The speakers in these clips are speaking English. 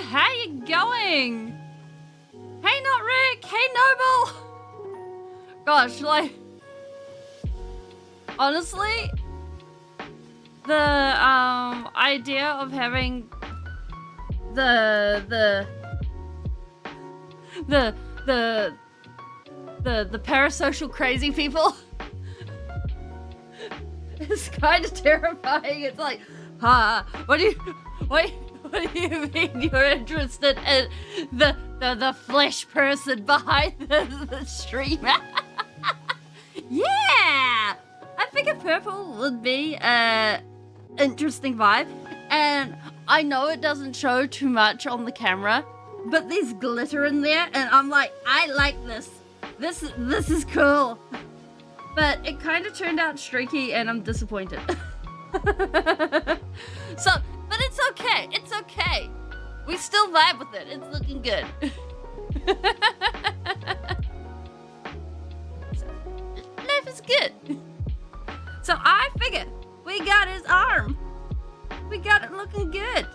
how you going? Hey, not Rick. Hey, Noble. Gosh, like, honestly, the idea of having the parasocial crazy people is kind of terrifying. It's like, what do you mean you're interested in the flesh person behind the stream? Yeah, I figured purple would be a interesting vibe, and I know it doesn't show too much on the camera, but there's glitter in there, and I'm like, I like this. This is cool. But it kind of turned out streaky, and I'm disappointed. But it's okay. It's okay. We still vibe with it. It's looking good. Life is good. So I figured we got his arm. We got it looking good.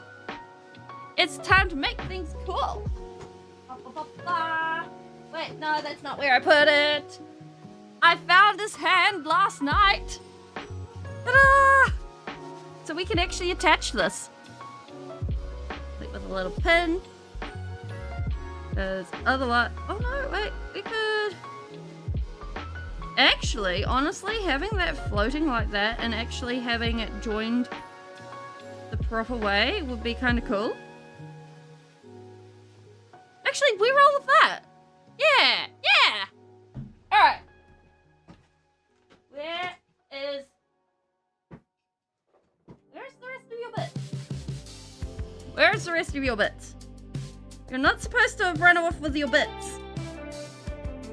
It's time to make things cool. Wait, no, that's not where I put it. I found his hand last night. Ta-da! So we can actually attach this. Like with a little pin. There's otherwise. Oh no, wait, we could. Actually, honestly, having that floating like that and actually having it joined the proper way would be kind of cool. Actually, we roll with that. Yeah, yeah. All right. Where's the rest of your bits? Where's the rest of your bits? You're not supposed to have run off with your bits.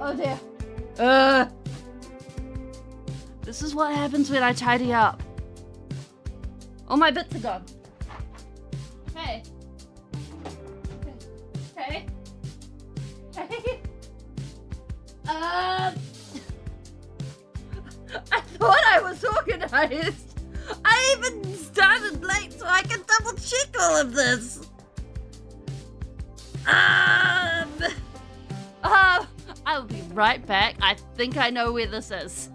Oh dear. This is what happens when I tidy up. All my bits are gone. Hey. Hey. Hey. I thought I was organized. I even started late so I can double check all of this. I'll be right back. I think I know where this is.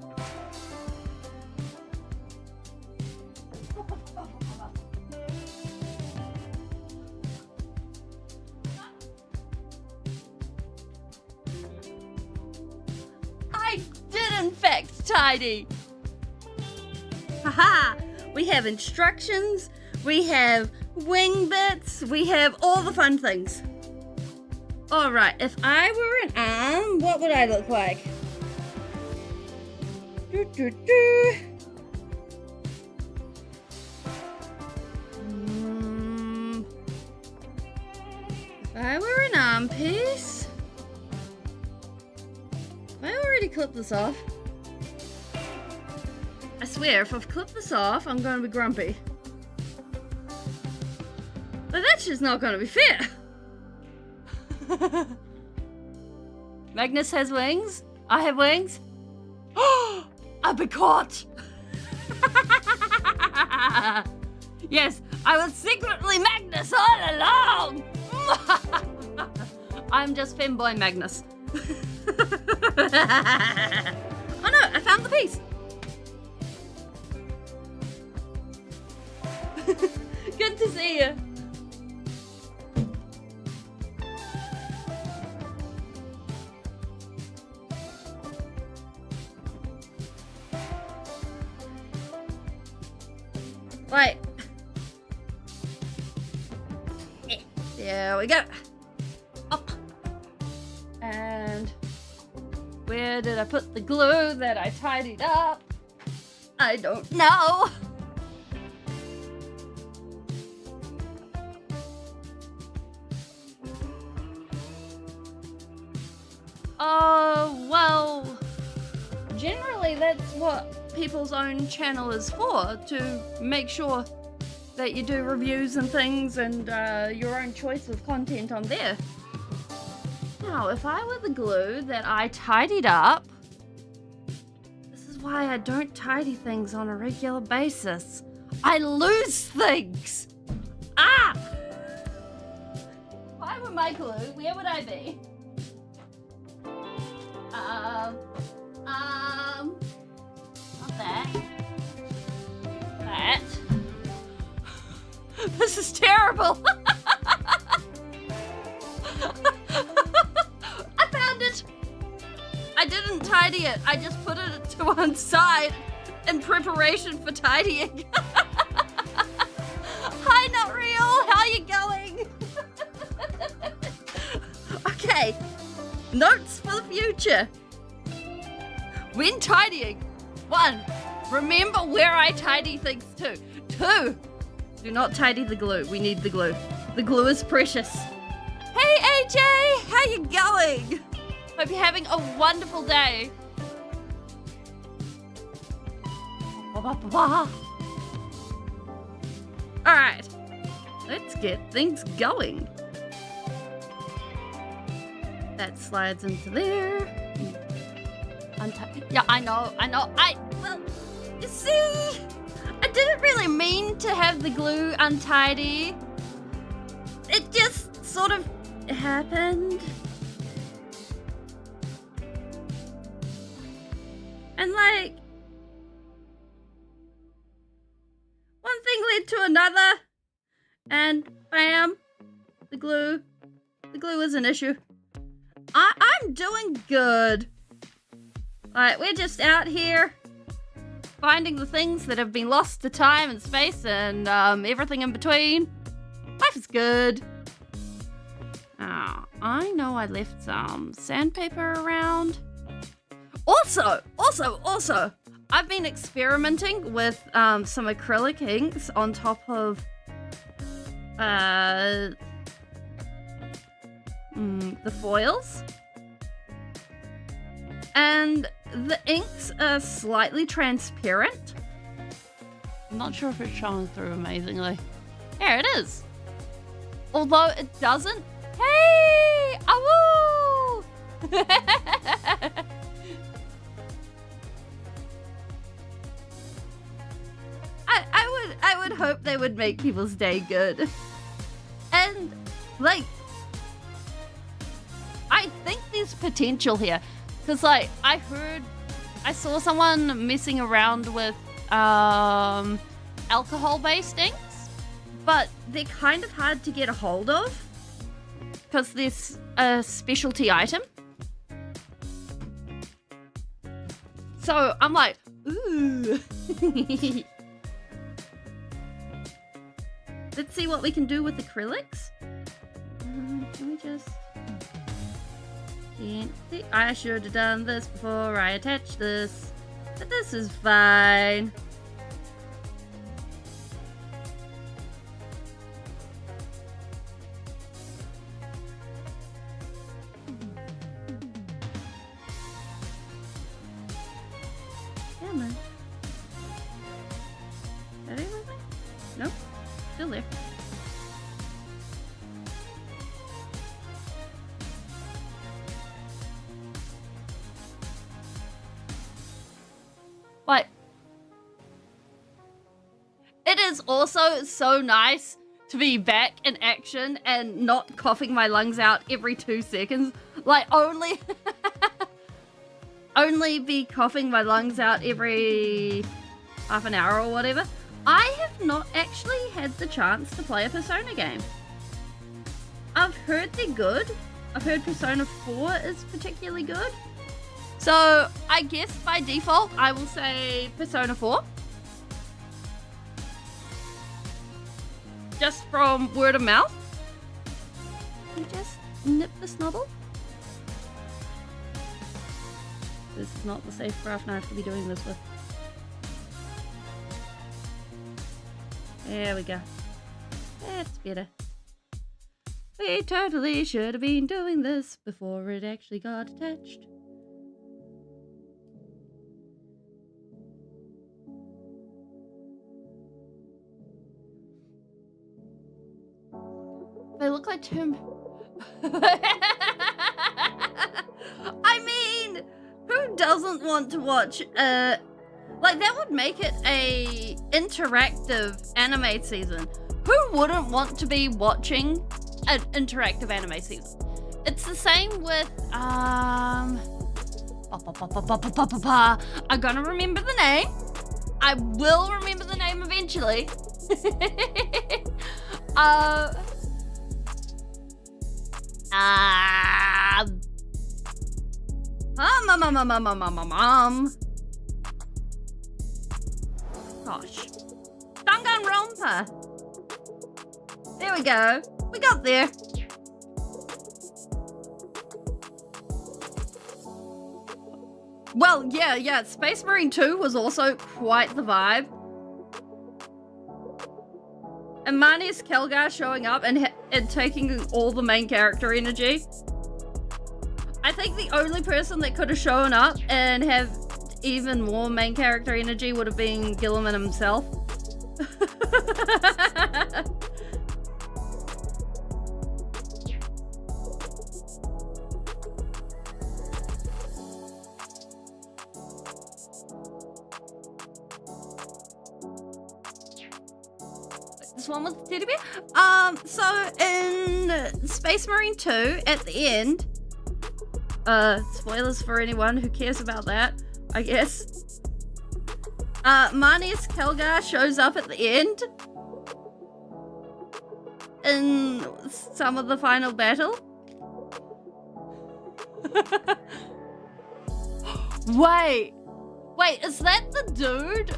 I did in fact tidy. Haha! We have instructions, we have wing bits, we have all the fun things. Alright, if I were an arm, what would I look like? If I were an arm piece... Have I already clipped this off? I swear, if I've clipped this off, I'm gonna be grumpy. But that's just not gonna be fair. Magnus has wings. I have wings. I've been caught. Yes, I was secretly Magnus all along. I'm just femboy Magnus. Oh no, I found the piece. Good to see you. Right. There we go. Up. And where did I put the glue that I tidied up? I don't know. Well, generally that's what people's own channel is for, to make sure that you do reviews and things and your own choice of content on there. Now, if I were the glue that I tidied up, this is why I don't tidy things on a regular basis. I lose things! Ah! for my glue, where would I be? Not that. That. This is terrible. I found it. I didn't tidy it. I just put it to one side in preparation for tidying. Hi, Not Real. How you going? Okay. Notes for the future. When tidying, 1, remember where I tidy things to. 2, do not tidy the glue. We need the glue. The glue is precious. Hey AJ, how you going? Hope you're having a wonderful day. Alright, let's get things going. That slides into there. Yeah, I know. Well, you see, I didn't really mean to have the glue untidy. It just sort of happened. And like, one thing led to another, and bam, the glue is an issue. I'm doing good. Like, we're just out here finding the things that have been lost to time and space and everything in between. Life is good. Oh, I know I left some sandpaper around. Also, I've been experimenting with some acrylic inks on top of the foils. And the inks are slightly transparent. I'm not sure if it's showing through amazingly. There it is. Although it doesn't. Hey! Awoo! I would hope they would make people's day good. And like, I think there's potential here. Because, like, I saw someone messing around with alcohol-based inks, but they're kind of hard to get a hold of because there's a specialty item. So I'm like, ooh. Let's see what we can do with acrylics. Can we just... I should have done this before I attached this, but this is fine. Come on. Is that everything? Nope. Still there. Like, it is also so nice to be back in action and not coughing my lungs out every 2 seconds. Like, only be coughing my lungs out every half an hour or whatever. I have not actually had the chance to play a Persona game. I've heard they're good. I've heard Persona 4 is particularly good. So, I guess by default, I will say Persona 4. Just from word of mouth. You just nip the snubble. This is not the safe craft knife to be doing this with. There we go. That's better. We totally should have been doing this before it actually got attached. They look like Tomb. I mean, who doesn't want to watch like that would make it a interactive anime season. Who wouldn't want to be watching an interactive anime season. It's the same with I'm gonna remember the name. I will remember the name eventually. Gosh. Danganronpa. There we go. We got there. Well, yeah. Space Marine 2 was also quite the vibe. And Manius Kelgar showing up and taking all the main character energy. I think the only person that could have shown up and have even more main character energy would have been Gilliman himself. This one with the teddy bear? So in Space Marine 2, at the end, spoilers for anyone who cares about that, I guess. Manius Kelgar shows up at the end in some of the final battle. Wait, is that the dude?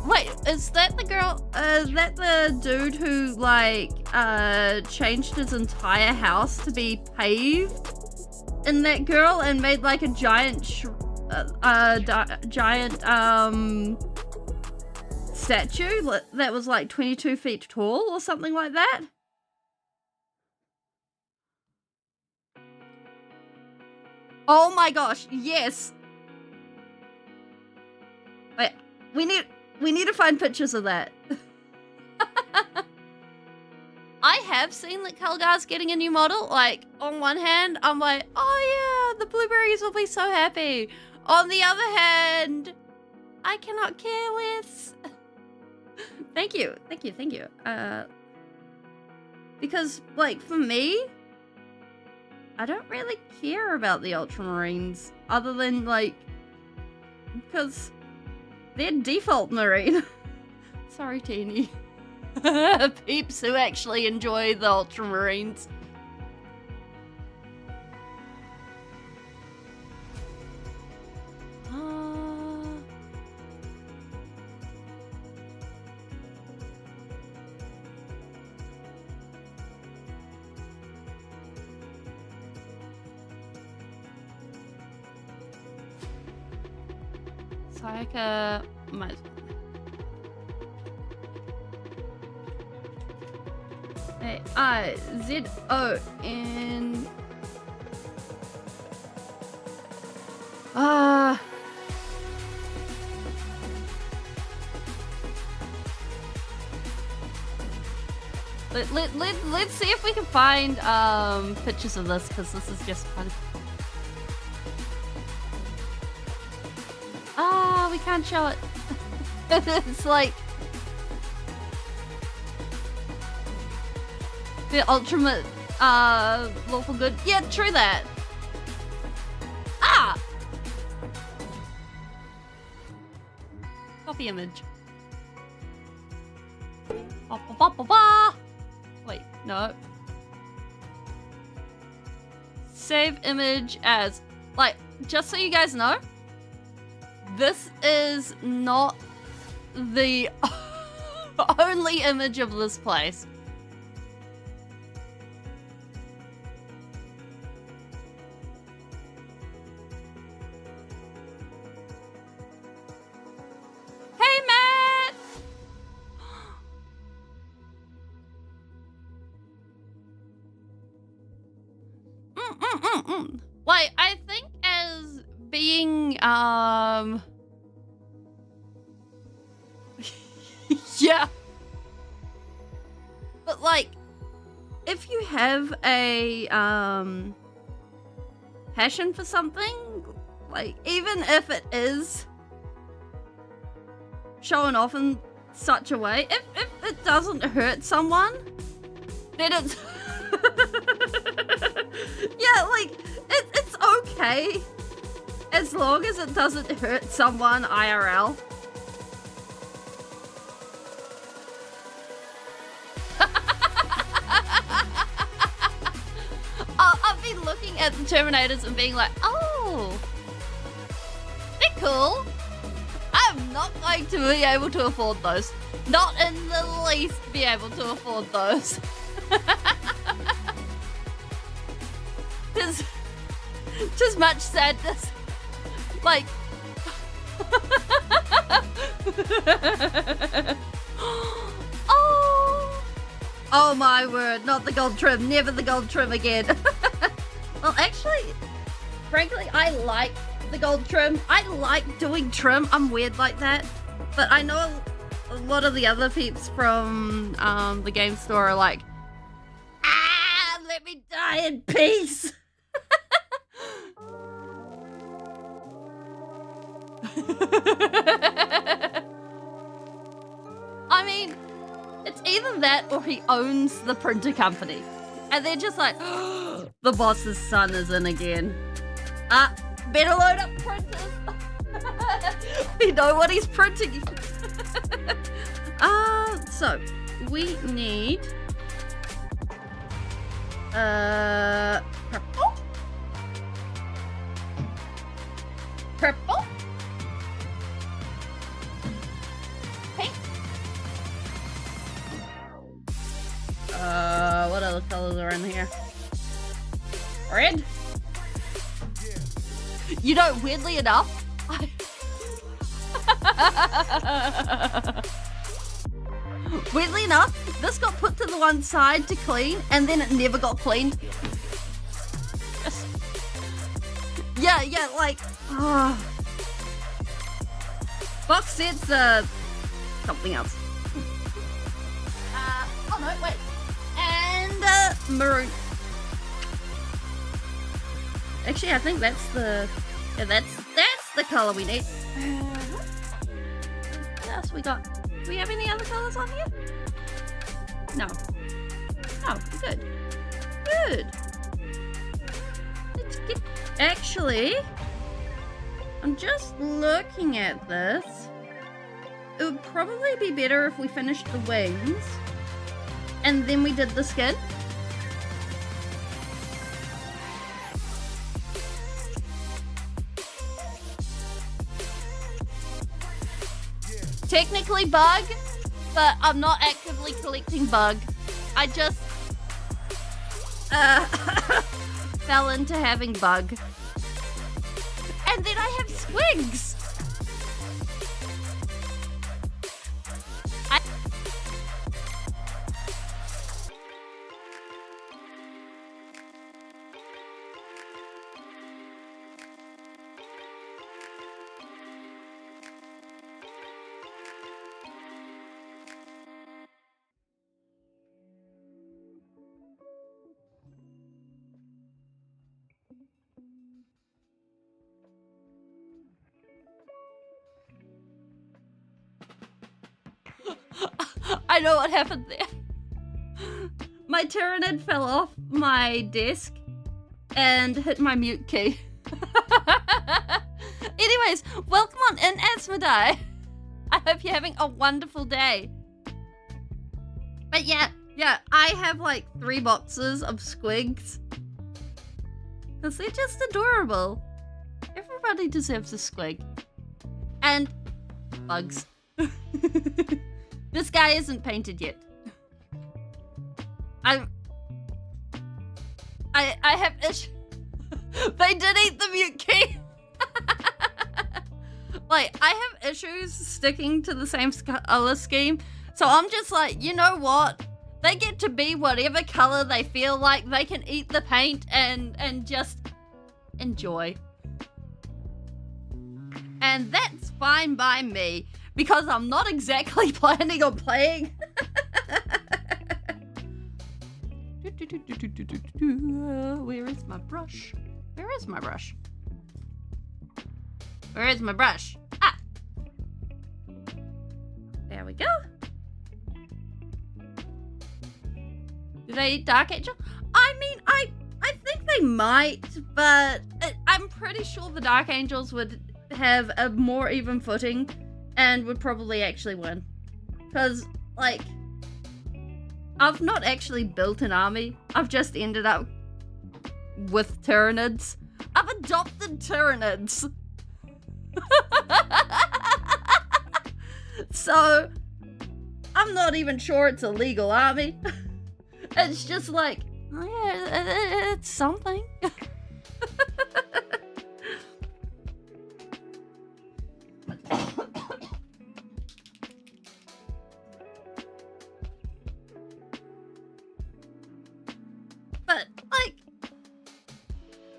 Wait, is that the girl? Is that the dude who, like, changed his entire house to be paved in that girl and made, like, a giant, statue that was, like, 22 feet tall or something like that? Oh my gosh, yes! Wait, we need to find pictures of that. I have seen that Kelgar's getting a new model. Like, on one hand, I'm like, oh yeah, the blueberries will be so happy. On the other hand, I cannot care less. Thank you. Because, like, for me, I don't really care about the Ultramarines. Other than, like, because they're default Marine. Sorry, Teeny. Peeps who actually enjoy the Ultramarines. Sayaka might. A-I-Z-O-N. Let's see if we can find pictures of this, because this is just fun. We can't show it. It's like the ultimate lawful good. Yeah, true that. Copy image. Wait, no. Save image as, like, just so you guys know, this is not the only image of this place. Hey, Matt! Like, I think as being, yeah. But, like, if you have a, passion for something, like, even if it is showing off in such a way, if it doesn't hurt someone, then it's okay. As long as it doesn't hurt someone IRL. I've been looking at the Terminators and being like, oh, they're cool. I'm not going to be able to afford those. Not in the least be able to afford those. There's just much sadness. Like, oh my word, not the gold trim, never the gold trim again. Well, actually, frankly, I like the gold trim. I like doing trim. I'm weird like that. But I know a lot of the other peeps from the game store are like, let me die in peace. I mean, it's either that or he owns the printer company. And they're just like, the boss's son is in again. Better load up printers. We know what he's printing. So we need purple. Purple. Pink. What other colors are in here? Red. You know, weirdly enough, weirdly enough, this got put to the one side to clean, and then it never got cleaned. Yeah, like, box sets, something else. Oh no, wait. And, maroon. Actually, I think that's the, yeah, that's the color we need. What else we got? Do we have any other colors on here? No. Oh, good. Good. Let's get, actually, I'm just looking at this. It would probably be better if we finished the wings and then we did the skin. Technically bug, but I'm not actively collecting bug. I just fell into having bug. And then I have squigs. I know what happened there. My Tyrannid fell off my desk and hit my mute key. Anyways, welcome on in, Asmodai. I hope you're having a wonderful day. But yeah, I have like 3 boxes of squigs. Because they're just adorable. Everybody deserves a squig. And bugs. This guy isn't painted yet. I have issues. They did eat the mute key. Like, I have issues sticking to the same color scheme. So I'm just like, you know what? They get to be whatever color they feel like. They can eat the paint and just enjoy. And that's fine by me. Because I'm not exactly planning on playing. Where is my brush? Where is my brush? Where is my brush? Ah! There we go. Do they eat Dark Angel? I mean, I think they might, but I'm pretty sure the Dark Angels would have a more even footing and would probably actually win. Because, like, I've not actually built an army. I've just ended up with Tyranids. I've adopted Tyranids. So, I'm not even sure it's a legal army. It's just like, oh yeah, it's something. But, like,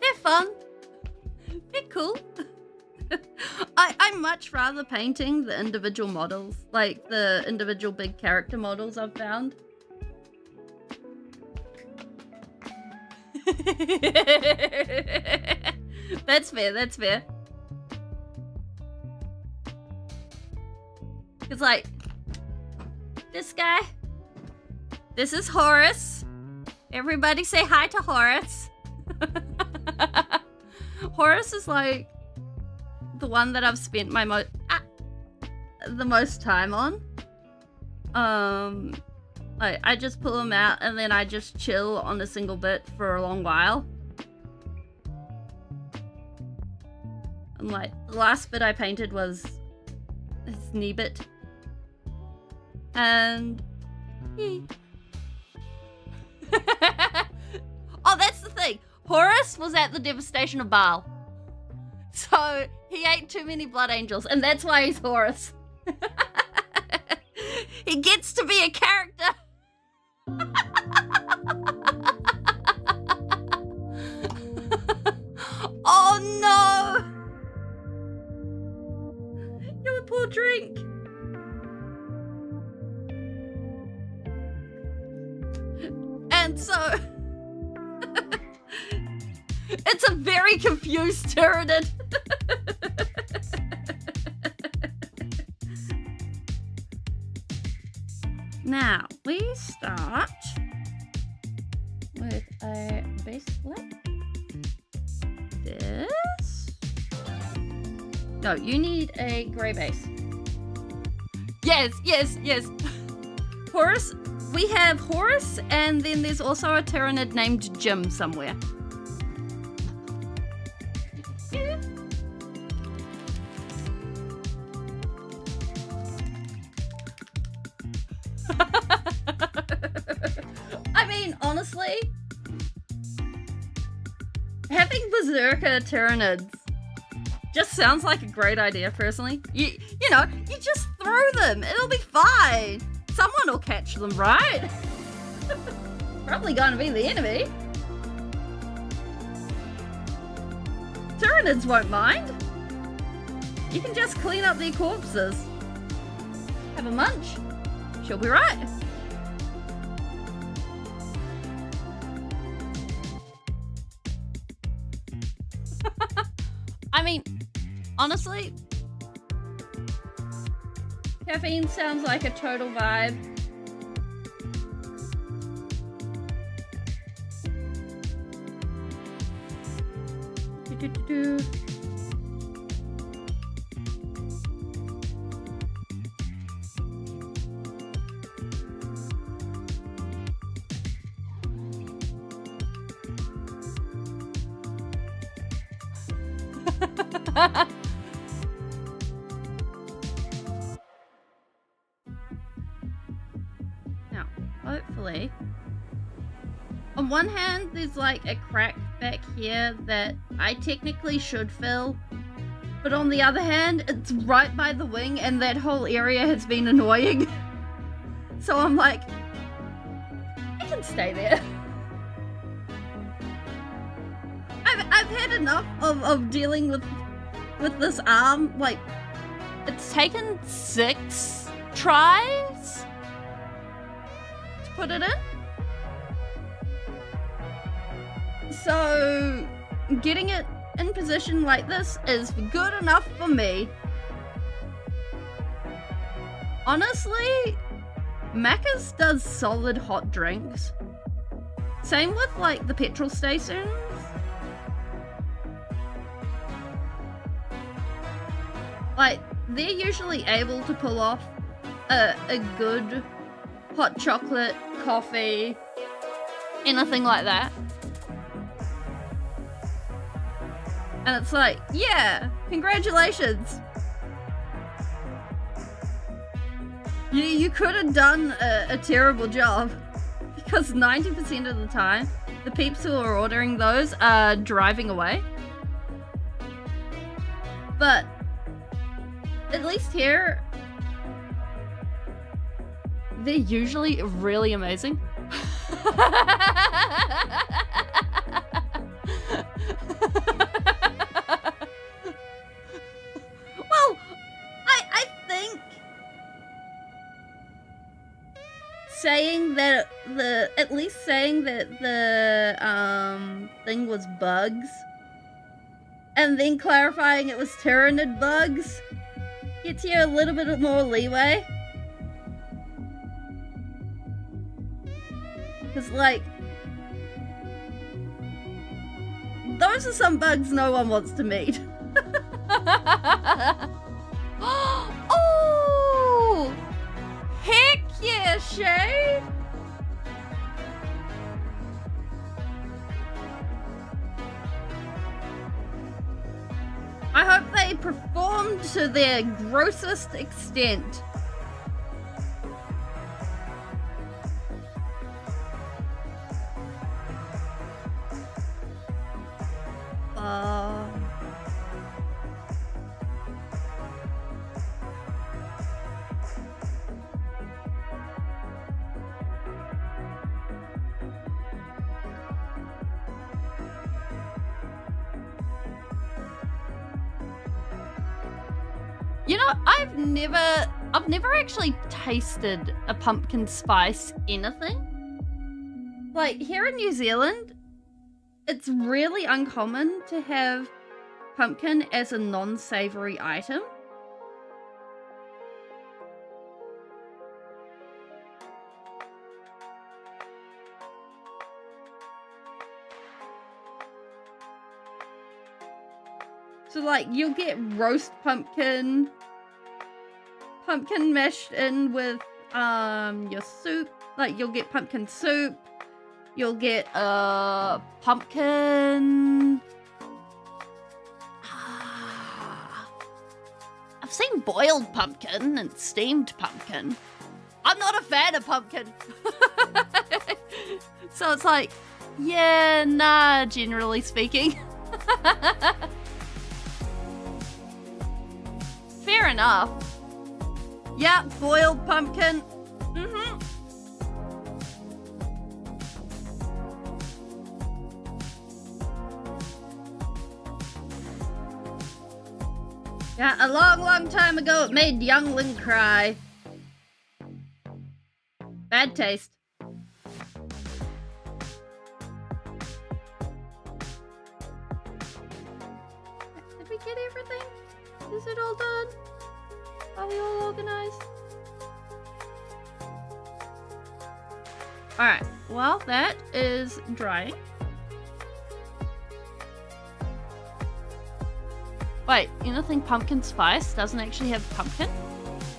they're fun. They're cool. I'm much rather painting the individual models, like the individual big character models I've found. That's fair, that's fair. It's like, this guy, this is Horus. Everybody say hi to Horus. Horus is like the one that I've spent my the most time on. Like, I just pull him out and then I just chill on a single bit for a long while. And like, the last bit I painted was his knee bit. And oh, that's the thing. Horus was at the devastation of Baal. So he ate too many blood angels, and that's why he's Horus. He gets to be a character. Oh no! Your poor drink. And so it's a very confused Tyranid. Now, we start with a base like this. No, you need a grey base. Yes, yes, yes. Horus, we have Horus, and then there's also a Tyranid named Jim somewhere. I mean, honestly, having Berserker Tyranids just sounds like a great idea, personally. You know, you just throw them. It'll be fine. Someone will catch them, right? Probably gonna be the enemy. Tyranids won't mind. You can just clean up their corpses. Have a munch. She'll be right. I mean, honestly, caffeine sounds like a total vibe. Do-do-do-do. Now, hopefully, on one hand, there's like a crack back here that I technically should fill, but on the other hand, it's right by the wing and that whole area has been annoying. So I'm like, I can stay there. I've had enough of dealing with this arm. Like, it's taken 6 tries to put it in. So getting it in position like this is good enough for me. Honestly, Macca's does solid hot drinks. Same with like the petrol stations. Like, they're usually able to pull off a good hot chocolate, coffee, anything like that. And it's like, yeah, congratulations. You could have done a terrible job, because 90% of the time, the peeps who are ordering those are driving away. But at least here, they're usually really amazing. Well, I think saying that at least saying that the thing was bugs and then clarifying it was Tyranid bugs gets you a little bit more leeway. Because, like, those are some bugs no one wants to meet. Oh! Heck yeah, Shay! I hope they performed to their grossest extent. You know, I've never actually tasted a pumpkin spice anything. Like, here in New Zealand, it's really uncommon to have pumpkin as a non-savory item. So, like, you'll get roast pumpkin mashed in with your soup. Like, you'll get pumpkin soup. You'll get pumpkin. I've seen boiled pumpkin and steamed pumpkin. I'm not a fan of pumpkin. So it's like, yeah, nah, generally speaking. Fair enough. Yeah, boiled pumpkin. Yeah, a long time ago it made youngling cry. Bad taste. Did we get everything? Is it all done? Are we all organized? Alright, well, that is drying. Wait, anything pumpkin spice doesn't actually have pumpkin?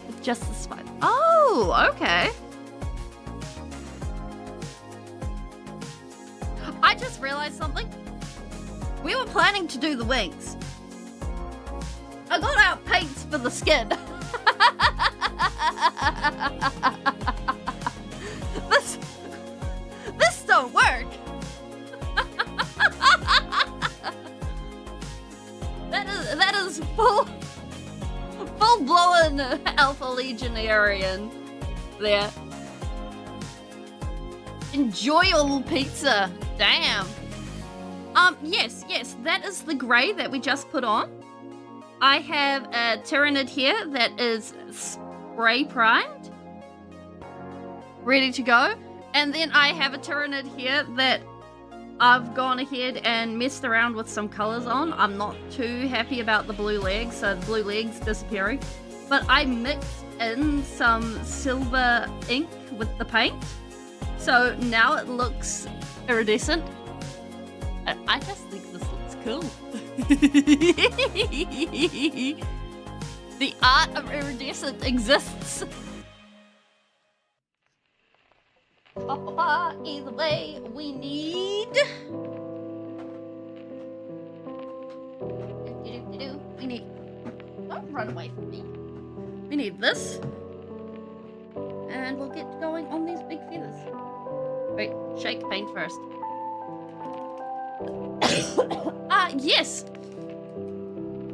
It's just the spice. Oh, okay. I just realized something. We were planning to do the wings. I got out paints for the skin. This don't work. That is full-blown Alpha Legionarian there. Enjoy your little pizza. Damn. Yes, that is the grey that we just put on. I have a Tyranid here that is spray primed, ready to go. And then I have a Tyranid here that I've gone ahead and messed around with some colours on. I'm not too happy about the blue legs, so the blue legs disappearing. But I mixed in some silver ink with the paint. So now it looks iridescent. I just think this looks cool. The art of iridescent exists. Either way, we need... We need... Don't run away from me. We need this. And we'll get going on these big feathers. Wait, shake paint first. Yes!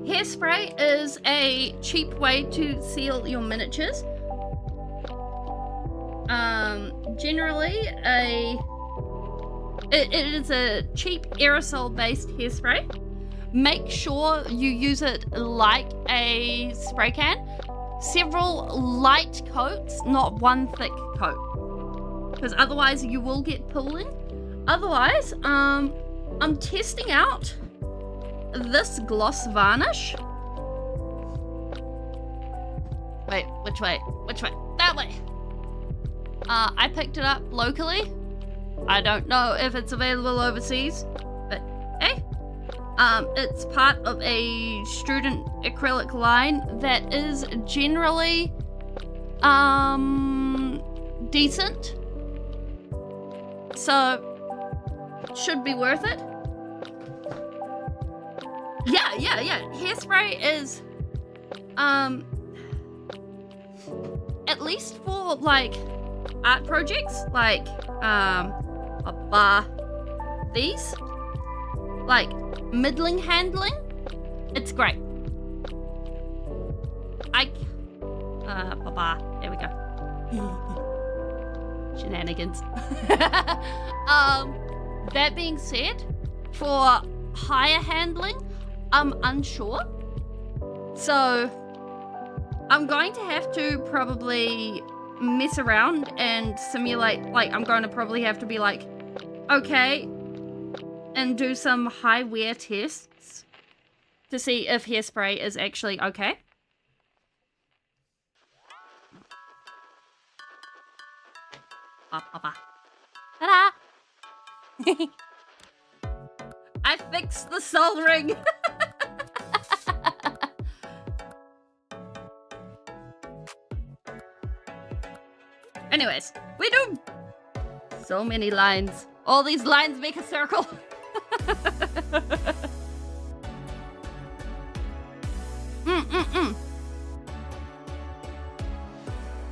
Hairspray is a cheap way to seal your miniatures. Generally, it is a cheap aerosol-based hairspray. Make sure you use it like a spray can. Several light coats, not one thick coat. Because otherwise you will get pooling. Otherwise, I'm testing out this gloss varnish. Wait, which way? Which way? That way! I picked it up locally. I don't know if it's available overseas, but hey. It's part of a student acrylic line that is generally, decent. So, should be worth it. Yeah. Hairspray is, at least for, like, art projects, like, these, like, middling handling, it's great. There we go. Shenanigans. That being said, for higher handling, I'm unsure. So, I'm going to have to probably mess around and simulate, like, I'm going to probably have to be like, okay, and do some high wear tests to see if hairspray is actually okay. Ta-da! I fixed the soldering! Anyways, we do so many lines. All these lines make a circle.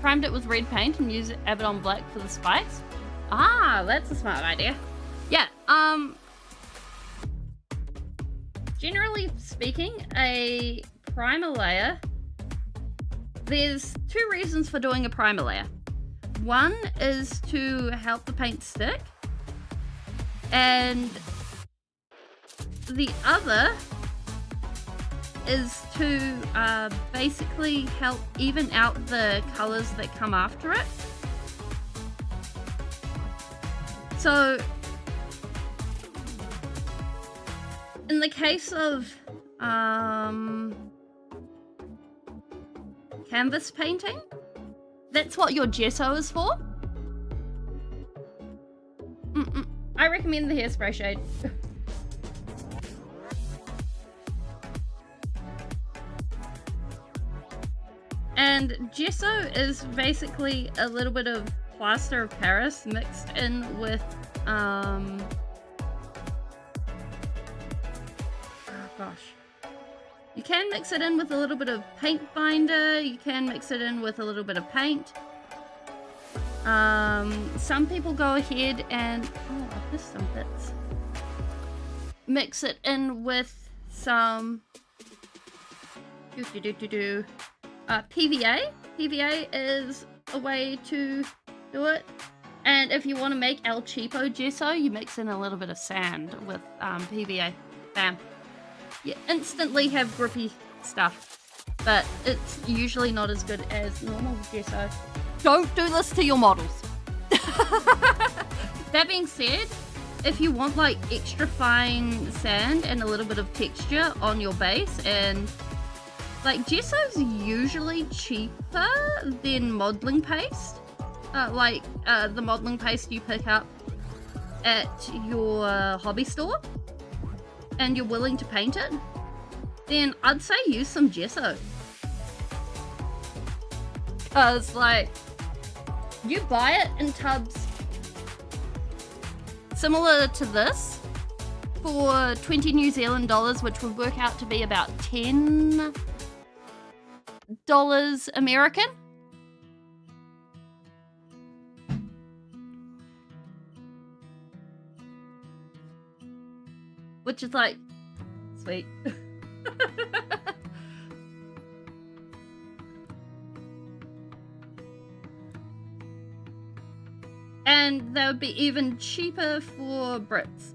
Primed it with red paint and used Abaddon black for the spikes. Ah, that's a smart idea. Yeah, generally speaking, a primer layer, there's two reasons for doing a primer layer. One is to help the paint stick, and the other is to basically help even out the colors that come after it. So, in the case of canvas painting, that's what your gesso is for. I recommend the hairspray shade. And gesso is basically a little bit of plaster of Paris mixed in with, oh gosh. You can mix it in with a little bit of paint binder, you can mix it in with a little bit of paint. Some people go ahead and, oh, I missed some bits. Mix it in with some PVA. PVA is a way to do it. And if you want to make El Cheapo gesso, you mix in a little bit of sand with PVA. Bam. You instantly have grippy stuff, but it's usually not as good as normal gesso. Don't do this to your models. That being said, if you want like extra fine sand and a little bit of texture on your base, and like gesso's usually cheaper than modeling paste, the modeling paste you pick up at your hobby store, and you're willing to paint it, then I'd say use some gesso. because like you buy it in tubs similar to this for 20 New Zealand dollars, which would work out to be about $10 American. Which is like, sweet. And they would be even cheaper for Brits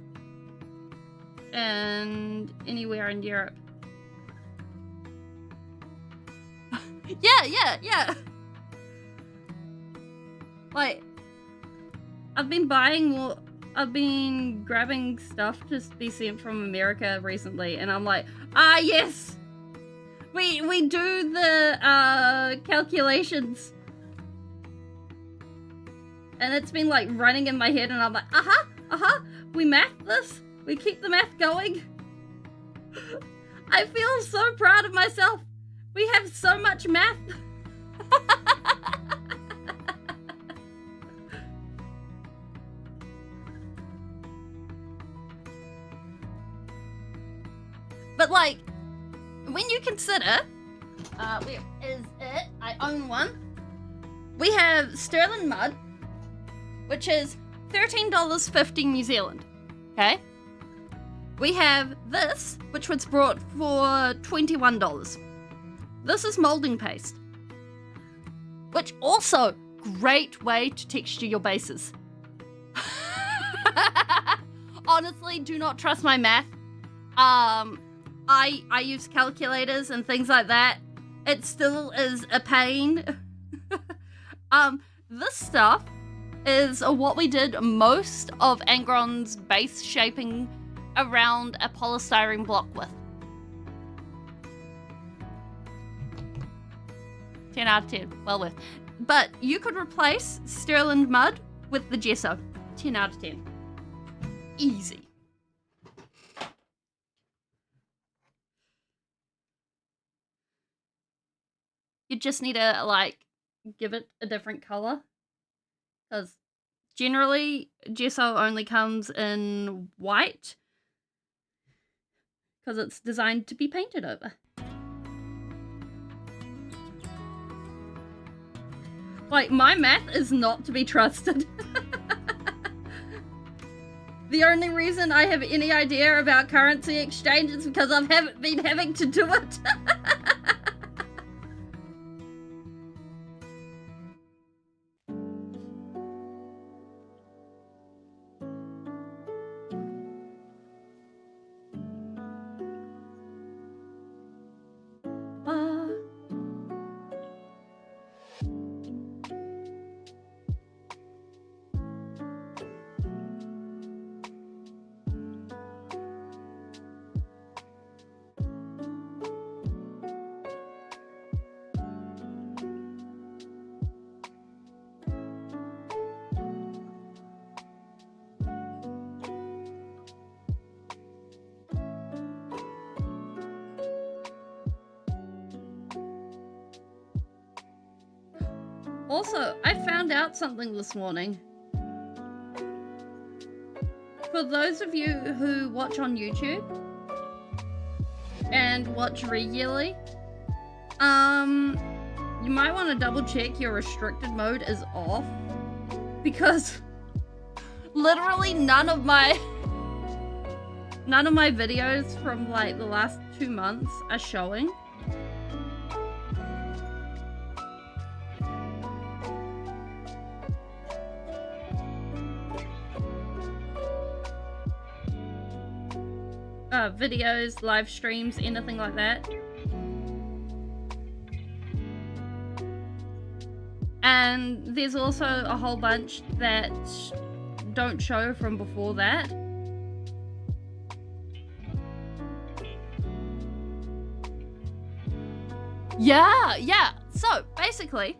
and anywhere in Europe. Yeah. Like, I've been grabbing stuff to be sent from America recently, and I'm like, yes, we do the calculations, and it's been like running in my head, and I'm like, we math this, we keep the math going. I feel so proud of myself. We have so much math. But like, when you consider, where is it? I own one. We have sterling mud, which is $13.50 New Zealand. Okay. We have this, which was brought for $21. This is molding paste, which also great way to texture your bases. Honestly, do not trust my math. I use calculators and things like that. It still is a pain. This stuff is what we did most of Angron's base shaping around a polystyrene block with. 10 out of 10, well worth. But you could replace sterling mud with the gesso. 10 out of 10. Easy. You just need to, like, give it a different color. Because generally, gesso only comes in white. Because it's designed to be painted over. Like, my math is not to be trusted. The only reason I have any idea about currency exchange is because I haven't been having to do it. Also, I found out something this morning. For those of you who watch on YouTube and watch regularly, you might want to double check your restricted mode is off, because literally none of my videos from like the last 2 months are showing. Videos, live streams, anything like that. And there's also a whole bunch that don't show from before that. Yeah. So basically,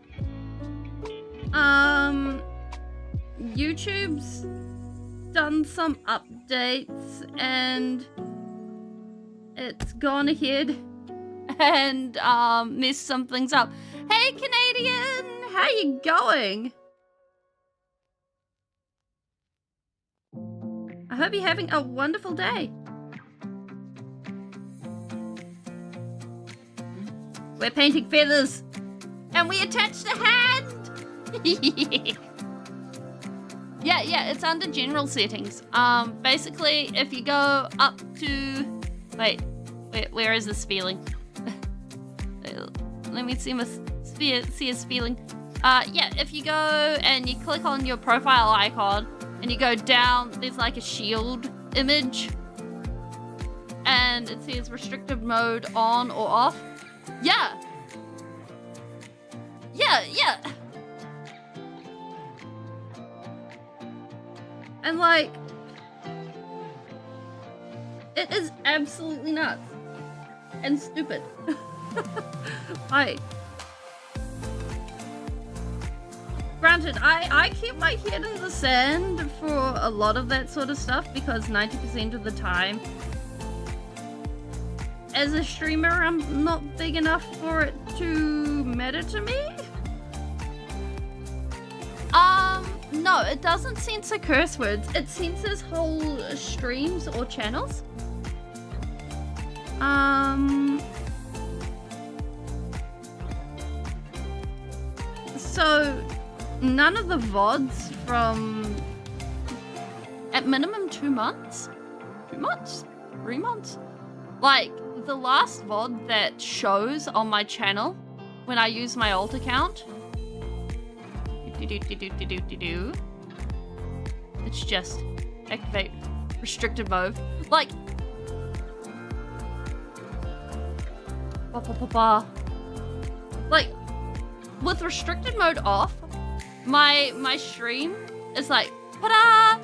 YouTube's done some updates and it's gone ahead and mess some things up. Hey, Canadian, how you going? I hope you're having a wonderful day. We're painting feathers, and we attached a hand. Yeah, it's under general settings. Basically, if you go up to, where is the Speeling? Let me see a Speeling. Yeah, if you go and you click on your profile icon and you go down, there's like a shield image, and it says restricted mode on or off. Yeah. And like, it is absolutely nuts and stupid. Granted, I keep my head in the sand for a lot of that sort of stuff because 90% of the time, as a streamer, I'm not big enough for it to matter to me. No, it doesn't censor curse words. It censors whole streams or channels. So none of the VODs from at minimum 2 months? 2 months? 3 months? Like the last VOD that shows on my channel when I use my alt account. It's just activate restricted mode. Like like with restricted mode off, my stream is like, ta-da!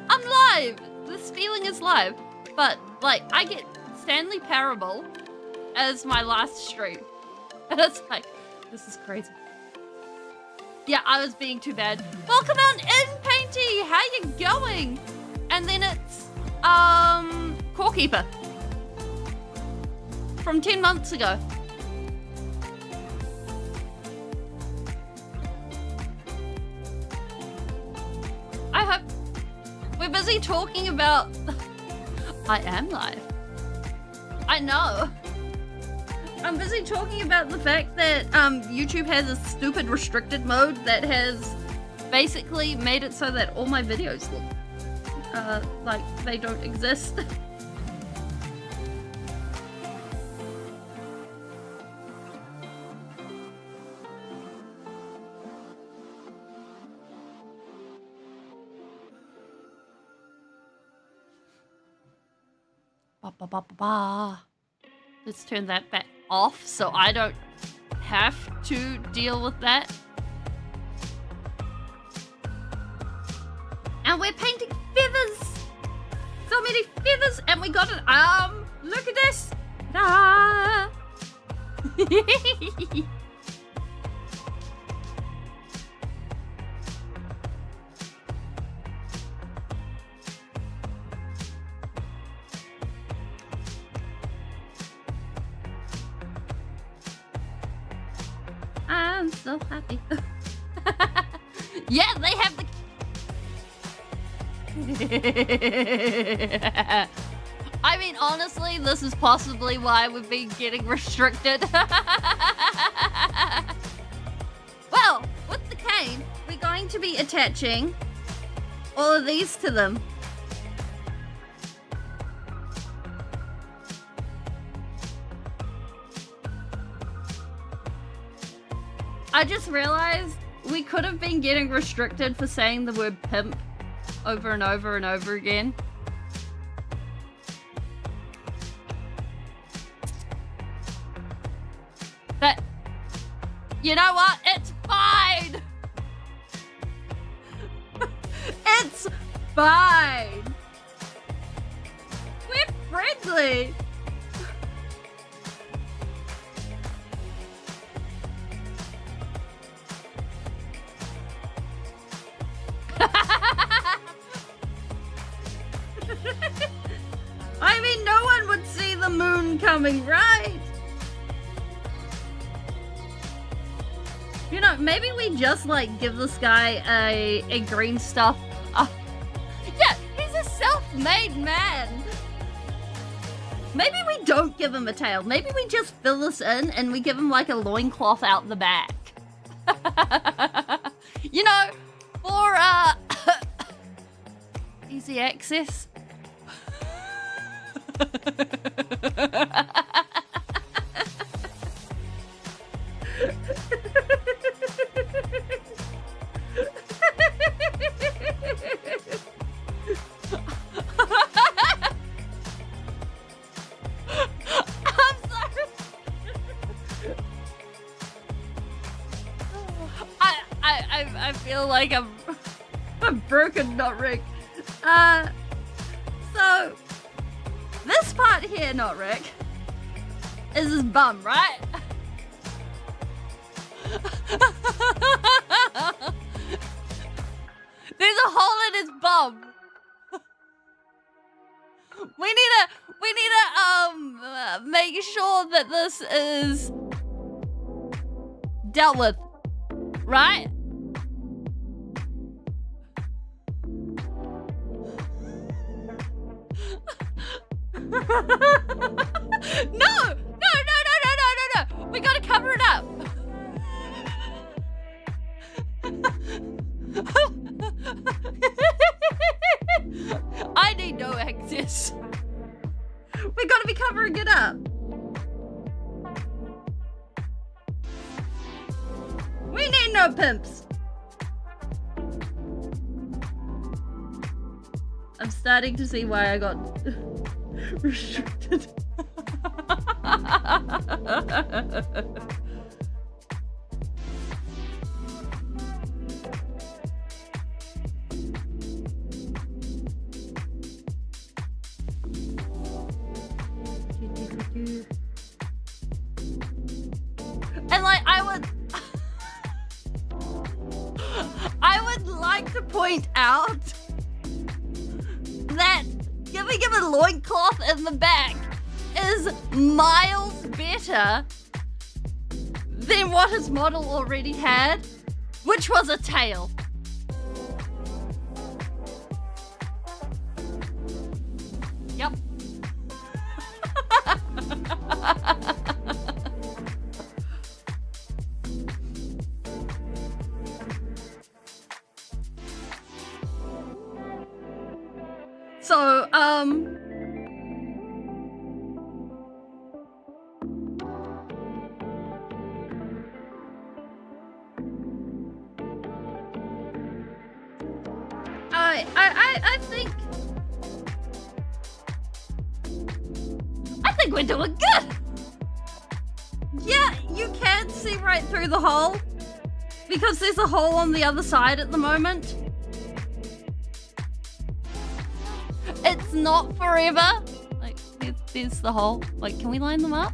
I'm live! This feeling is live. But like I get Stanley Parable as my last stream. And it's like, this is crazy. Yeah, I was being too bad. Welcome on in, Painty! How you going? And then it's, Core Keeper. From 10 months ago. I hope we're busy talking about... I am live. I know. I'm busy talking about the fact that YouTube has a stupid restricted mode that has basically made it so that all my videos look like they don't exist. Let's turn that back off so I don't have to deal with that. And we're painting feathers! So many feathers! And we got an arm! Look at this! Ah! I'm so happy. Yeah, they have the... I mean, honestly, this is possibly why we've been getting restricted. Well, with the cane, we're going to be attaching all of these to them. I just realized we could have been getting restricted for saying the word pimp over and over and over again. But, you know what? It's fine! It's fine! We're friendly! I mean, no one would see the moon coming, right? know, maybe we just like give this guy a green stuff. Yeah, he's a self-made man. Maybe we don't give him a tail. Maybe we just fill this in and we give him like a loincloth out the back. You know, for easy access. I feel like I'm broken, not Rick. So this part here, not Rick, is his bum, right? There's a hole in his bum. We need to make sure that this is dealt with, right? No! We gotta cover it up. I need no access. We gotta be covering it up. We need no pimps. I'm starting to see why I got restricted. And like I would like to point out that giving him a loincloth in the back is miles better than what his model already had, which was a tail. Yep. So, I think we're doing good. Yeah, you can't see right through the hole because there's a hole on the other side at the moment. It's not forever. Like, there's the hole. Like, can we line them up?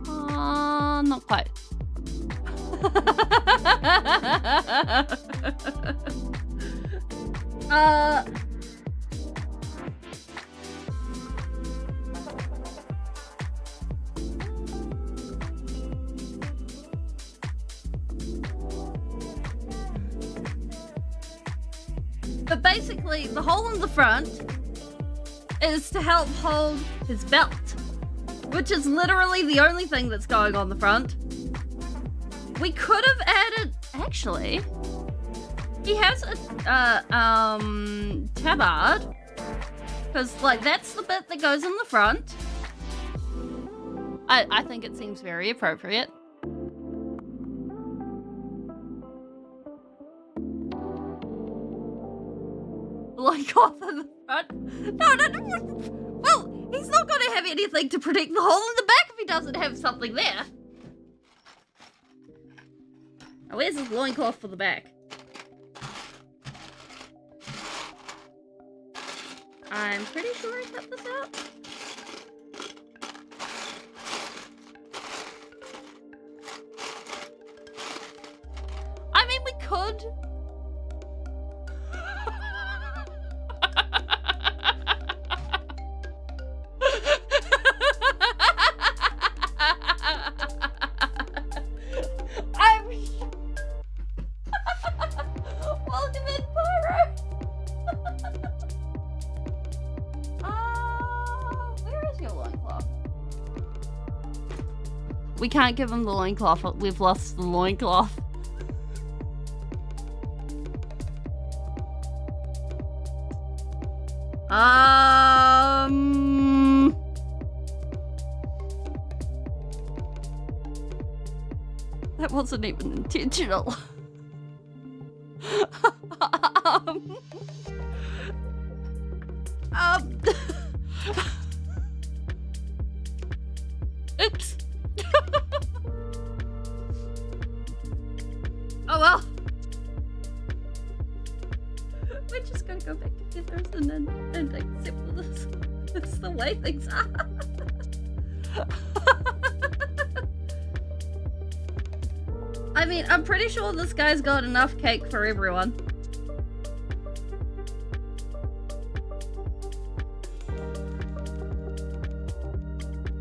Not quite. But basically, the hole in the front is to help hold his belt, which is literally the only thing that's going on the front. We could have added, actually, he has a tabard, because like that's the bit that goes in the front. I think it seems very appropriate. Like off in the front. No. Well, he's not going to have anything to protect the hole in the back if he doesn't have something there. Now, where's his loincloth for the back? I'm pretty sure I cut this out. I mean, we could. We can't give him the loincloth. We've lost the loincloth. That wasn't even intentional. Oops. Oh well. We're just gonna go back together and accept this. It's the way things are. I mean, I'm pretty sure this guy's got enough cake for everyone.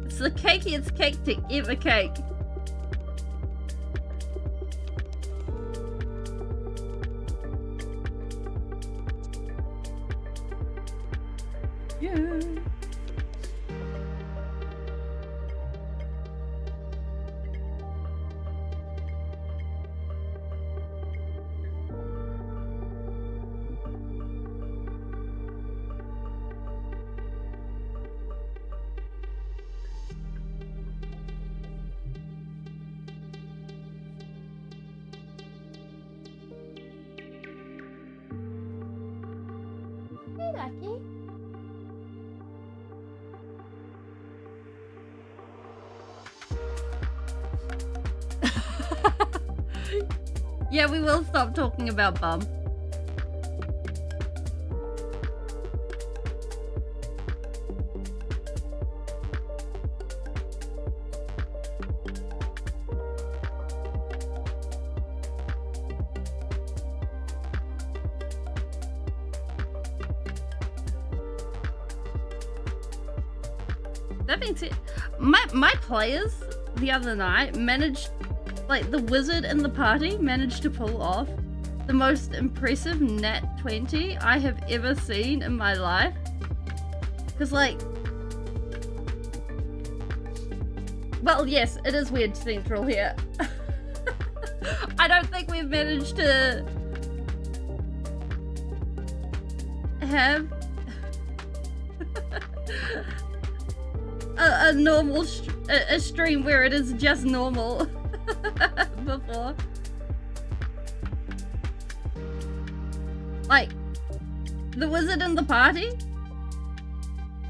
It's the cakiest cake to ever cake. Yeah. Hey, Lucky. Yeah, we will stop talking about bum. That being said, my players the other night managed, like the wizard in the party managed to pull off the most impressive nat 20 I have ever seen in my life. Cause like, well yes, it is weird central here. I don't think we've managed to have a normal a stream where it is just normal before. Like, the wizard in the party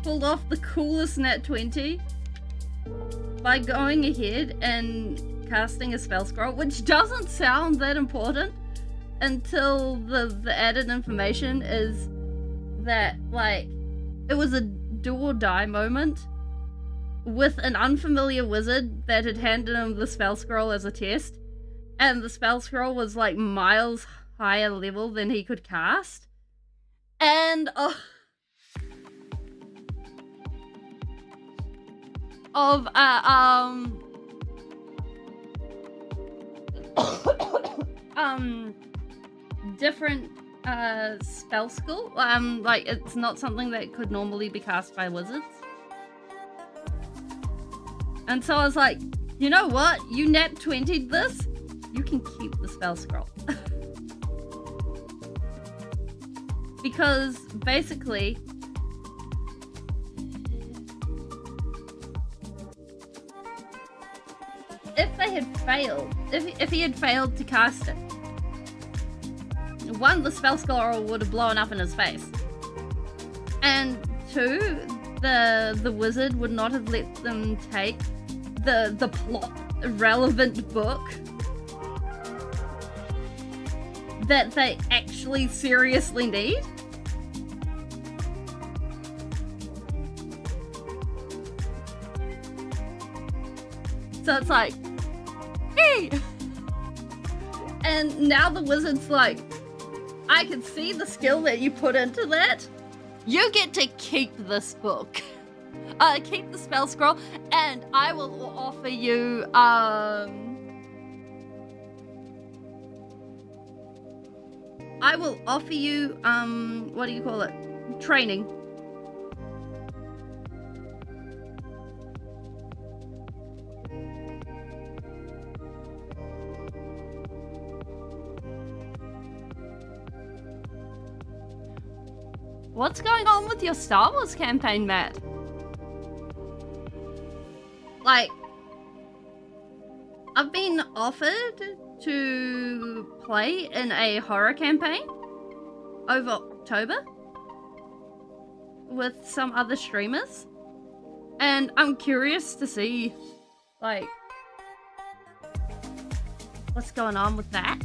pulled off the coolest nat 20 by going ahead and casting a spell scroll, which doesn't sound that important until the added information is that, like, it was a do or die moment with an unfamiliar wizard that had handed him the spell scroll as a test, and the spell scroll was like miles higher level than he could cast, and different spell skill. Like, it's not something that could normally be cast by wizards. And so I was like, you know what? You nat 20'd this, you can keep the spell scroll. Because basically, if they had failed, if he had failed to cast it, one, the spell scroll would have blown up in his face, and two, the wizard would not have let them take the plot relevant book that they actually seriously need. So it's like, hey! And now the wizard's like, I can see the skill that you put into that. You get to keep this book. Keep the spell scroll, and I will offer you, what do you call it? Training. What's going on with your Star Wars campaign, Matt? Like, I've been offered to play in a horror campaign over October with some other streamers, and I'm curious to see, like, what's going on with that.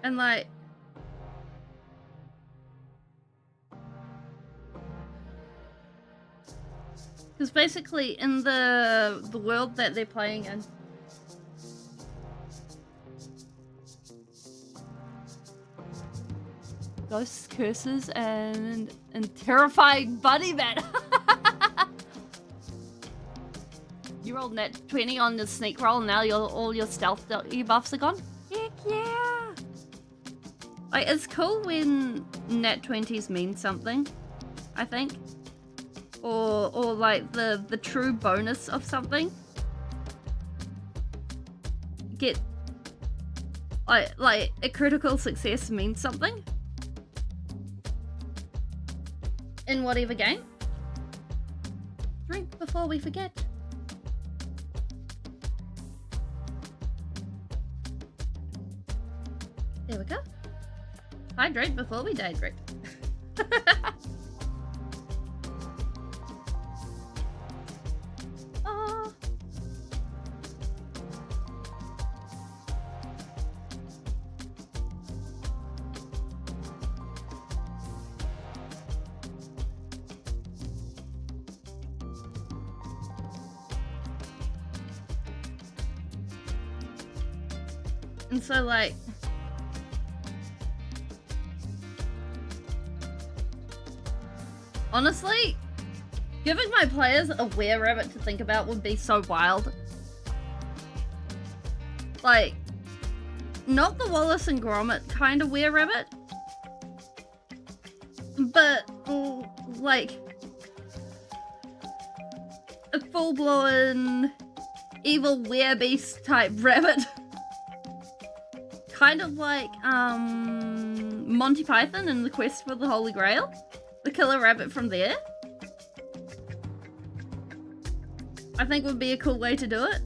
And like, because basically in the world that they're playing in, ghosts, curses, and terrifying bunny man. You rolled net 20 on the sneak roll, and now all your stealth buffs are gone. Heck yeah! Like, it's cool when nat 20s mean something, I think. Or like the true bonus of something. Get like a critical success means something. In whatever game. Drink before we forget. There we go. Hydrate before we dehydrate. Oh. And so, like, honestly, giving my players a were-rabbit to think about would be so wild. Like, not the Wallace and Gromit kind of were-rabbit, but, like, a full-blown evil werebeast type rabbit. Kind of like, Monty Python and the Quest for the Holy Grail. The killer rabbit from there. I think would be a cool way to do it.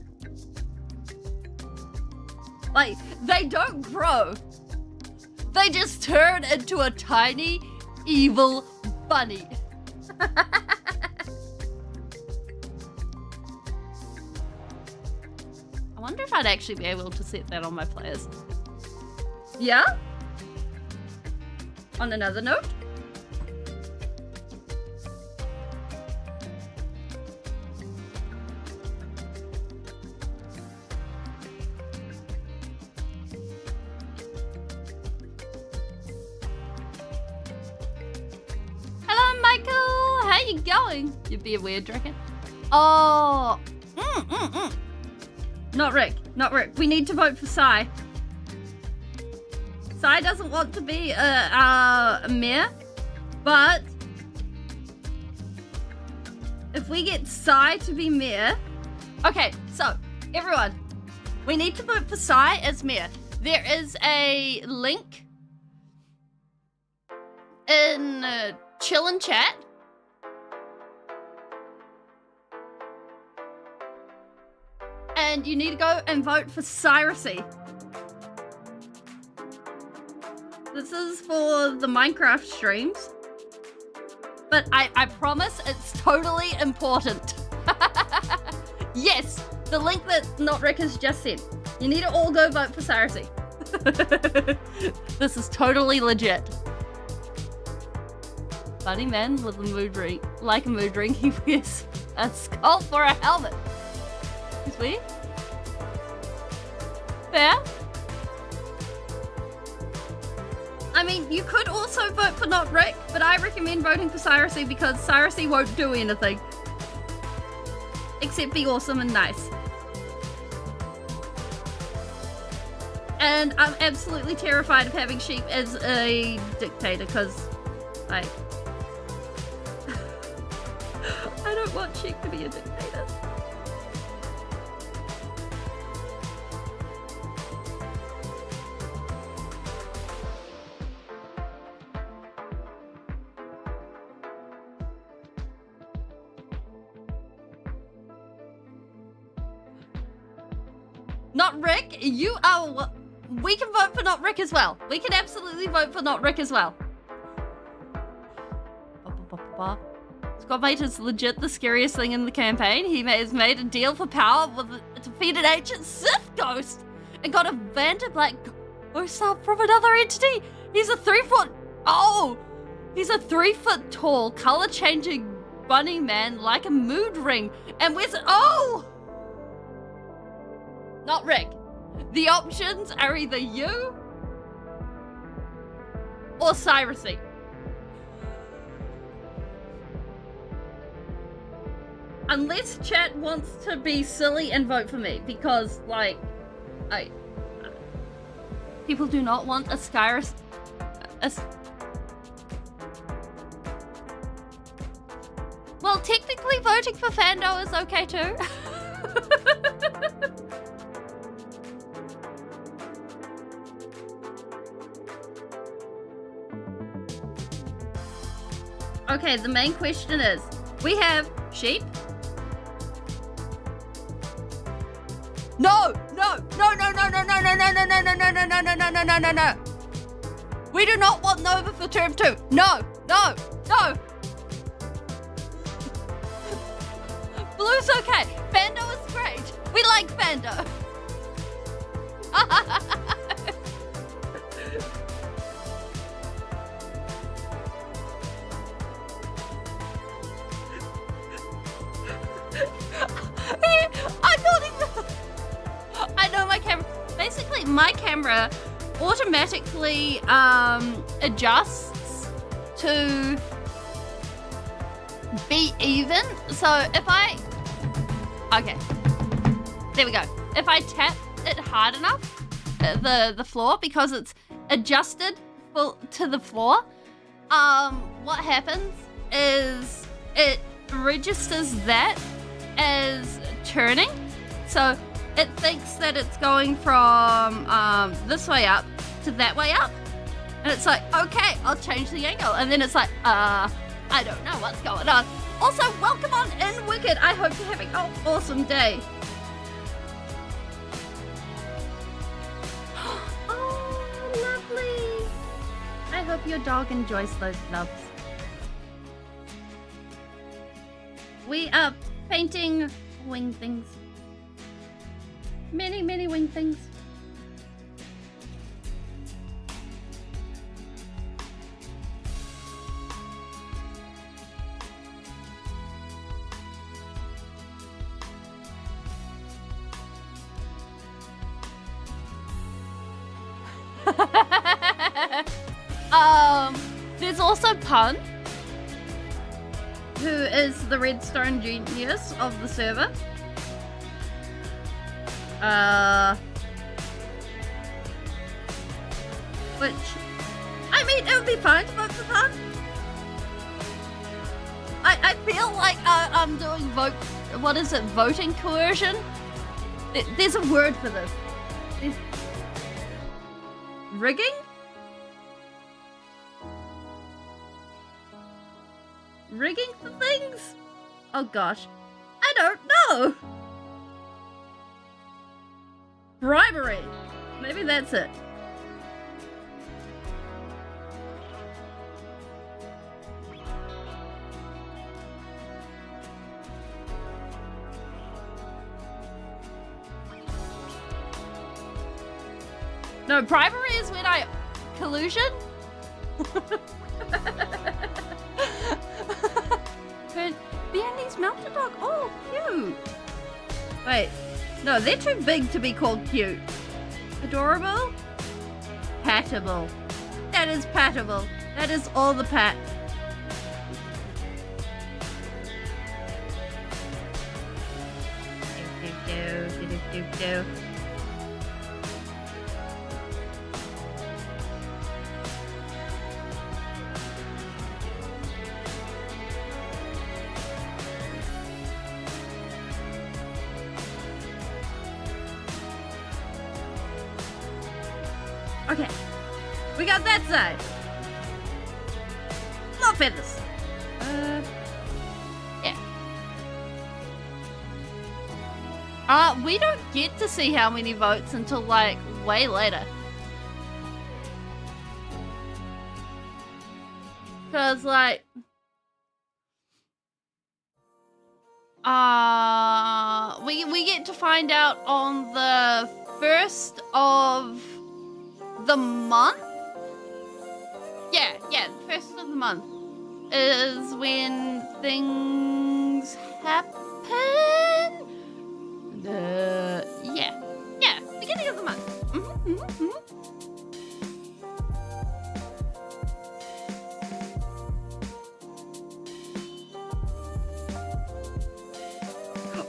Like, they don't grow. They just turn into a tiny, evil bunny. I wonder if I'd actually be able to set that on my players. Yeah? On another note, hello, Michael. How you going? You'd be a weird dragon. Oh, Not Rick. Not Rick. We need to vote for Sai. Sai doesn't want to be a mayor, but if we get Sai to be mayor... Okay, so, everyone, we need to vote for Sai as mayor. There is a link in chill and chat. And you need to go and vote for Cyrusy. This is for the Minecraft streams. But I promise it's totally important. Yes, the link that Not Rick has just sent. You need to all go vote for Cyrusy. This is totally legit. Bunny man with a mood ring. Like a mood ring, he wears a skull for a helmet. Is weird? Fair? I mean, you could also vote for not Rick, but I recommend voting for Cyrusy because Cyrusy won't do anything. Except be awesome and nice. And I'm absolutely terrified of having Sheep as a dictator because, like, I don't want Sheep to be a dictator. Not Rick, you are. We can vote for not Rick as well. We can absolutely vote for not Rick as well. Scott Mate is legit the scariest thing in the campaign. He has made a deal for power with a defeated ancient Sith ghost and got a Vanta Black ghost up from another entity. He's a 3 foot. Oh! He's a 3 foot tall, color changing bunny man like a mood ring. And where's it? Oh! Not Rick. The options are either you or Cyrusy. Unless chat wants to be silly and vote for me, because, like, people do not want a Skyrus. Well, technically voting for Fando is okay too. Okay, the main question is, we have Sheep. No! No! We do not want Nova for term 2. No! Blue's okay. Fando is great. We like Fando. I'm not even... I know my camera... Basically, my camera automatically adjusts to be even. So if I... Okay. There we go. If I tap it hard enough, the floor, because it's adjusted to the floor, what happens is it registers that as turning. So it thinks that it's going from this way up to that way up. And it's like, okay, I'll change the angle. And then it's like, I don't know what's going on. Also, welcome on in, Wicked. I hope you're having an awesome day. Oh, lovely. I hope your dog enjoys those nubs. We are painting wing things. Many, many wing things. There's also Pun, who is the redstone genius of the server. Which, I mean, it would be fine to vote for Pun. I feel like I'm doing voting coercion? There's a word for this. Rigging? Rigging for things? Oh gosh. I don't know. Bribery. Maybe that's it. No, bribery is when I collusion. But Viennese mountain dog. Oh, cute. Wait, no, they're too big to be called cute. Adorable. Patable. That is patable. That is all the pat. Do. Okay, we got that side. More feathers. Yeah. We don't get to see how many votes until like way later. Cause like, we get to find out on the 1st of the month? Yeah, the 1st of the month is when things happen. Yeah, beginning of the month.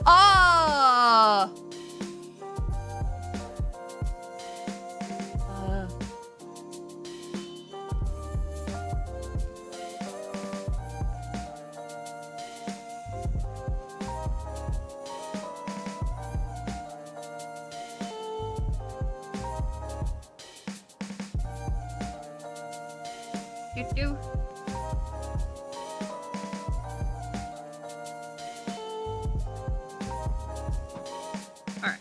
Oh! Do. All right.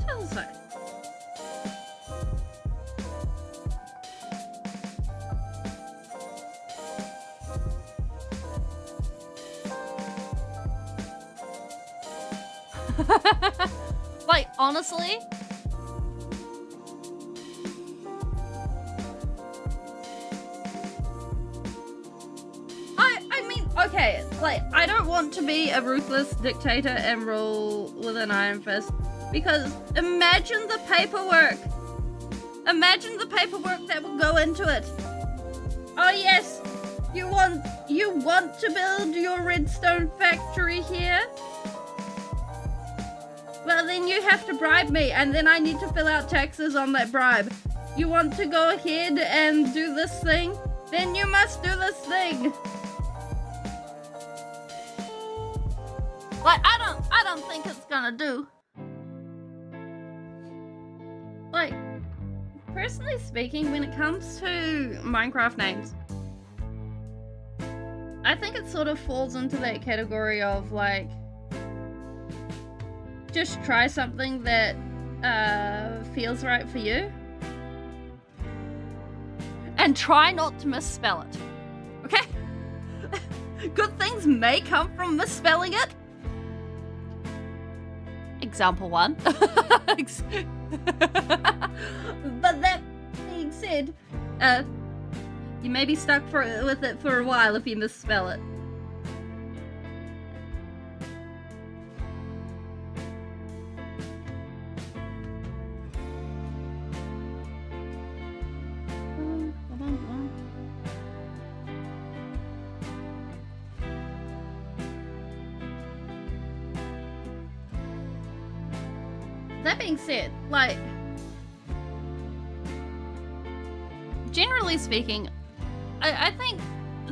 Tell us that. Like, honestly, okay, like, I don't want to be a ruthless dictator and rule with an iron fist, because imagine the paperwork. Imagine the paperwork that will go into it. Oh yes, you want to build your redstone factory here? Well, then you have to bribe me, and then I need to fill out taxes on that bribe. You want to go ahead and do this thing? Then you must do this thing. Like, I don't think it's gonna do. Like, personally speaking, when it comes to Minecraft names, I think it sort of falls into that category of, like, just try something that feels right for you. And try not to misspell it. Okay? Good things may come from misspelling it. Example 1. But that being said, you may be stuck with it for a while if you misspell it. That being said, like, generally speaking, I think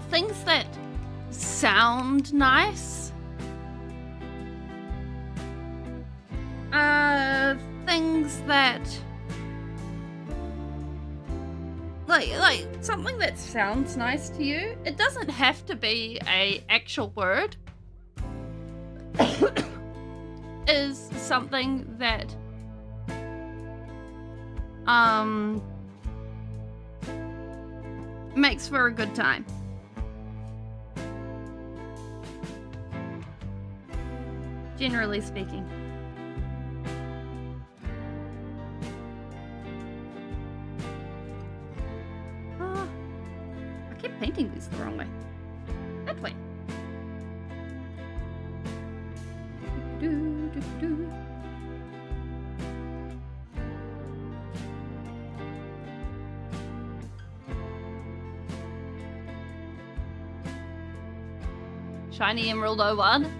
things that sound nice, things that, like something that sounds nice to you, it doesn't have to be a actual word, is something that makes for a good time. generally speaking. I keep painting these the wrong way. That way. Shiny Emerald 01.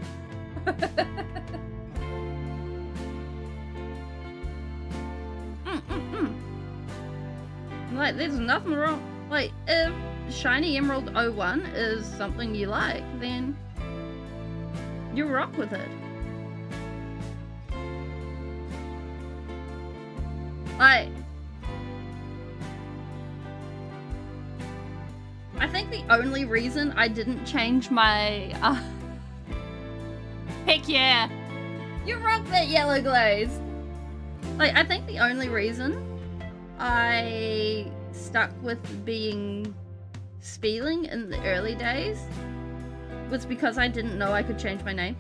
Like, there's nothing wrong. Like, if Shiny Emerald 01 is something you like, then you rock with it. Like, I think the only reason I didn't change my, heck yeah, you rock that yellow glaze. Like, I think the only reason I stuck with being Speeling in the early days was because I didn't know I could change my name.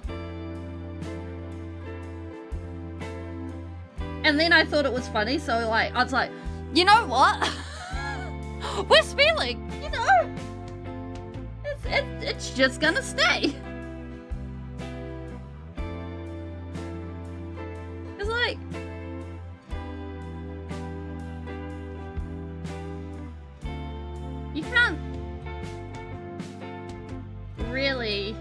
And then I thought it was funny, so like, I was like, you know what? We're Speeling, you know? It's just gonna stay. It's like, you can't really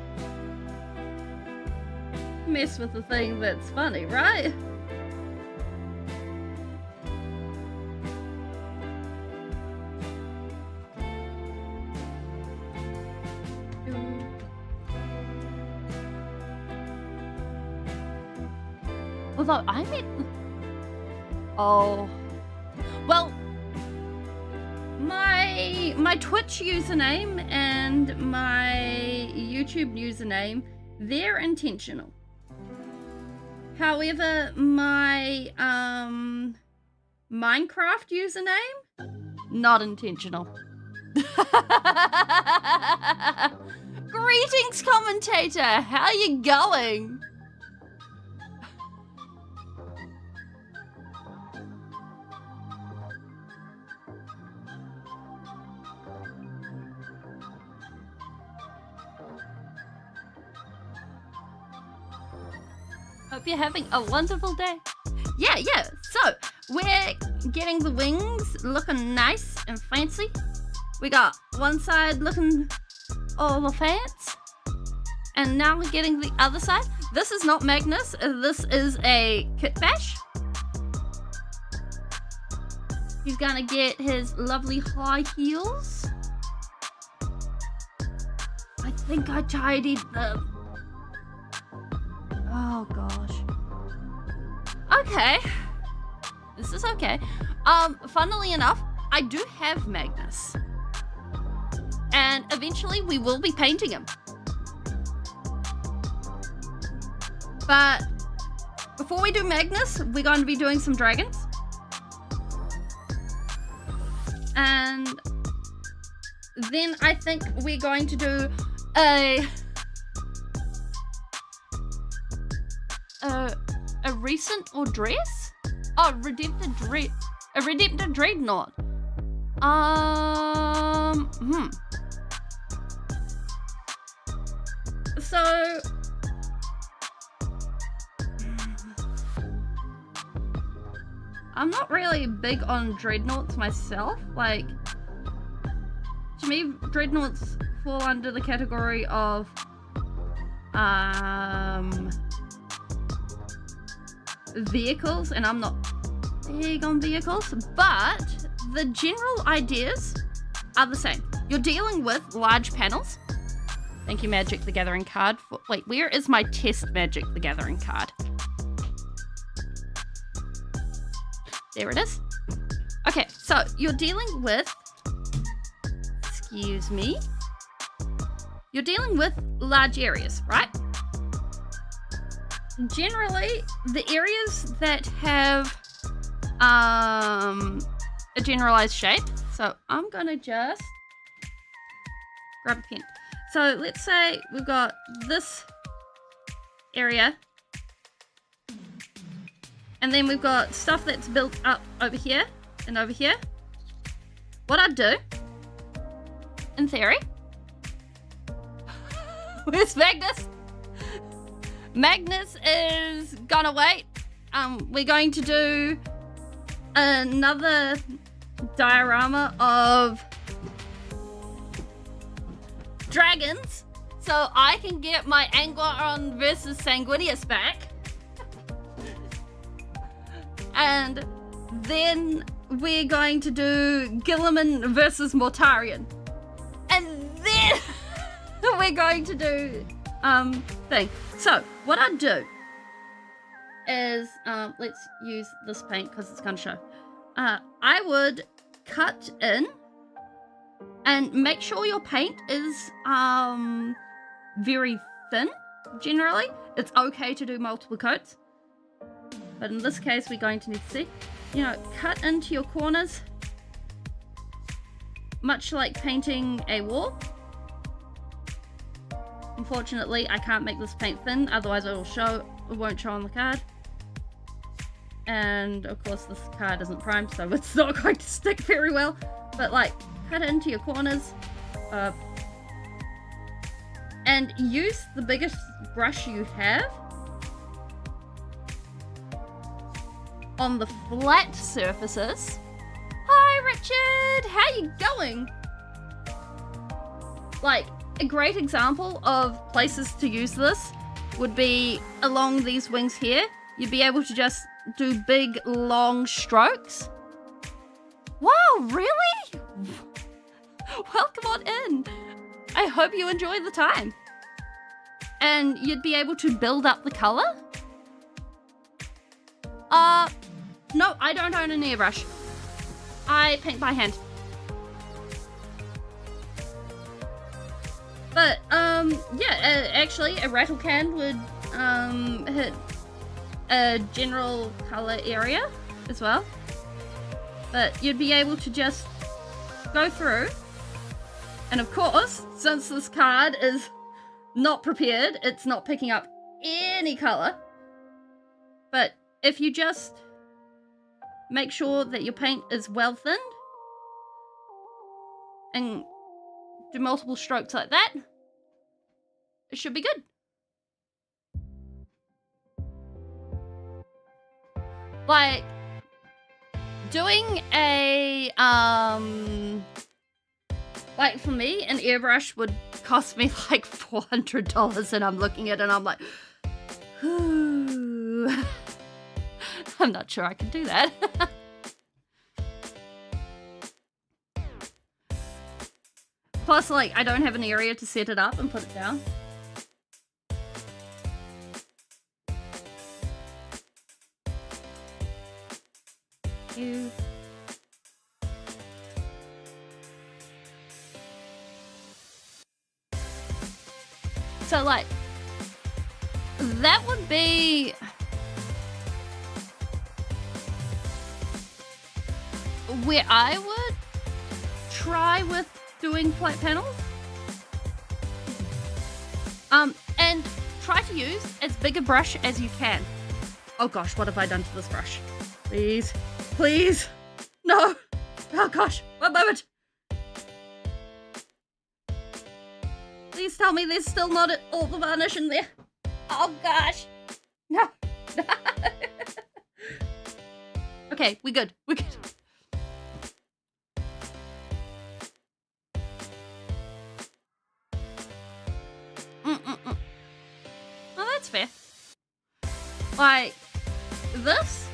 mess with the thing that's funny, right? Although I mean, oh, well, my Twitch username and my YouTube username, they're intentional. However, my Minecraft username, not intentional. Greetings, commentator. How you going? Hope you're having a wonderful day. Yeah. So, we're getting the wings looking nice and fancy. We got one side looking all the fancy. And now we're getting the other side. This is not Magnus. This is a Kit Bash. He's gonna get his lovely high heels. I think I tidied them. Oh gosh. Okay. This is okay. Funnily enough, I do have Magnus. And eventually we will be painting him. But before we do Magnus, we're going to be doing some dragons. And then I think we're going to do a recent or dress? Oh, redempted dreadnought. So I'm not really big on dreadnoughts myself. Like, to me, dreadnoughts fall under the category of vehicles, and I'm not big on vehicles, but the general ideas are the same. You're dealing with large panels. Thank you, Magic the Gathering card. Wait, where is my test Magic the Gathering card? There it is. Okay, so you're dealing with, excuse me, you're dealing with large areas, right? Generally, the areas that have a generalized shape. So I'm gonna just grab a pen. So let's say we've got this area And then we've got stuff that's built up over here and over here. What I'd do, in theory, where's Magnus? Magnus is gonna wait. We're going to do another diorama of dragons so I can get my Angloron versus Sanguinius back. And then we're going to do Gilliman versus Mortarion. And then we're going to do thing. So what I'd do is let's use this paint because it's gonna show. I would cut in and make sure your paint is very thin. Generally, it's okay to do multiple coats, but in this case, we're going to need to see, you know, cut into your corners, much like painting a wall. Unfortunately, I can't make this paint thin, otherwise it won't show on the card. And of course this card isn't primed, so it's not going to stick very well. But like, cut it into your corners. And use the biggest brush you have on the flat surfaces. Hi Richard, how you going? Like, a great example of places to use this would be along these wings here. You'd be able to just do big, long strokes. Wow, really? Welcome on in. I hope you enjoy the time. And you'd be able to build up the color. No, I don't own an airbrush. I paint by hand. But, yeah, actually, a rattle can would, hit a general color area as well. But you'd be able to just go through. And of course, since this card is not prepared, it's not picking up any color. But if you just make sure that your paint is well thinned and do multiple strokes like that, it should be good. Like, doing a, like for me, an airbrush would cost me like $400, and I'm looking at it and I'm like, ooh, I'm not sure I can do that. Plus, like, I don't have an area to set it up and put it down. So, like, that would be where I would try with doing flat panels. And try to use as big a brush as you can. Oh gosh, what have I done to this brush? Please, please, no. Oh gosh, one moment. Please tell me there's still not all the varnish in there. Oh gosh, no. Okay, we're good, we're good. Oh, that's fair. Like, this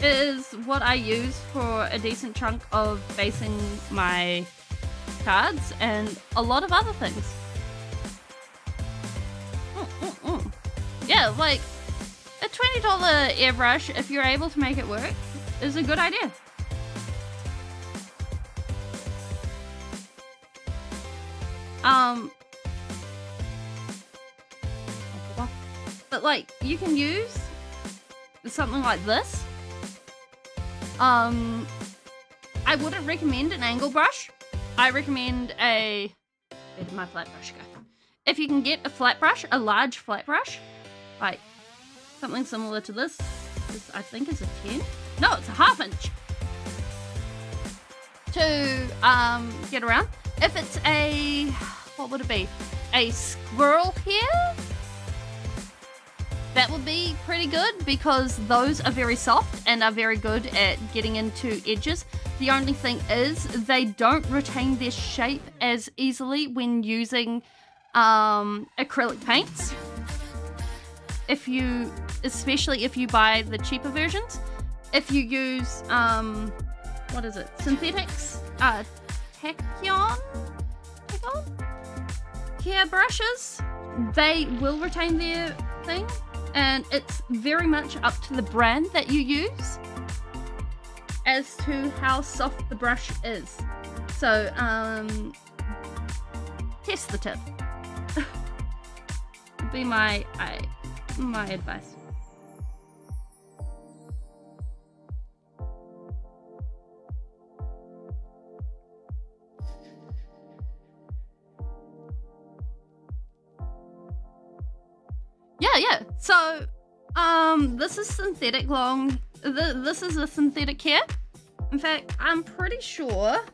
is what I use for a decent chunk of basing my cards and a lot of other things. Yeah, like, a $20 airbrush, if you're able to make it work, is a good idea. But like, you can use something like this. I wouldn't recommend an angle brush. I recommend where did my flat brush go? If you can get a flat brush, a large flat brush, like something similar to this. This I think is a 10. No, it's a ½ inch. To get around. If it's a, what would it be? A squirrel hair? That would be pretty good because those are very soft and are very good at getting into edges. The only thing is they don't retain their shape as easily when using acrylic paints. Especially if you buy the cheaper versions. If you use, what is it? Synthetics? Tachyon hair brushes. They will retain their thing. And it's very much up to the brand that you use as to how soft the brush is. So, test the tip. Would be my advice. Yeah. So, this is synthetic this is a synthetic hair. In fact, I'm pretty sure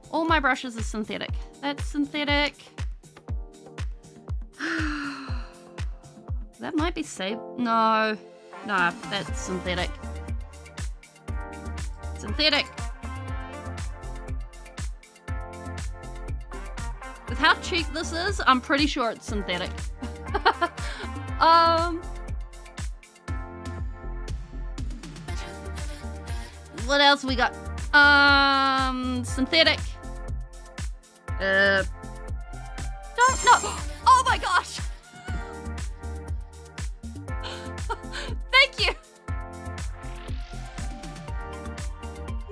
all my brushes are synthetic. That's synthetic. That might be No, that's synthetic. Synthetic. With how cheap this is, I'm pretty sure it's synthetic. What else we got? Synthetic. Don't know. Oh my gosh. Thank you.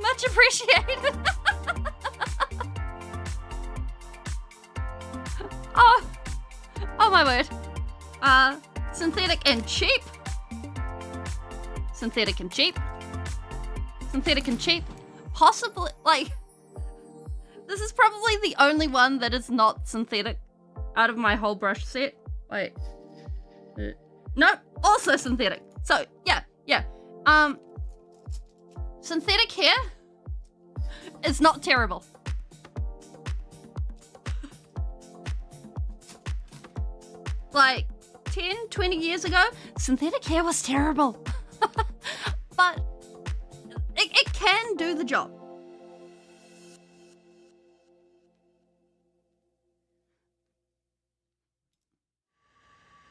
Much appreciated. Oh my word. Synthetic and cheap. Synthetic and cheap. Synthetic and cheap. Possibly, like, this is probably the only one that is not synthetic out of my whole brush set. Wait. Nope, also synthetic. So, yeah. Synthetic hair is not terrible. Like, 10, 20 years ago, synthetic hair was terrible. But it can do the job.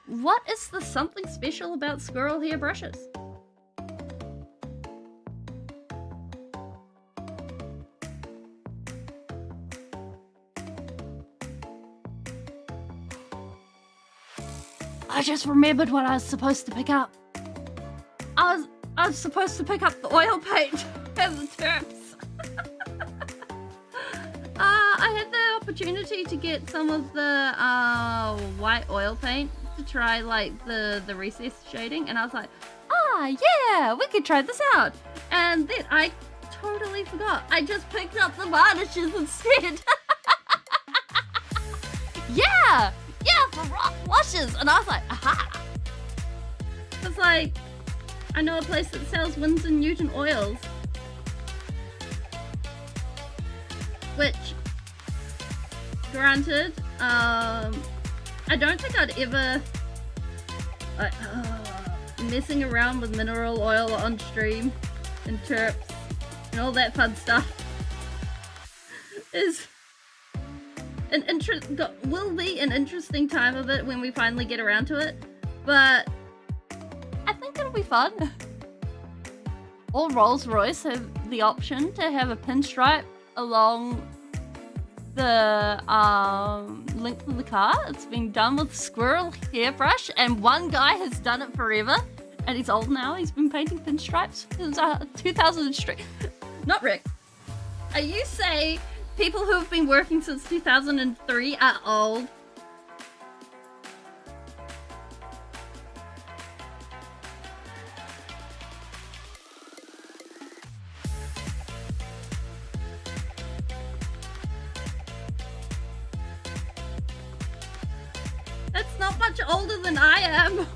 What is the something special about squirrel hair brushes? I just remembered what I was supposed to pick up. I was supposed to pick up the oil paint and the turps. I had the opportunity to get some of the white oil paint to try like the recessed shading, and I was like, yeah, we could try this out. And then I totally forgot. I just picked up the varnishes instead. Yeah, for rock washes. And I was like, aha. It's like, I know a place that sells Winsor & Newton oils. Which, granted, I don't think I'd ever, like, messing around with mineral oil on stream and terps and all that fun stuff is will be an interesting time of it when we finally get around to it, but I think it'll be fun. All Rolls-Royce have the option to have a pinstripe along the length of the car. It's been done with squirrel hairbrush, and one guy has done it forever, and he's old now. He's been painting pinstripes since 2003. Not Rick. Are you saying people who have been working since 2003 are old? That's not much older than I am.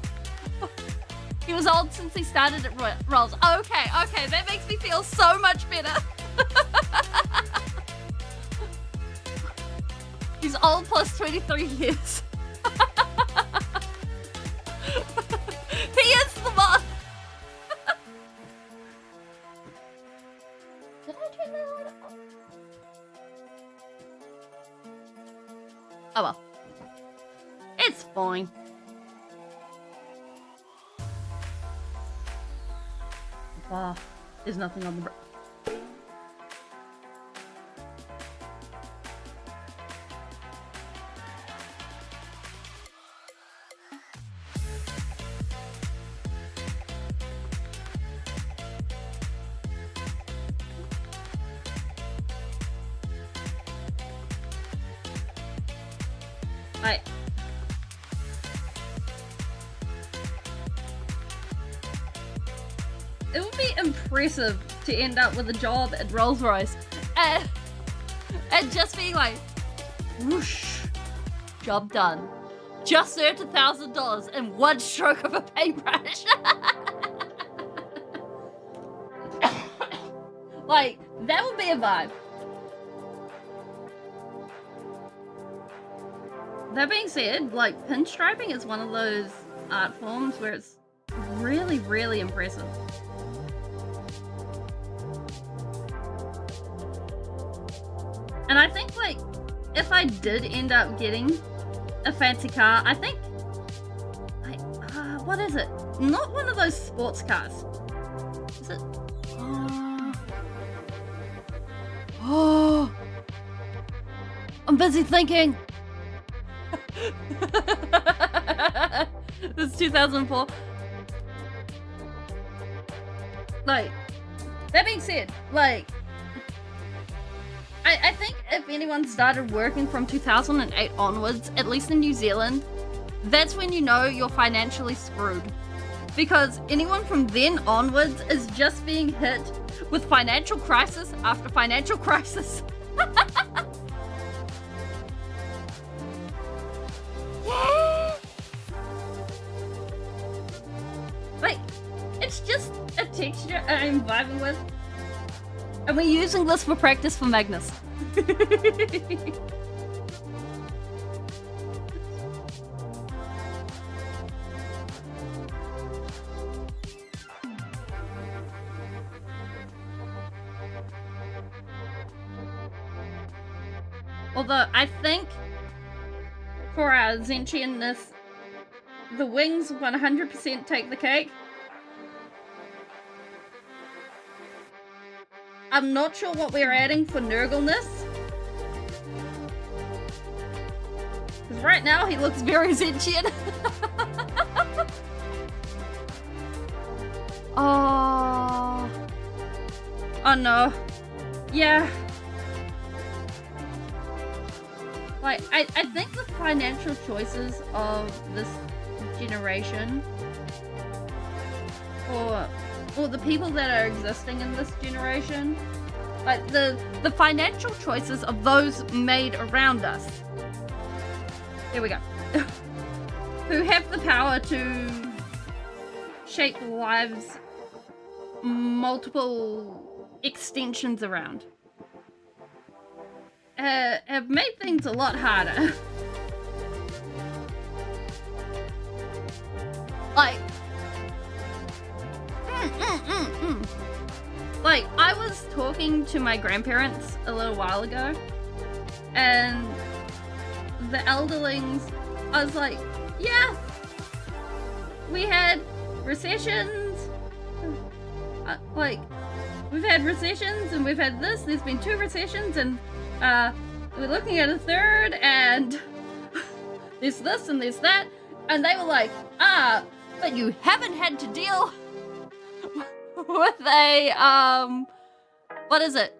He was old since he started at Rolls. Okay, that makes me feel so much better. He's old plus 23 years. He is the boss. Did I turn that light off? Oh well. It's fine. Ah, there's nothing on the right. It would be impressive to end up with a job at Rolls-Royce and just be like, whoosh, job done. Just earned $1,000 in one stroke of a paintbrush. Like, that would be a vibe. That being said, like, pinstriping is one of those art forms where it's really, really impressive. And I think, like, if I did end up getting a fancy car, I think, like, what is it? Not one of those sports cars. Is it? Oh, I'm busy thinking. This is 2004. Like, that being said, like, I think if anyone started working from 2008 onwards, at least in New Zealand, that's when you know you're financially screwed. Because anyone from then onwards is just being hit with financial crisis after financial crisis. Yeah. Like, it's just a texture I'm vibing with. And we're using this for practice for Magnus. Although, I think for our Zenchianness, the wings 100% take the cake. I'm not sure what we're adding for Nurgleness. Because right now he looks very Zenchian. Oh. Oh no. Yeah. Like, I think the financial choices of this generation, or the people that are existing in this generation, like the financial choices of those made around us. There we go. Who have the power to shape lives multiple extensions around. Have made things a lot harder. Like, like, I was talking to my grandparents a little while ago, and the elderlings, I was like, yeah, we had recessions, like, we've had recessions, and we've had this, there's been 2 recessions, and we're looking at a 3rd, and there's this and there's that, and they were like, but you haven't had to deal with a, what is it?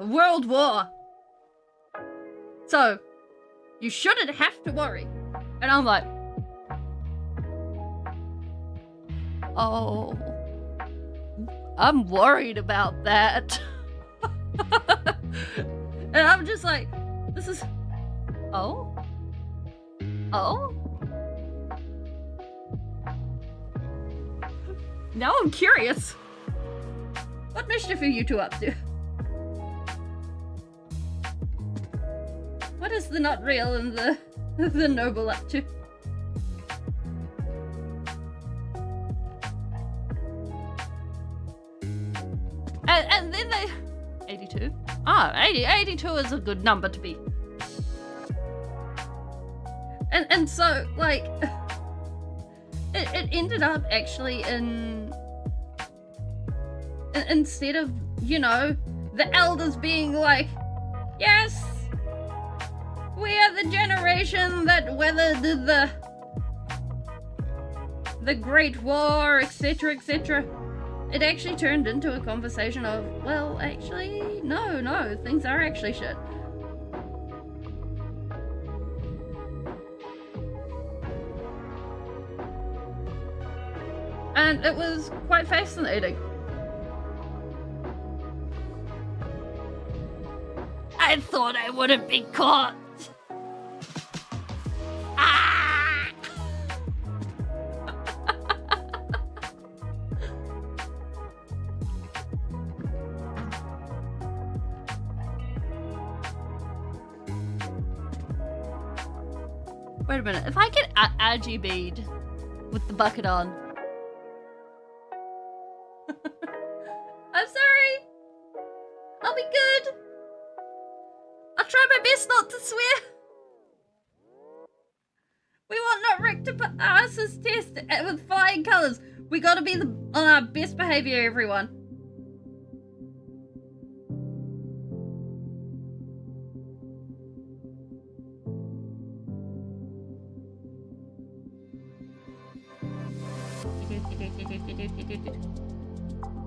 World War. So, you shouldn't have to worry. And I'm like, oh, I'm worried about that. And I'm just like, this is, oh, Now I'm curious. What mischief are you two up to? What is the not real and the noble up to? And then they... 82? Ah, 82 is a good number to be. And so, like... It ended up actually instead of, you know, the elders being like, yes, we are the generation that weathered the Great War, etc., etc. It actually turned into a conversation of, well, actually, no, things are actually shit. And it was quite fascinating. I thought I wouldn't be caught. Ah! Wait a minute. If I get RGB'd with the bucket on. I'm sorry. I'll be good. I'll try my best not to swear. We want not Rick to pass his test with flying colours. We gotta be on our best behaviour, everyone.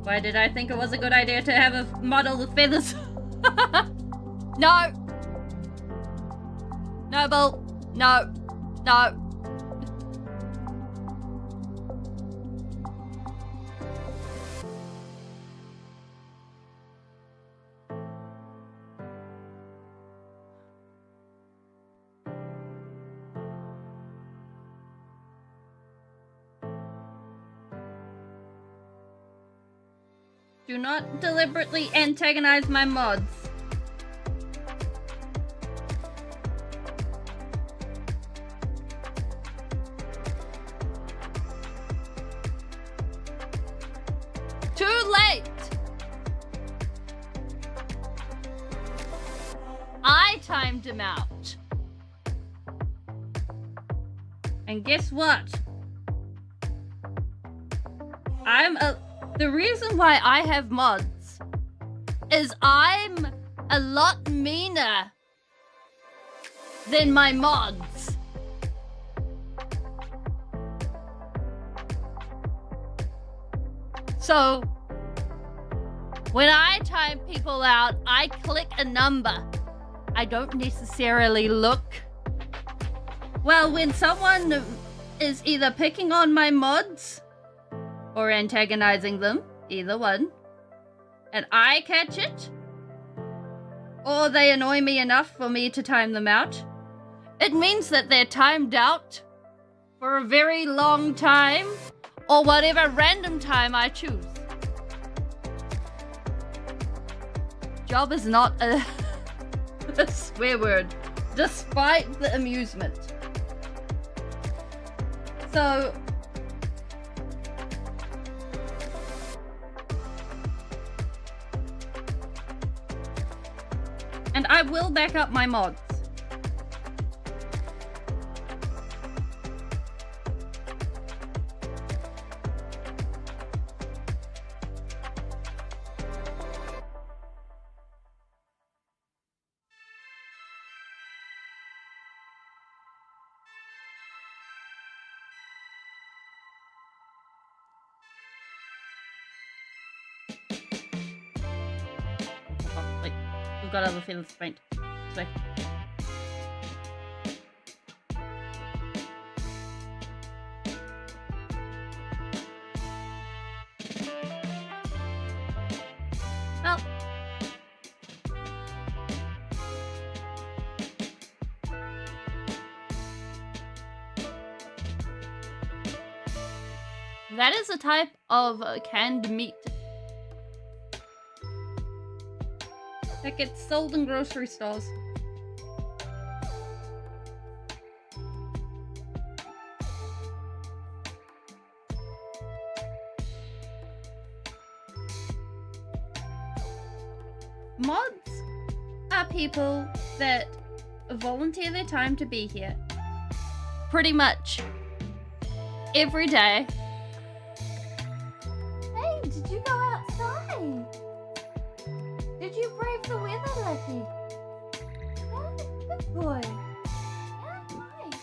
Why did I think it was a good idea to have a model with feathers? No! Noble! No! No! Do not deliberately antagonize my mods. Too late! I timed him out. And guess what? The reason why I have mods is I'm a lot meaner than my mods. So when I time people out, I click a number. I don't necessarily look. Well, when someone is either picking on my mods or antagonizing them, either one, and I catch it, or they annoy me enough for me to time them out, it means that they're timed out for a very long time, or whatever random time I choose. Job is not a swear word, despite the amusement. So, and I will back up my mods. Wait, we've got other feathers to paint. This way. Well. That is a type of canned meat that gets sold in grocery stores. Mods are people that volunteer their time to be here pretty much every day. Hey, did you go outside? Did you brave the weather, Lucky? Yeah, good boy. Yeah, nice.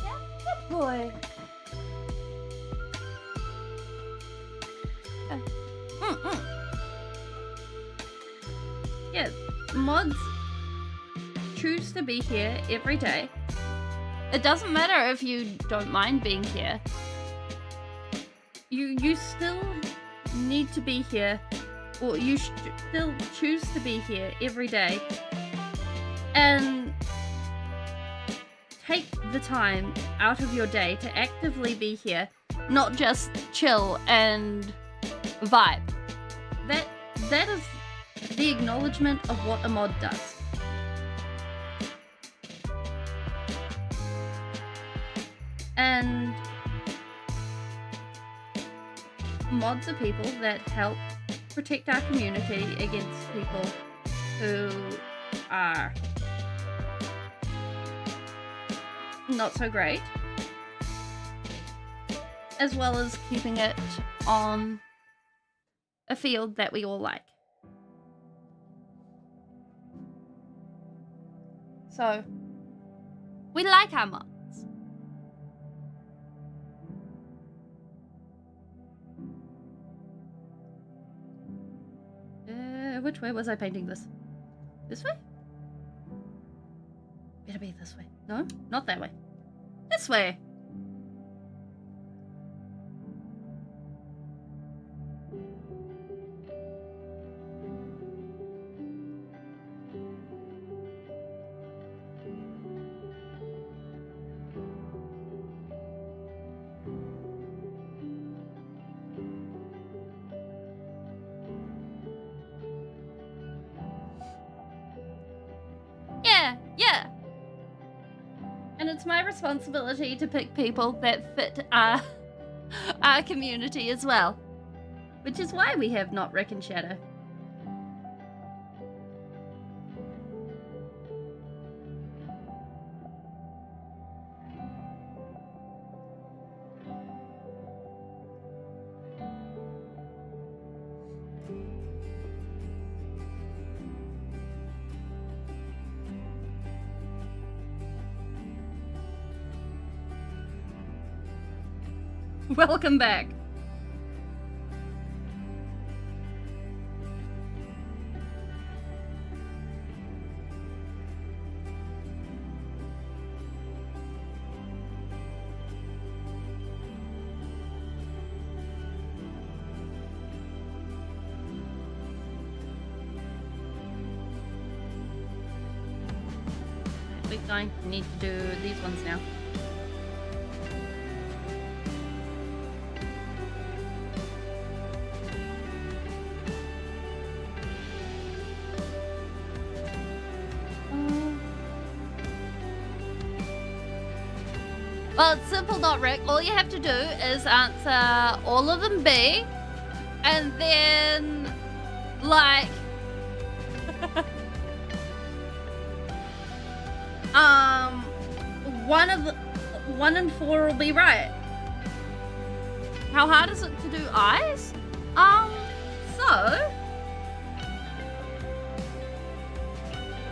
Yeah, good boy. Yeah, mods choose to be here every day. It doesn't matter if you don't mind being here. You still need to be here, or you still choose to be here every day. And take the time out of your day to actively be here, not just chill and vibe. That is the acknowledgement of what a mod does. And mods are people that help protect our community against people who are not so great, as well as keeping it on a field that we all like. So, we like our mods. Which way was I painting this? This way? Better be this way. No, not that way. This way. Yeah. And it's my responsibility to pick people that fit our community as well. Which is why we have Not Rick and Shadow. Welcome back. We're going to need to do these ones now. Well, it's simple, Not Rick. All you have to do is answer all of them B, and then, like, one and four will be right. How hard is it to do eyes? So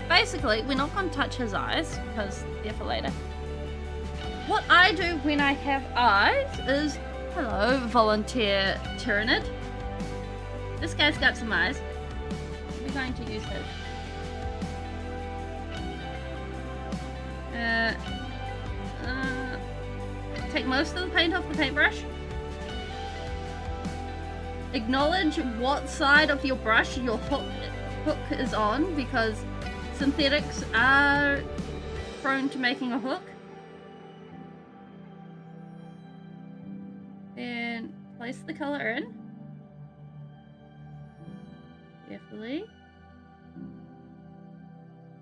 basically, we're not going to touch his eyes because they're for later. What I do when I have eyes is, hello, volunteer Tyrannid. This guy's got some eyes. We're going to use his. Take most of the paint off the paintbrush. Acknowledge what side of your brush your hook is on, because synthetics are prone to making a hook. And place the color in. Carefully.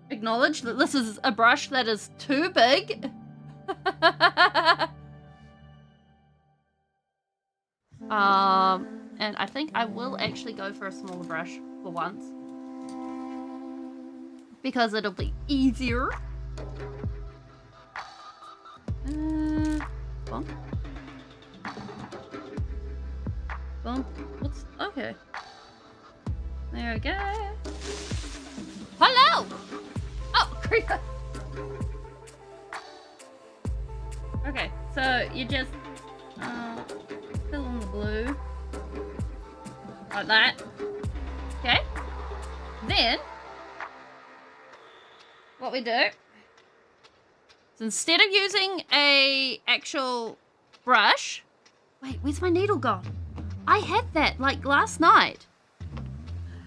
Acknowledge that this is a brush that is too big. And I think I will actually go for a smaller brush for once. Because it'll be easier. Bump. Bump. What's... Okay. There we go. Hello! Oh, creeper! Okay, so you just fill in the blue. Like that. Okay. Then, what we do is instead of using a actual brush... Wait, where's my needle gone? I had that, like, last night.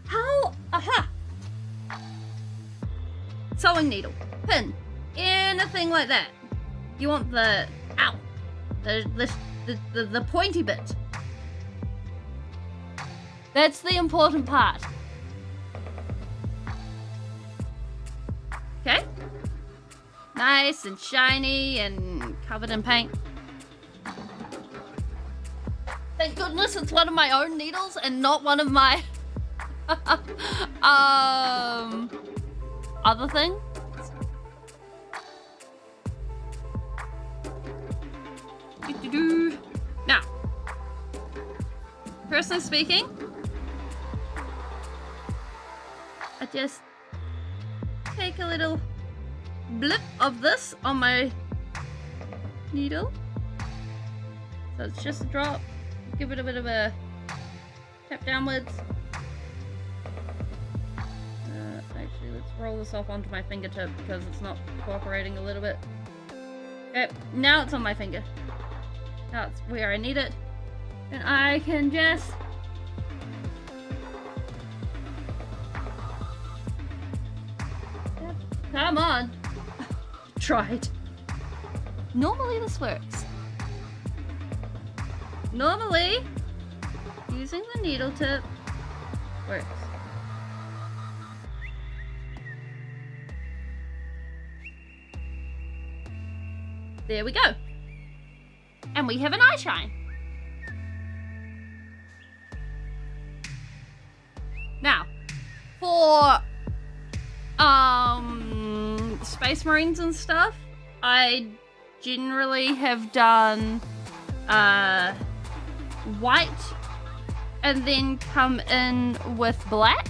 How? Aha! Sewing needle, pin, anything like that. You want the, ow, the pointy bit. That's the important part. Okay. Nice and shiny and covered in paint. Thank goodness it's one of my own needles and not one of my other thing. Now, personally speaking, I just take a little blip of this on my needle. So it's just a drop. Give it a bit of a tap downwards. Actually, let's roll this off onto my fingertip because it's not cooperating a little bit. Okay, now it's on my finger. That's where I need it. And I can just... Come on! Tried. Normally this works. Normally, using the needle tip works. There we go. And we have an eye shine. Now, for Space Marines and stuff, I generally have done white and then come in with black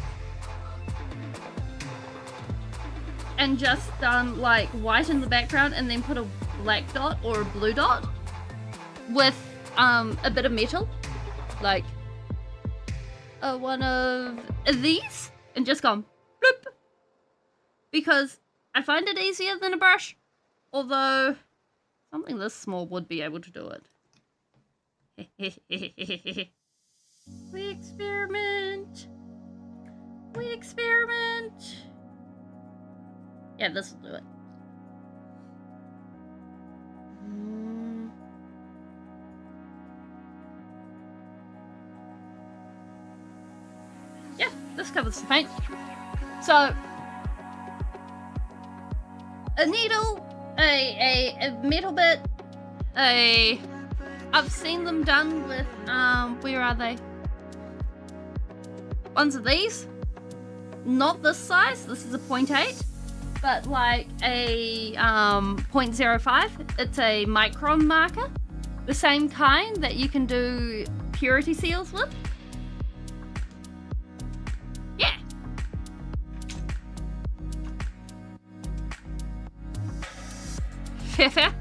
and just done like white in the background and then put a black dot or a blue dot with a bit of metal, like one of these, and just gone bloop, because I find it easier than a brush, although something this small would be able to do it. We experiment. We experiment. Yeah, this will do it. Yeah, this covers the paint. So, a needle, a metal bit, I've seen them done with, where are they? Ones of these. Not this size, this is a 0.8, but like a 0.05. It's a micron marker. The same kind that you can do purity seals with. Yeah. Fair.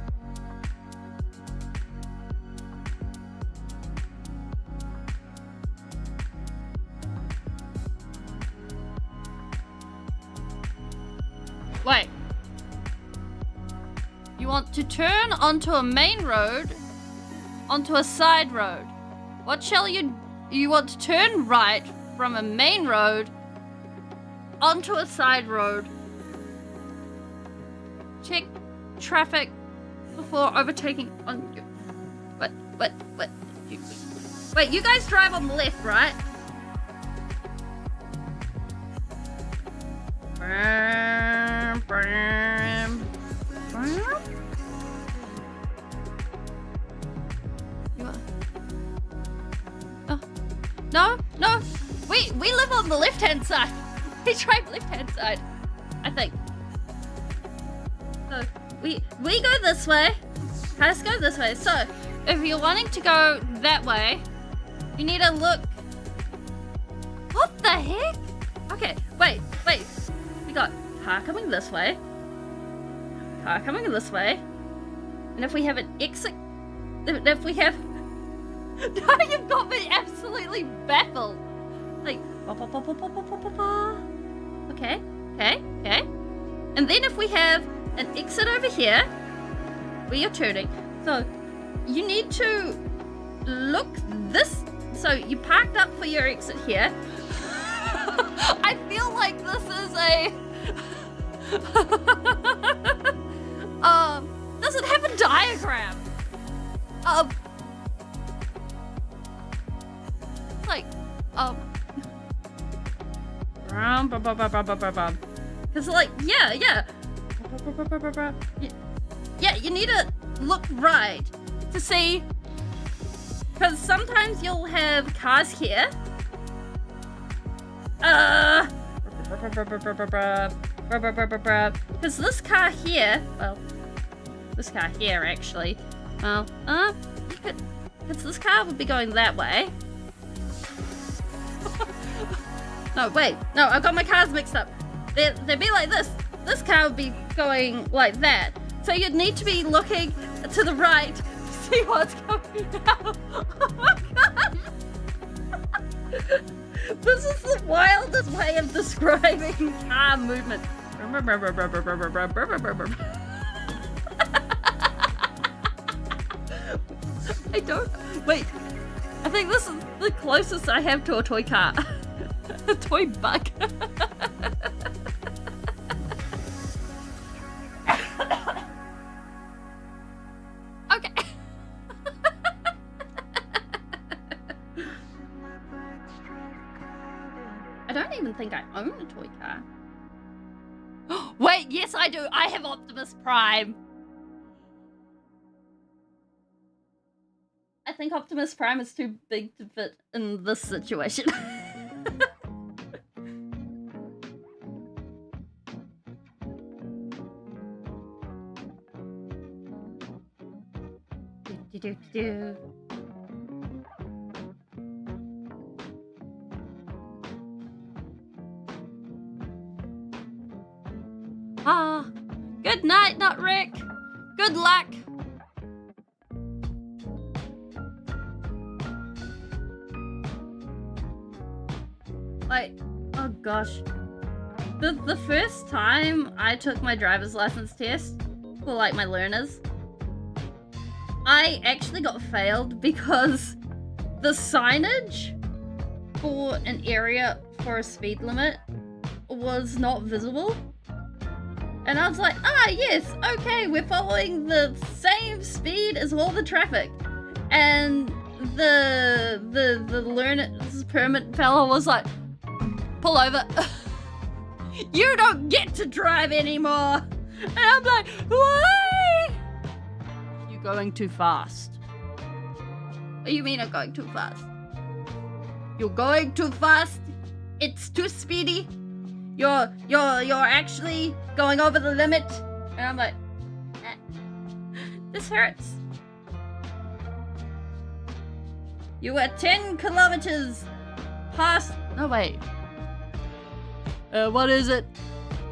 Wait. You want to turn onto a main road, onto a side road. What shall you want to turn right from a main road onto a side road. Check traffic before overtaking on you. What? Wait, you guys drive on the left, right? Oh. No, no. We live on the left-hand side. We drive left-hand side, I think. So we go this way. Let's go this way. So if you're wanting to go that way, you need to look. What the heck? Okay, wait. We got car coming this way. Car coming this way. And if we have an exit, if we have, no, you've got me absolutely baffled. Like, okay. And then if we have an exit over here, where you're turning, so you need to look this. So you parked up for your exit here. I feel like this is a doesn't have a diagram. It's like because like yeah, you need to look right to see, because sometimes you'll have cars here. Because this car here, well, this car here actually, well, you could, because this car would be going that way. No, wait, no, I've got my cars mixed up. They'd be like this. This car would be going like that. So you'd need to be looking to the right to see what's coming out. Oh my god! This is the wildest way of describing car movement. I don't... Wait. I think this is the closest I have to a toy car. A toy bug. Okay. I don't even think I own a toy car. Wait, yes I do. I have Optimus Prime. I think Optimus Prime is too big to fit in this situation. Do. Ah, good night, not Rick. Good luck. Like, oh gosh. The first time I took my driver's license test for like my learners, I actually got failed because the signage for an area for a speed limit was not visible. And I was like, yes, okay, we're following the same speed as all the traffic. And the learner's permit fella was like, pull over. You don't get to drive anymore. And I'm like, why? You're going too fast. What do you mean I'm going too fast? You're going too fast. It's too speedy. You're actually going over the limit. And I'm like, this hurts. You were 10 kilometers past. No, wait. What is it?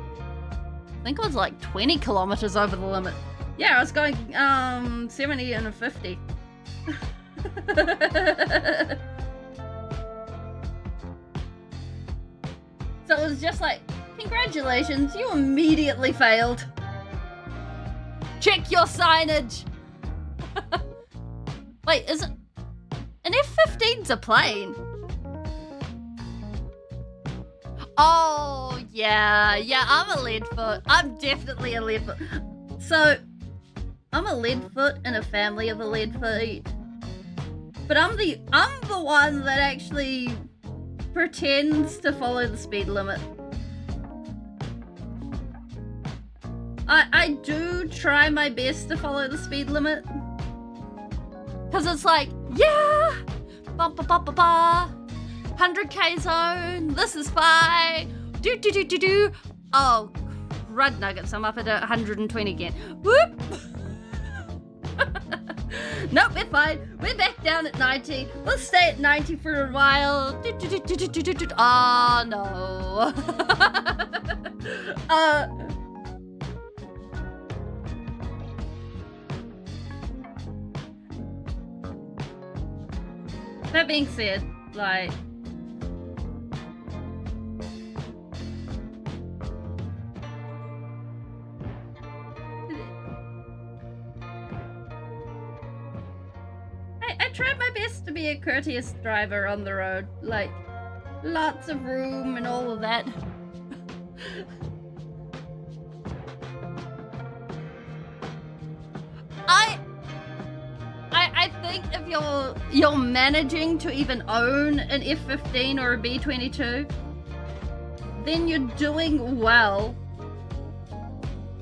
I think it was like 20 kilometers over the limit. Yeah, I was going 70 and a 50. So it was just like, congratulations, you immediately failed. Check your signage. Wait, is it? An F-15's a plane. Oh, yeah, I'm a leadfoot. I'm definitely a leadfoot. So, I'm a leadfoot in a family of a leadfoot. But I'm the one that actually pretends to follow the speed limit. I do try my best to follow the speed limit. Cause it's like, yeah, ba ba ba ba ba, 100k zone, this is fine, do do do do do. Oh, crud nuggets, I'm up at 120 again. Whoop. Nope, we're fine. We're back down at 90. We'll stay at 90 for a while. Oh no. That being said, like, I tried my best to be a courteous driver on the road, like, lots of room and all of that. I think if you're managing to even own an F-15 or a B-22, then you're doing well.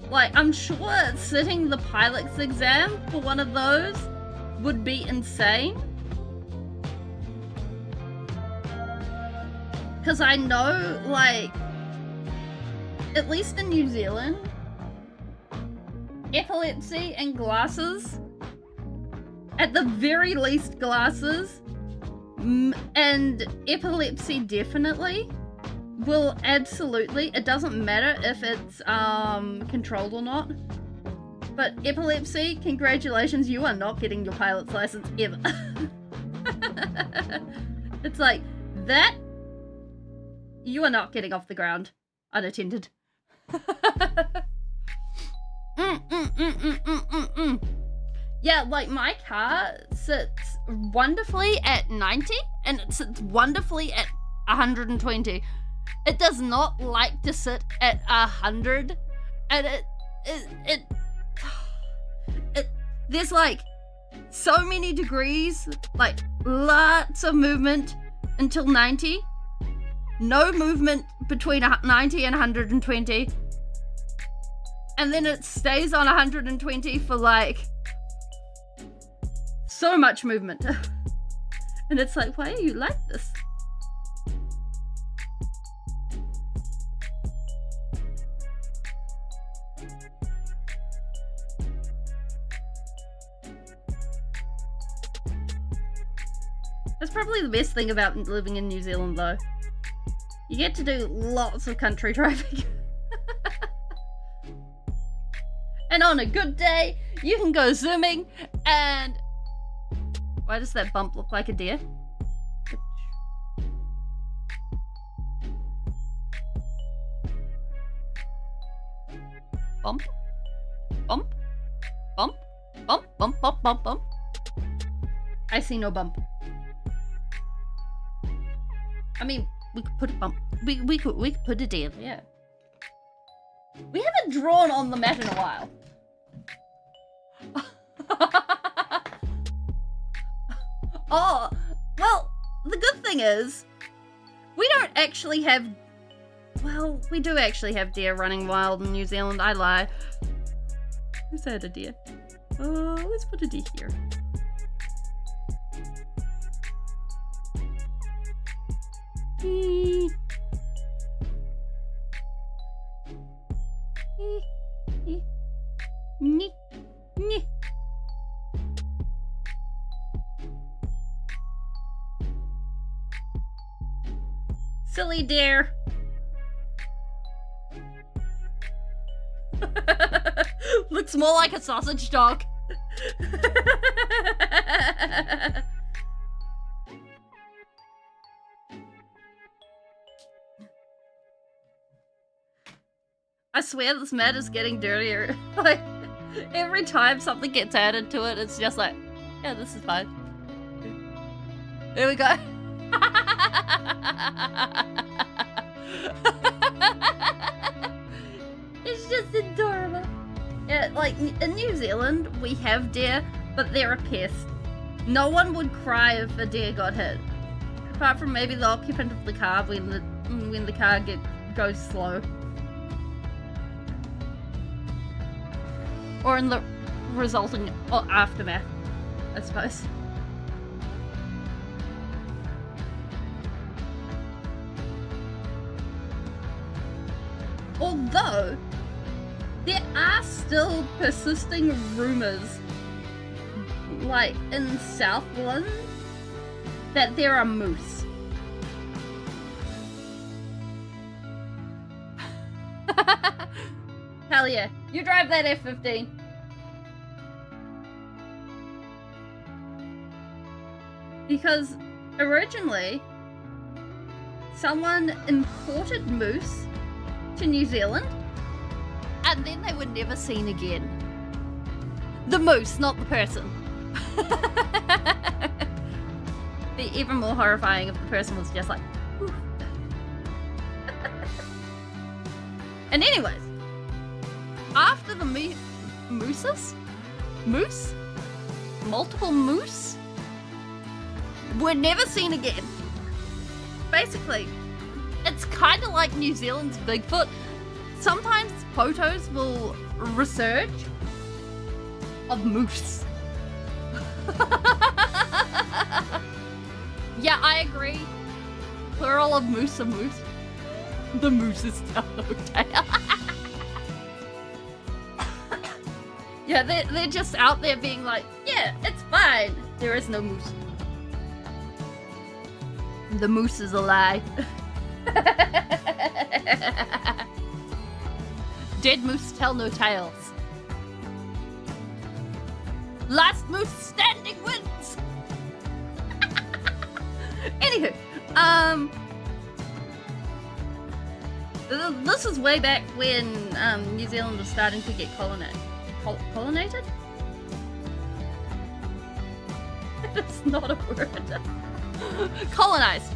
Like, I'm sure sitting the pilot's exam for one of those would be insane. Because I know, like, at least in New Zealand, epilepsy and glasses, at the very least glasses, and epilepsy definitely, will absolutely, it doesn't matter if it's controlled or not, but epilepsy, congratulations, you are not getting your pilot's license ever. It's like, that, you are not getting off the ground unattended. Yeah, like, my car sits wonderfully at 90 and it sits wonderfully at 120. It does not like to sit at 100, and it there's like so many degrees, like lots of movement until 90, no movement between 90 and 120, and then it stays on 120 for like so much movement. And it's like, why are you like this? That's probably the best thing about living in New Zealand, though. You get to do lots of country driving. And on a good day, you can go zooming and... Why does that bump look like a deer? Bump, bump, bump, bump, bump, bump, bump, bump. I see no bump. I mean, we could put a bump. We could put a deer there. We haven't drawn on the map in a while. Oh, well, the good thing is, we don't actually have... Well, we do actually have deer running wild in New Zealand, I lie. Who's had a deer? Let's put a deer here. Silly deer. Looks more like a sausage dog. I swear this mat is getting dirtier. Like, every time something gets added to it, it's just like, yeah, this is fine. There we go. It's just adorable. Yeah, like, in New Zealand, we have deer, but they're a pest. No one would cry if a deer got hit. Apart from maybe the occupant of the car when the car goes slow. Or in the resulting aftermath, I suppose. Although, there are still persisting rumors, like in Southland, that there are moose. Hell yeah, you drive that F-15. Because originally, someone imported moose to New Zealand, and then they were never seen again. The moose, not the person. Be even more horrifying if the person was just like, whew. And anyways, after the multiple moose, were never seen again. Basically, it's kind of like New Zealand's Bigfoot. Sometimes photos will resurge of moose. Yeah, I agree. Plural of moose are moose. The moose is tell no tale. Yeah, they're just out there being like, yeah, it's fine. There is no moose. The moose is a lie. Dead moose tell no tales. Last moose standing wins. Anywho, this is way back when New Zealand was starting to get pollinated? It's not a word. Colonized.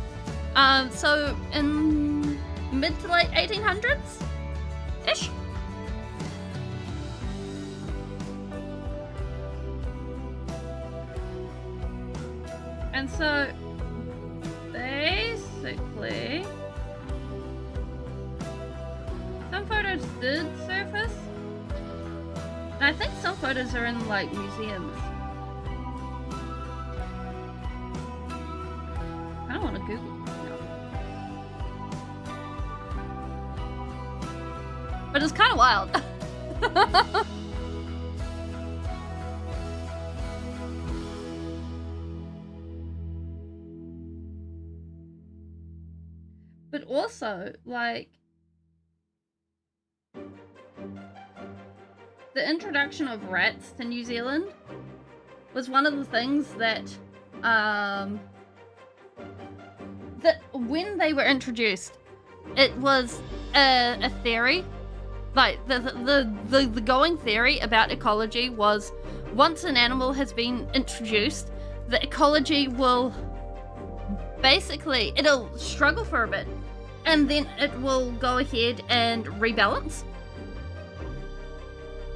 So in mid to late 1800s-ish. And so basically some photos did surface. And I think some photos are in like museums. I don't want to Google it now. But it's kind of wild. But also, like, the introduction of rats to New Zealand was one of the things that that when they were introduced, it was a theory. Like the going theory about ecology was, once an animal has been introduced, the ecology will basically, it'll struggle for a bit, and then it will go ahead and rebalance.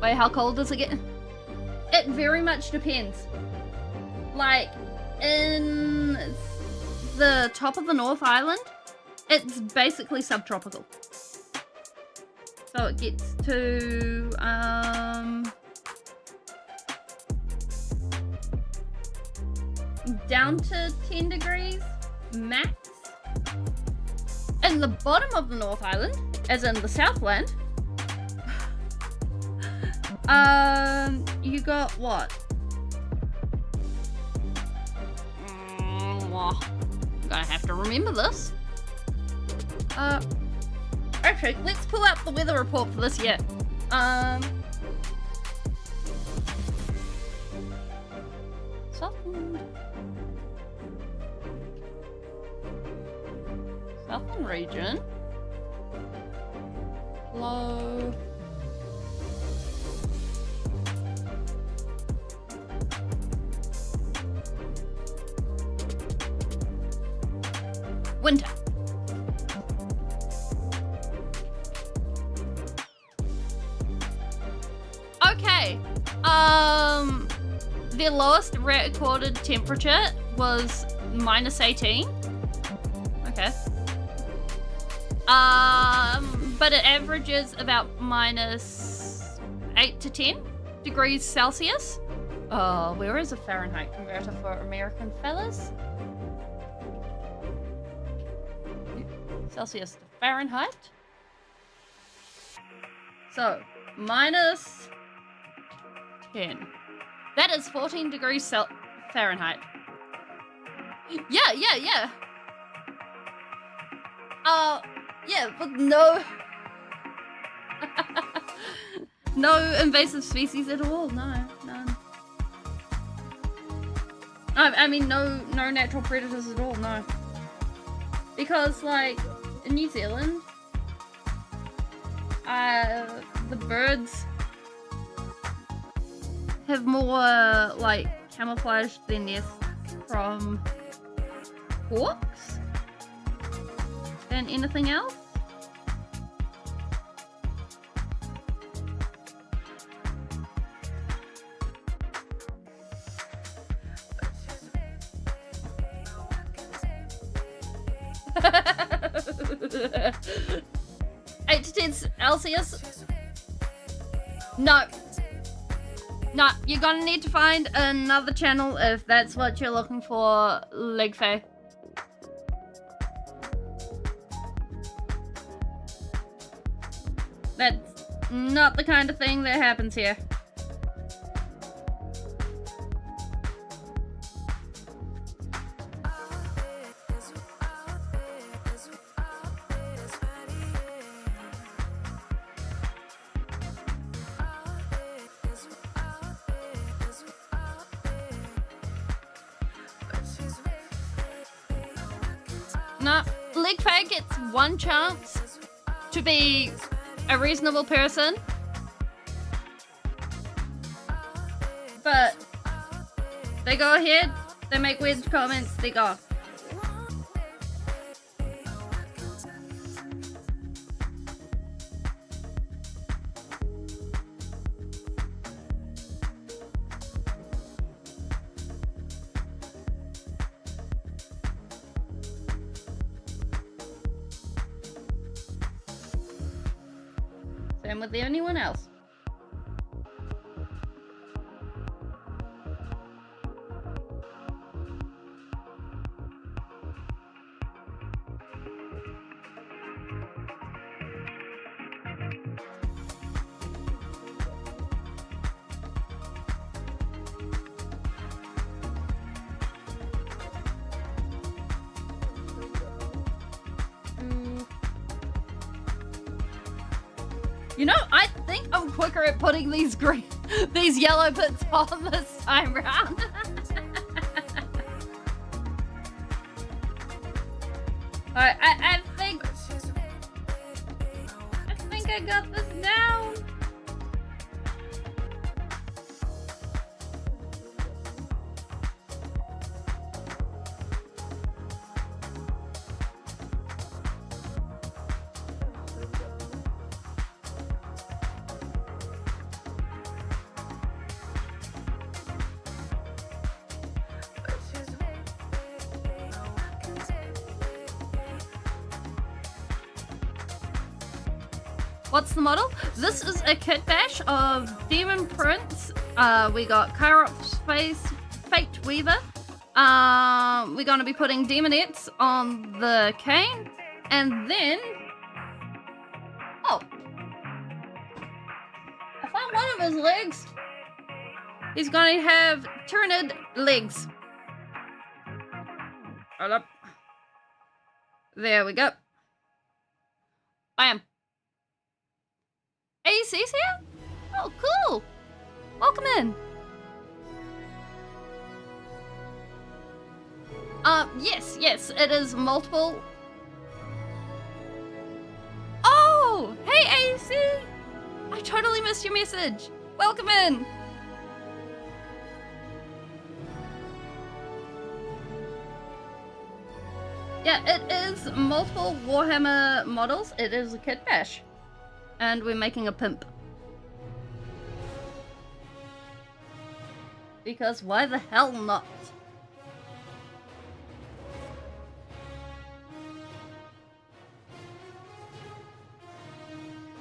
Wait, how cold does it get? It very much depends. Like, in the top of the North Island, it's basically subtropical. So it gets to, down to 10 degrees max. In the bottom of the North Island, as in the Southland, you got what? I'm gonna have to remember this. Okay, let's pull out the weather report for this year. Southern region. Low. Winter. Okay. their lowest recorded temperature was -18. Okay. But it averages about -8 to 10 degrees Celsius. Oh, where is a Fahrenheit converter for American fellas? Celsius to Fahrenheit. So, -10. That is 14 degrees Fahrenheit. Yeah. Yeah, but no... no invasive species at all, no, none. I mean, no natural predators at all, no. Because, like, in New Zealand, the birds have more, like, camouflaged their nests from hawks than anything else. Eight to 10 Celsius. No, you're gonna need to find another channel if that's what you're looking for, Legfay. That's not the kind of thing that happens here. No, Legfay gets one chance to be a reasonable person, but they go ahead, they make weird comments, they go. Same with anyone else. You know, I think I'm quicker at putting these yellow bits on this time round. Alright, I think I got this down. What's the model? This is a kit bash of demon prints. We got Kyrop's Fate Weaver. We're going to be putting demonettes on the cane. And then... oh! I found one of his legs. He's going to have Tyrannid legs. Hold up. There we go. Bam. AC's here? Oh, cool. Welcome in. Yes, it is multiple. Oh, hey AC. I totally missed your message. Welcome in. Yeah, it is multiple Warhammer models. It is a kit bash. And we're making a pimp. Because why the hell not?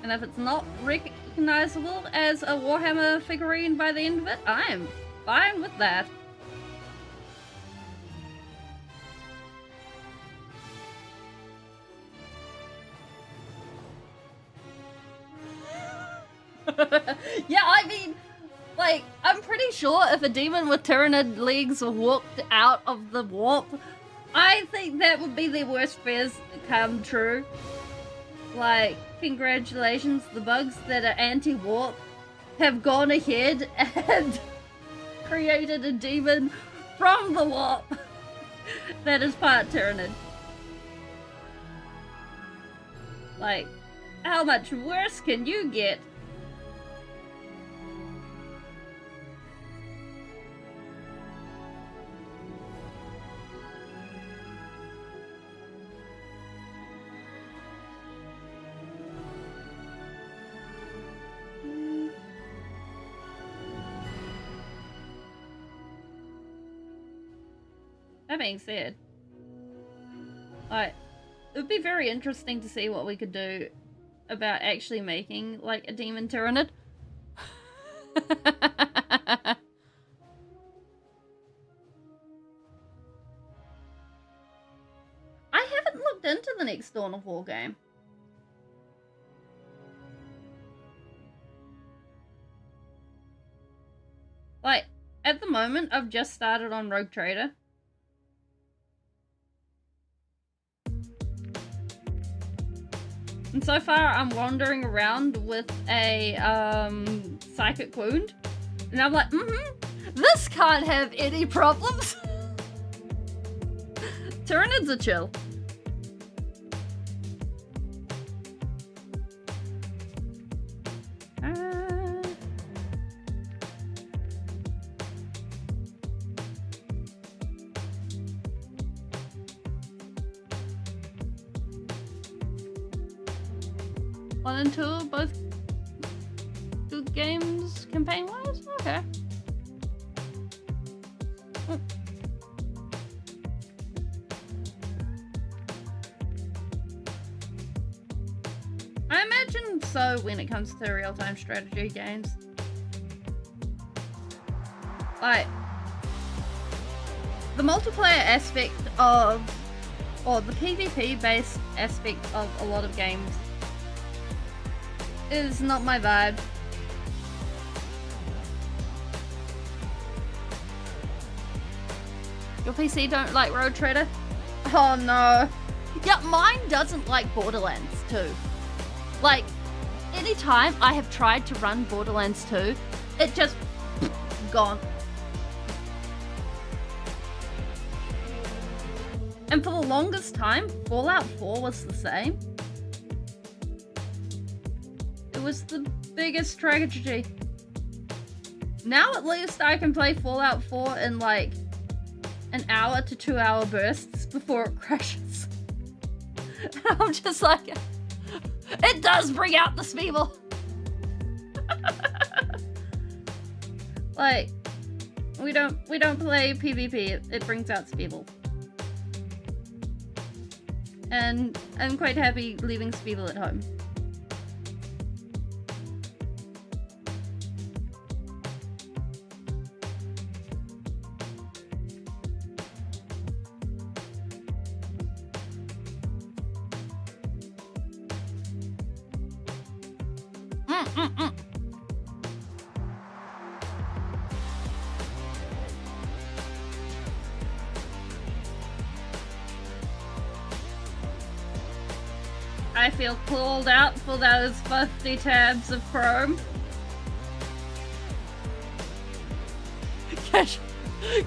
And if it's not recognizable as a Warhammer figurine by the end of it, I am fine with that. Yeah, I mean, like, I'm pretty sure if a demon with Tyranid legs walked out of the warp, I think that would be their worst fears come true. Like, congratulations, the bugs that are anti-warp have gone ahead and created a demon from the warp that is part Tyranid. Like, how much worse can you get? That being said, it would be very interesting to see what we could do about actually making, like, a demon Tyranid. I haven't looked into the next Dawn of War game. Like, at the moment, I've just started on Rogue Trader. And so far, I'm wandering around with a psychic wound, and I'm like, this can't have any problems. Tyranids are chill. One and two, both good games, campaign-wise? Okay. I imagine so when it comes to real-time strategy games. Like, the multiplayer aspect of, or the PvP-based aspect of a lot of games is not my vibe. Your PC don't like Road Trader? Oh no. Yeah, mine doesn't like Borderlands 2. Like, anytime I have tried to run Borderlands 2, it just gone. And for the longest time, Fallout 4 was the same. It was the biggest tragedy. Now at least I can play Fallout 4 in like an hour to 2 hour bursts before it crashes. And I'm just like, it does bring out the Speeble. Like, we don't play PvP, it brings out Speeble. And I'm quite happy leaving Speeble at home. I feel called out for those 50 tabs of Chrome.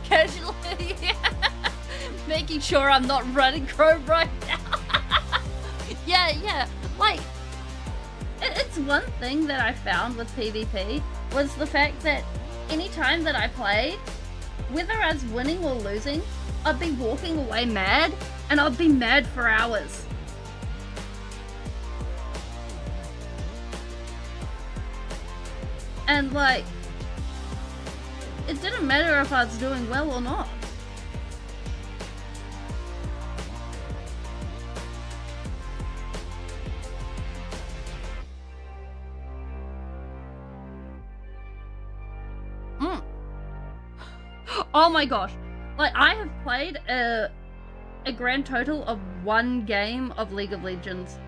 Casually, yeah. Making sure I'm not running Chrome right now. Yeah, like, it's one thing that I found with PvP was the fact that any time that I played, whether I was winning or losing, I'd be walking away mad, and I'd be mad for hours. And like, it didn't matter if I was doing well or not. Oh my gosh. Like, I have played a grand total of 1 game of League of Legends.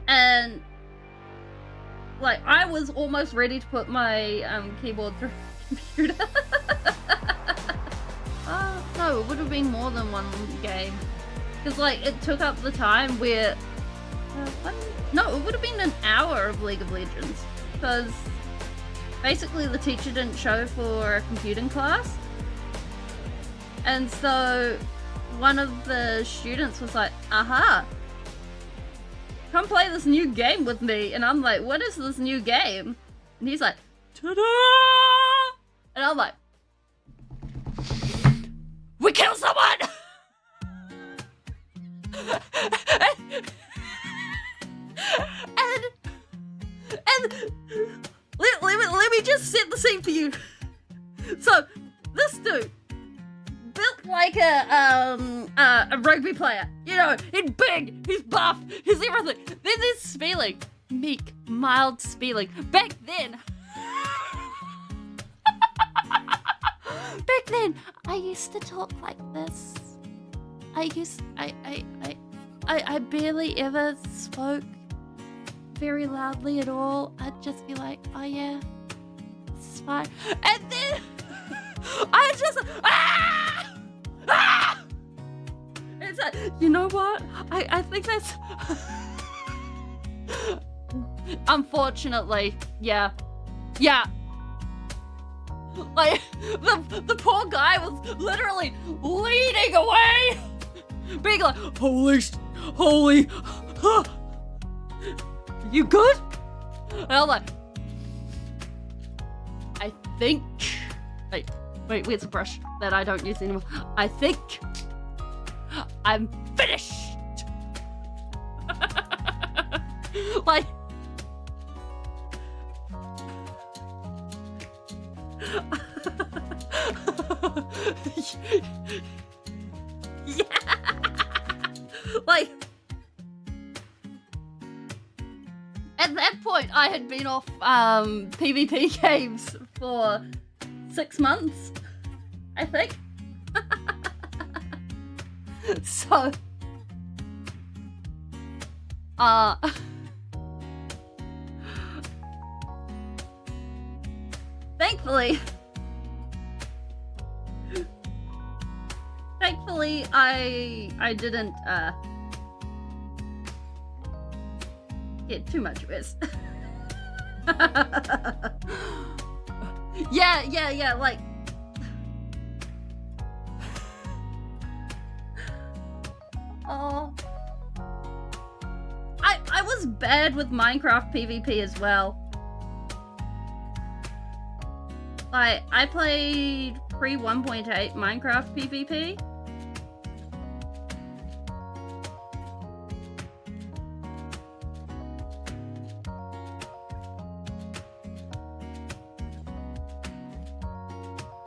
And, like, I was almost ready to put my keyboard through the computer. No, it would have been more than 1 game. Because, like, it took up the time where... no, it would have been an hour of League of Legends. Because basically the teacher didn't show for a computing class. And so one of the students was like, aha, come play this new game with me. And I'm like, what is this new game? And he's like, ta-da! And I'm like, we kill someone! and let me just set the scene for you. So this dude, built like a rugby player. You know, he's big, he's buff, he's everything. Then there's Speeling. Meek, mild Speeling. Back then, I used to talk like this. I barely ever spoke very loudly at all. I'd just be like, oh yeah, this is fine. And then I just, it's like, you know what? I think that's, unfortunately, yeah. Like, the poor guy was literally leaning away, being like, holy, you good? And I'm like, I think, wait, where's the brush that I don't use anymore? I think I'm finished. Like, yeah, like, at that point I had been off PvP games for 6 months, I think. So thankfully I didn't get too much risk. Yeah, like, oh, I was bad with Minecraft PvP as well. Like, I played pre 1.8 Minecraft PvP.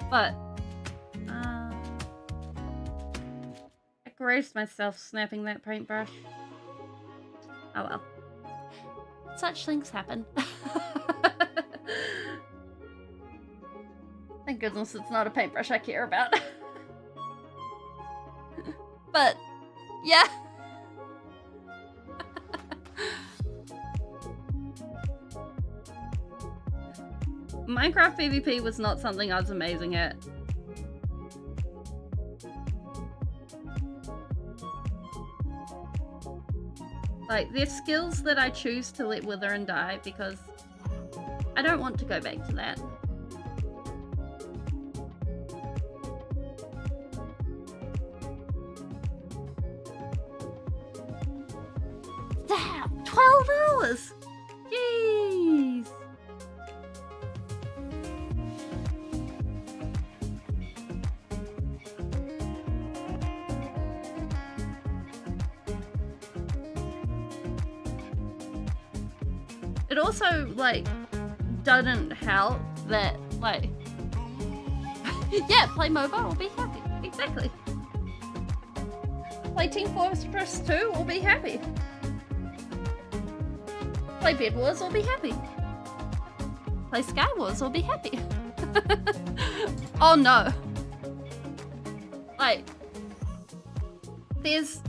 But, I grazed myself snapping that paintbrush. Oh well. Such things happen. Thank goodness it's not a paintbrush I care about. But, yeah. Minecraft PvP was not something I was amazing at. Like, there's skills that I choose to let wither and die because I don't want to go back to that. Damn, 12 hours! Jeez! It also, like, doesn't help that, like, Yeah, play MOBA or be happy. Exactly. Play Team Fortress 2 or be happy. Play Bed Wars or be happy. Play Sky Wars or be happy. Oh no. Like, there's...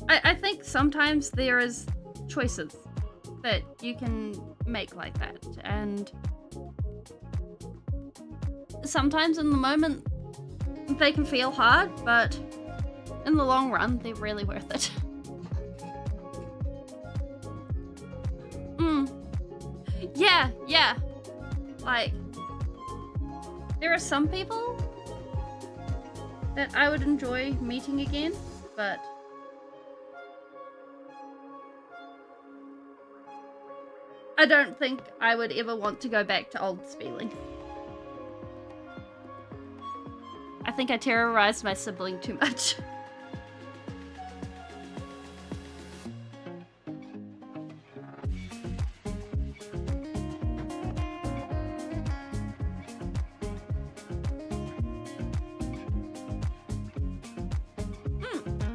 I think sometimes there is choices that you can make like that, and sometimes in the moment they can feel hard, but in the long run they're really worth it. Yeah. Like, there are some people that I would enjoy meeting again, but I don't think I would ever want to go back to old Speeling. I think I terrorized my sibling too much.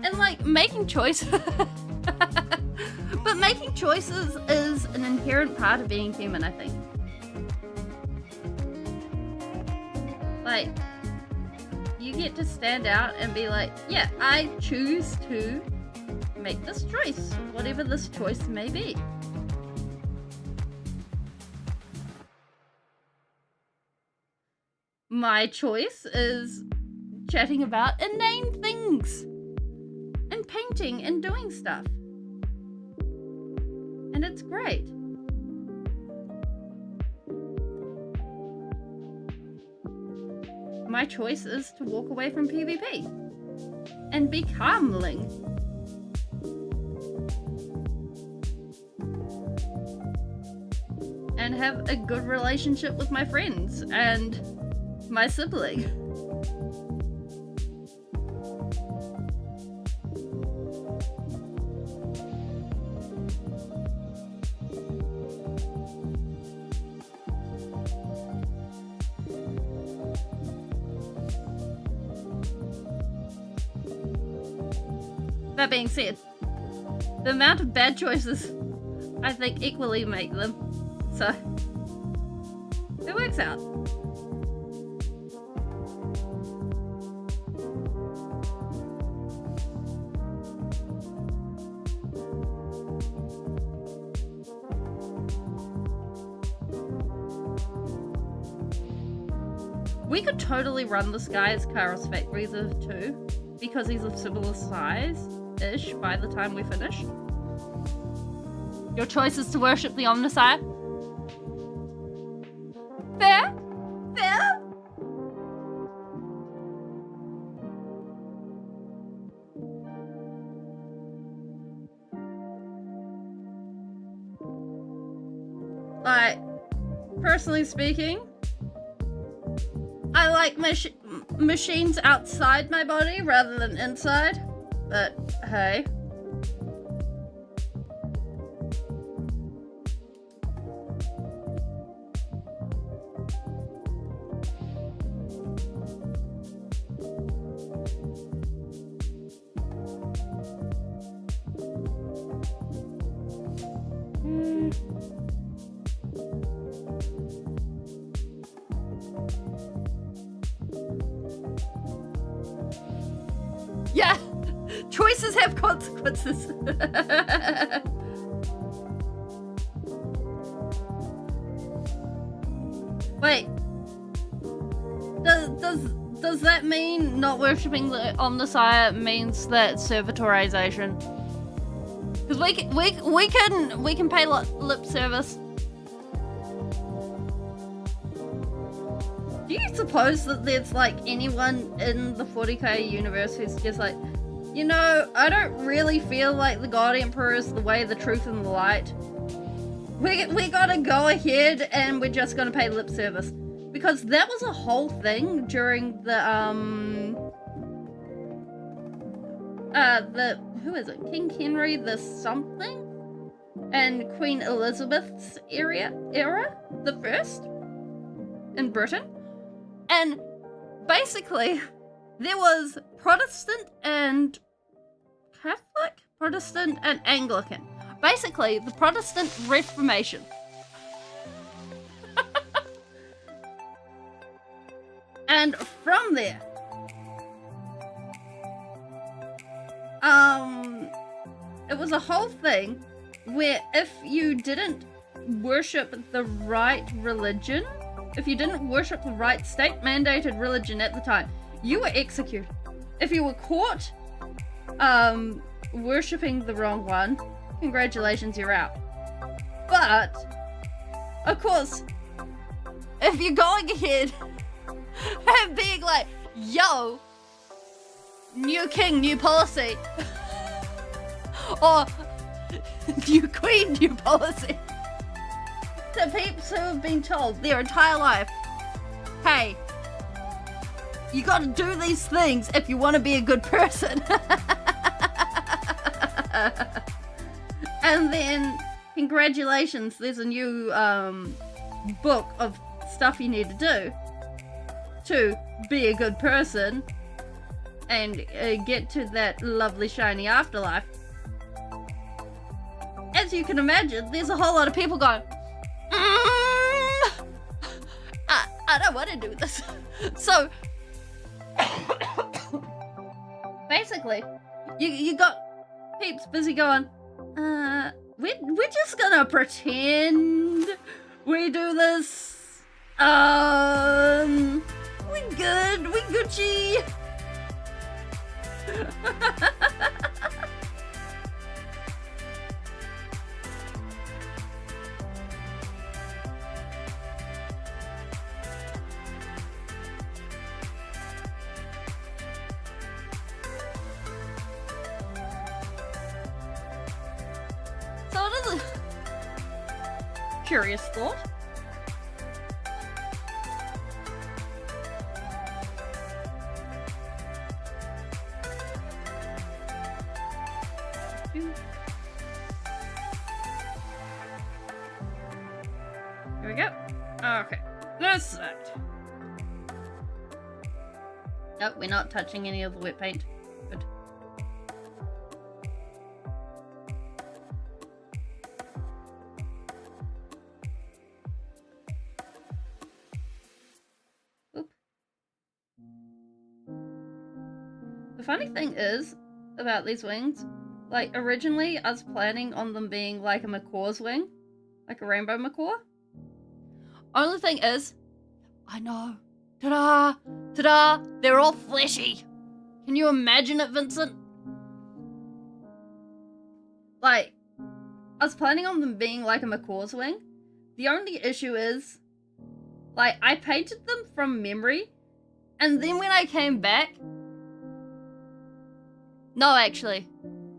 And like, making choices... But making choices is an inherent part of being human, I think. Like, you get to stand out and be like, yeah, I choose to make this choice, whatever this choice may be. My choice is chatting about inane things and painting and doing stuff. And it's great. My choice is to walk away from PvP and be calmling. And have a good relationship with my friends and my sibling. That being said, the amount of bad choices I think equally make them, so it works out. We could totally run this guy as Kairos Factories of 2 because he's of similar size-ish by the time we finish. Your choice is to worship the Omnissiah. Fair? Fair? Like, personally speaking, I like machines outside my body rather than inside, but hey. Yeah, choices have consequences. Wait, does that mean not worshipping the Omnissiah means that servitorization? Because we can pay lip service. Do you suppose that there's like anyone in the 40k universe who's just like, you know, I don't really feel like the God Emperor is the way, the truth, and the light. We gotta go ahead and we're just gonna pay lip service. Because that was a whole thing during the who is it? King Henry the something? and Queen Elizabeth's era, the first in Britain. And basically, there was Protestant and Catholic, Protestant and Anglican. Basically, the Protestant Reformation. And from there, it was a whole thing where if you didn't worship the right religion, if you didn't worship the right state-mandated religion at the time, you were executed. If you were caught worshipping the wrong one, congratulations, you're out. But, of course, if you're going ahead and being like, yo, new king, new policy, or new queen, new policy, to peeps who have been told their entire life, hey, you gotta do these things if you want to be a good person. And then, congratulations, there's a new book of stuff you need to do to be a good person and get to that lovely shiny afterlife. As you can imagine, there's a whole lot of people going, I don't want to do this. So, basically, you got peeps busy going, we're just gonna pretend we do this. We good, we Gucci. So it is a curious thought. Here we go. Okay, that's that. Nope, we're not touching any of the wet paint. Good. Oop. The funny thing is about these wings, like originally I was planning on them being like a macaw's wing, like a rainbow macaw. Only thing is, I know, ta-da, ta-da, they're all fleshy. Can you imagine it, Vincent? Like, I was planning on them being like a macaw's wing. The only issue is, like, I painted them from memory, and then when I came back, no, actually,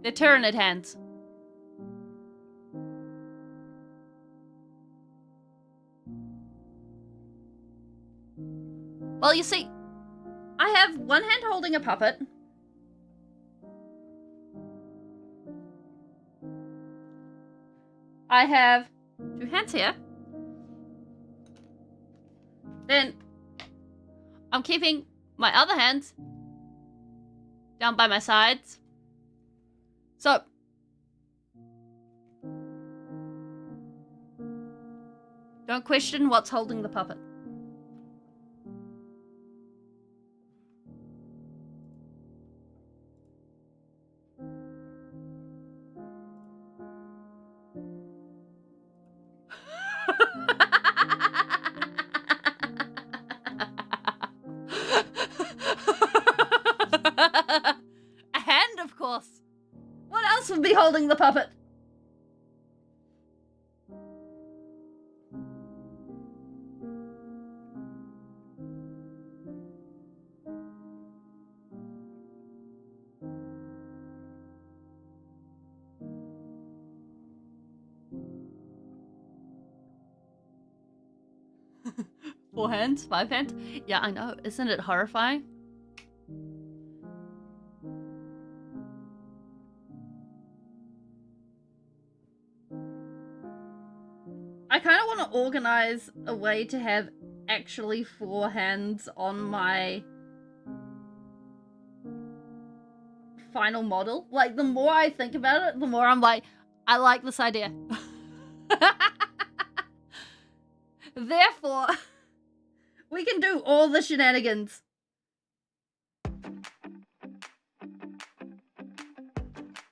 they're Tyranid hands. Well, you see, I have one hand holding a puppet. I have two hands here. Then I'm keeping my other hands down by my sides. So don't question what's holding the puppet. A hand, of course. What else would be holding the puppet? Four hands, 5 hands. Yeah, I know. Isn't it horrifying? I kind of want to organize a way to have actually 4 hands on my final model. Like, the more I think about it, the more I'm like, I like this idea. Therefore, we can do all the shenanigans.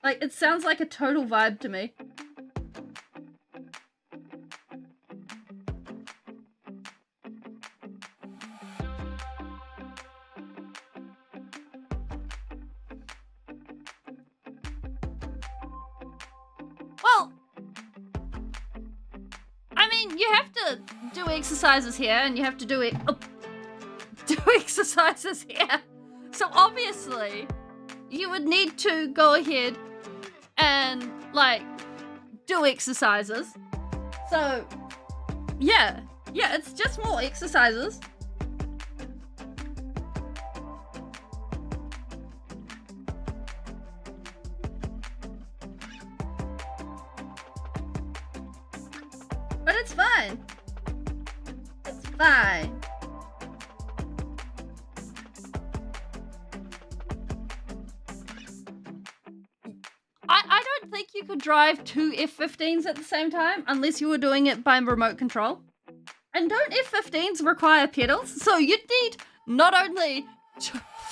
Like, it sounds like a total vibe to me. Well, I mean, you have to do exercises here, and you have to do it. Do exercises here. So obviously, you would need to go ahead and, like, do exercises. So, yeah, it's just more exercises. But it's fine. It's fine. I don't think you could drive 2 F-15s at the same time unless you were doing it by remote control. And don't F-15s require pedals? So you'd need not only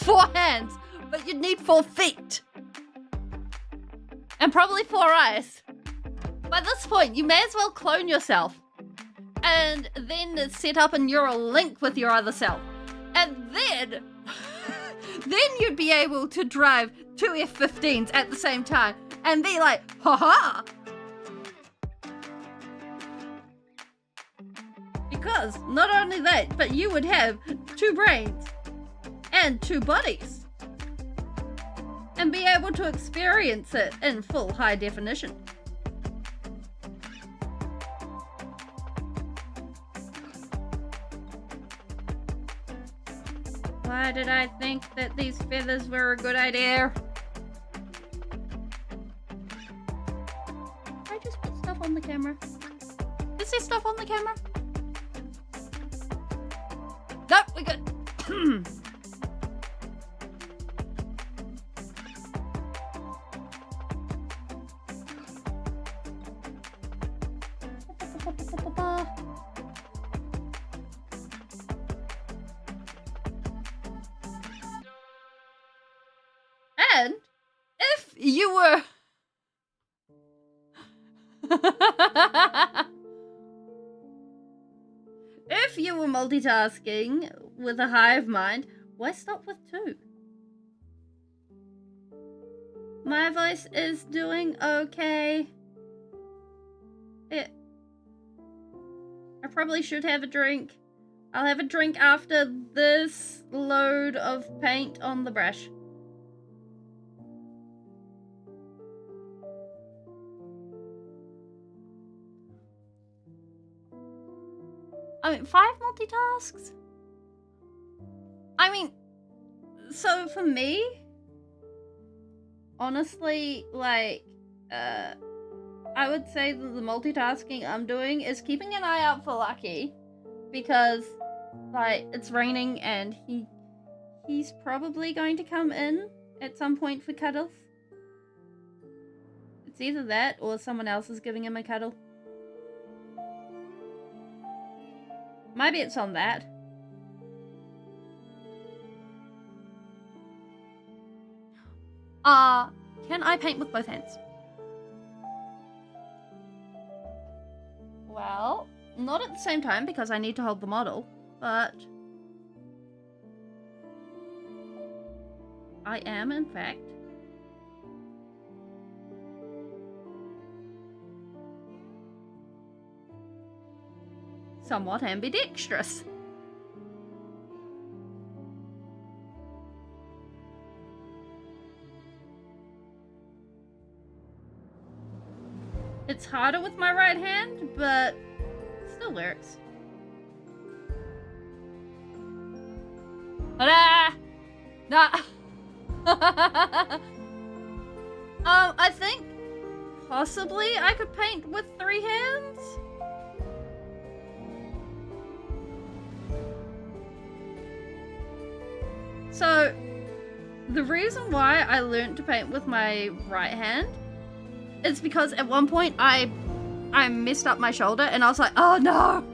4 hands, but you'd need 4 feet. And probably 4 eyes. By this point, you may as well clone yourself. And then set up a neural link with your other self. And then... then you'd be able to drive 2 F-15s at the same time. And be like, ha-ha! Because not only that, but you would have 2 brains and 2 bodies. And be able to experience it in full high definition. Why did I think that these feathers were a good idea? I just put stuff on the camera. Is there stuff on the camera? Nope, we're good. And if you were if you were multitasking with a hive mind, why stop with 2? My voice is doing okay. I probably should have a drink. I'll have a drink after this load of paint on the brush. I mean, 5 multitasks? I mean, so for me, honestly, like, I would say that the multitasking I'm doing is keeping an eye out for Lucky, because, like, it's raining and he's probably going to come in at some point for cuddles. It's either that or someone else is giving him a cuddle. Maybe it's on that. Can I paint with both hands? Well, not at the same time because I need to hold the model, but I am, in fact. Somewhat ambidextrous. It's harder with my right hand, but it still works. Ta-da! Nah. I think possibly I could paint with 3 hands. So, the reason why I learned to paint with my right hand is because at one point I messed up my shoulder and I was like, oh no,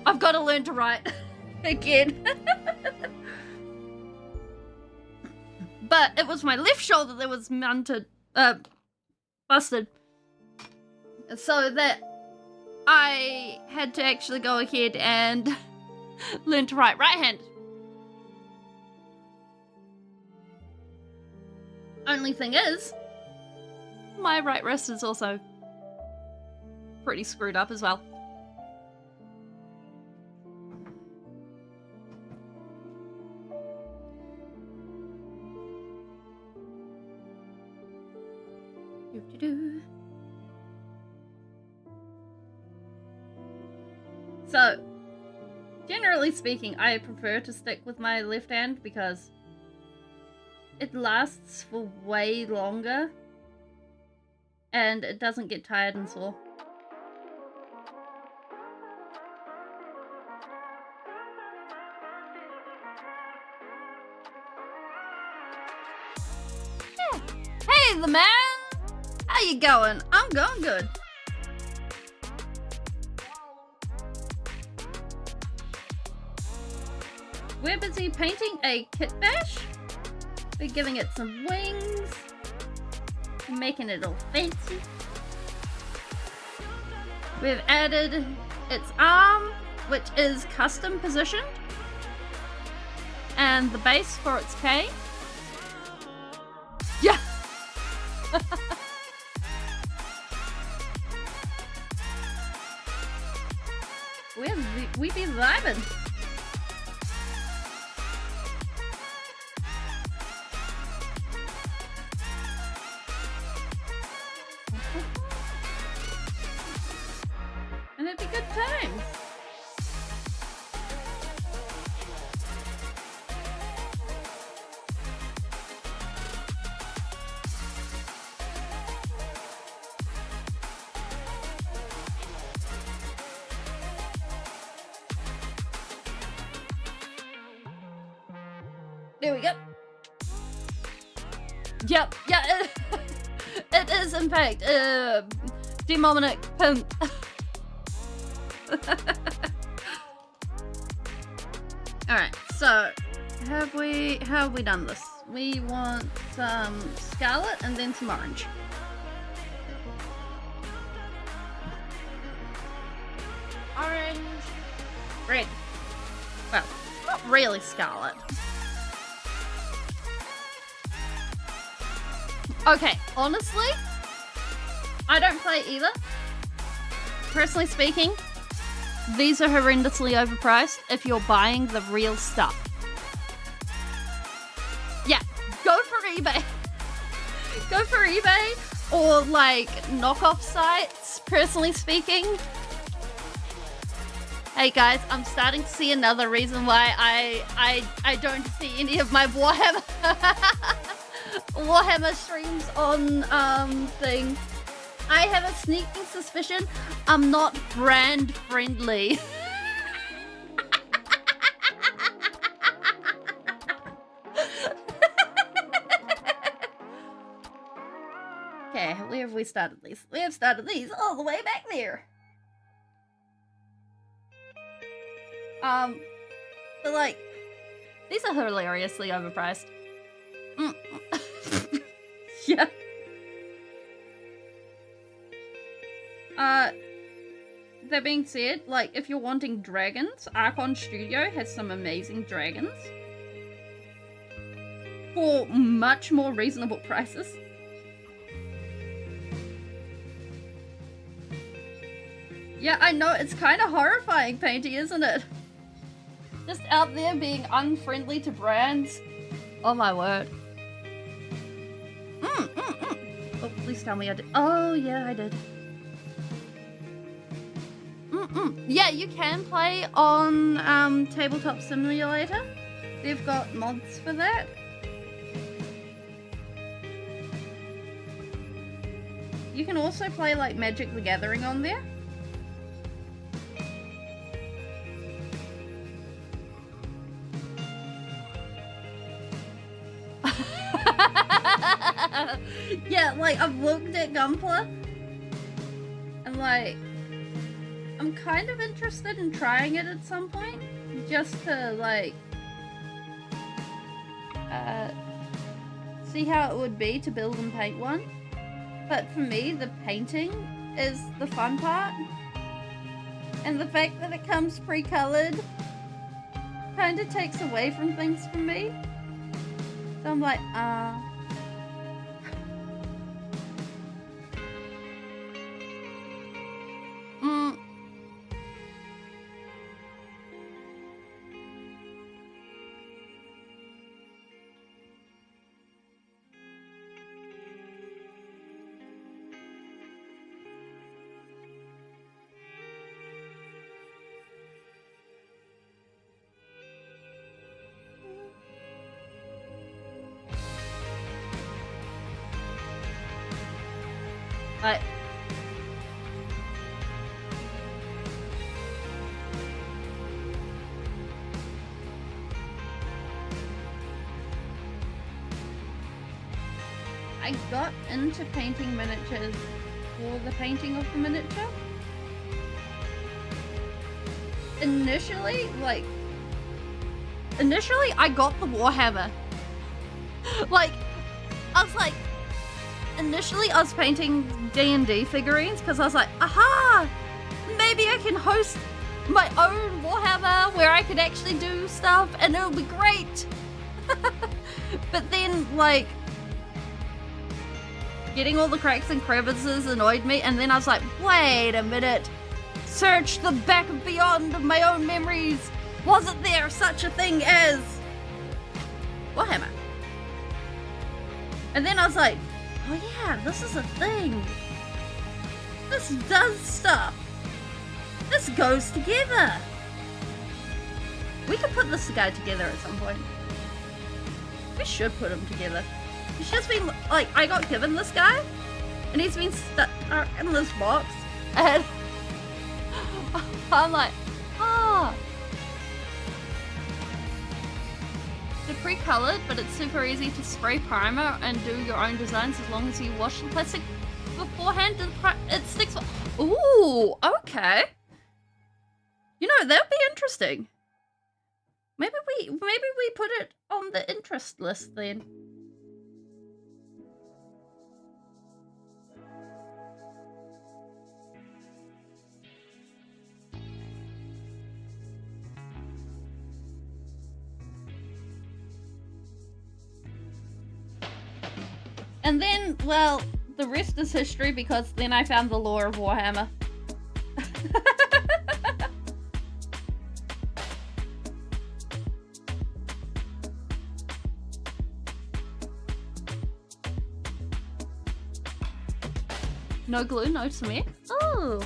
I've got to learn to write again. But it was my left shoulder that was busted. So that I had to actually go ahead and learn to write right-handed. Only thing is, my right wrist is also pretty screwed up as well. So, generally speaking, I prefer to stick with my left hand because it lasts for way longer and it doesn't get tired and sore. Yeah. Hey, the man! How you going? I'm going good. We're busy painting a kit bash. We're giving it some wings, making it all fancy. We've added its arm, which is custom positioned, and the base for its K. Yeah! we be vibing. And it'd be good times. There we go. Yep, yeah, it is in fact demonic pimp. Alright, so how have we done this? We want some scarlet and then some orange. Orange, red. Well, not really scarlet. Okay, honestly, I don't play either. Personally speaking, these are horrendously overpriced if you're buying the real stuff. Yeah, go for eBay. Go for eBay or like knockoff sites, personally speaking. Hey guys, I'm starting to see another reason why I don't see any of my Warhammer streams on thing. I have a sneaking suspicion I'm not brand friendly. Okay, where have we started these? We have started these all the way back there. But like, these are hilariously overpriced. Yeah. That being said, like, if you're wanting dragons, Archon Studio has some amazing dragons for much more reasonable prices. Yeah, I know, it's kind of horrifying, Painty, isn't it? Just out there being unfriendly to brands. Oh my word. Oh, please tell me I did. Oh, yeah, I did. Yeah, you can play on Tabletop Simulator. They've got mods for that. You can also play like Magic the Gathering on there. Yeah, like, I've looked at Gunpla, and, like, I'm kind of interested in trying it at some point, just to, like, see how it would be to build and paint one. But for me, the painting is the fun part, and the fact that it comes pre-colored kind of takes away from things for me. So I'm like, But I got into painting miniatures for the painting of the miniature. Initially, I got the warhammer. Like, I was like, initially I was painting D&D figurines because I was like, aha, maybe I can host my own warhammer where I could actually do stuff and it'll be great. But then, like, getting all the cracks and crevices annoyed me, and then I was like, wait a minute, search the back and beyond of my own memories. Wasn't there such a thing as warhammer? And then I was like, oh yeah, this is a thing. This does stuff. This goes together. We could put this guy together at some point. We should put him together. He's just been, like, I got given this guy, and he's been stuck in this box, and I'm like, ah. They're pre-colored, but it's super easy to spray primer and do your own designs as long as you wash the plastic beforehand and it sticks. Ooh, okay. You know, that'd be interesting. Maybe we put it on the interest list then. And then, well, the rest is history because then I found the lore of Warhammer. No glue, no cement. Oh.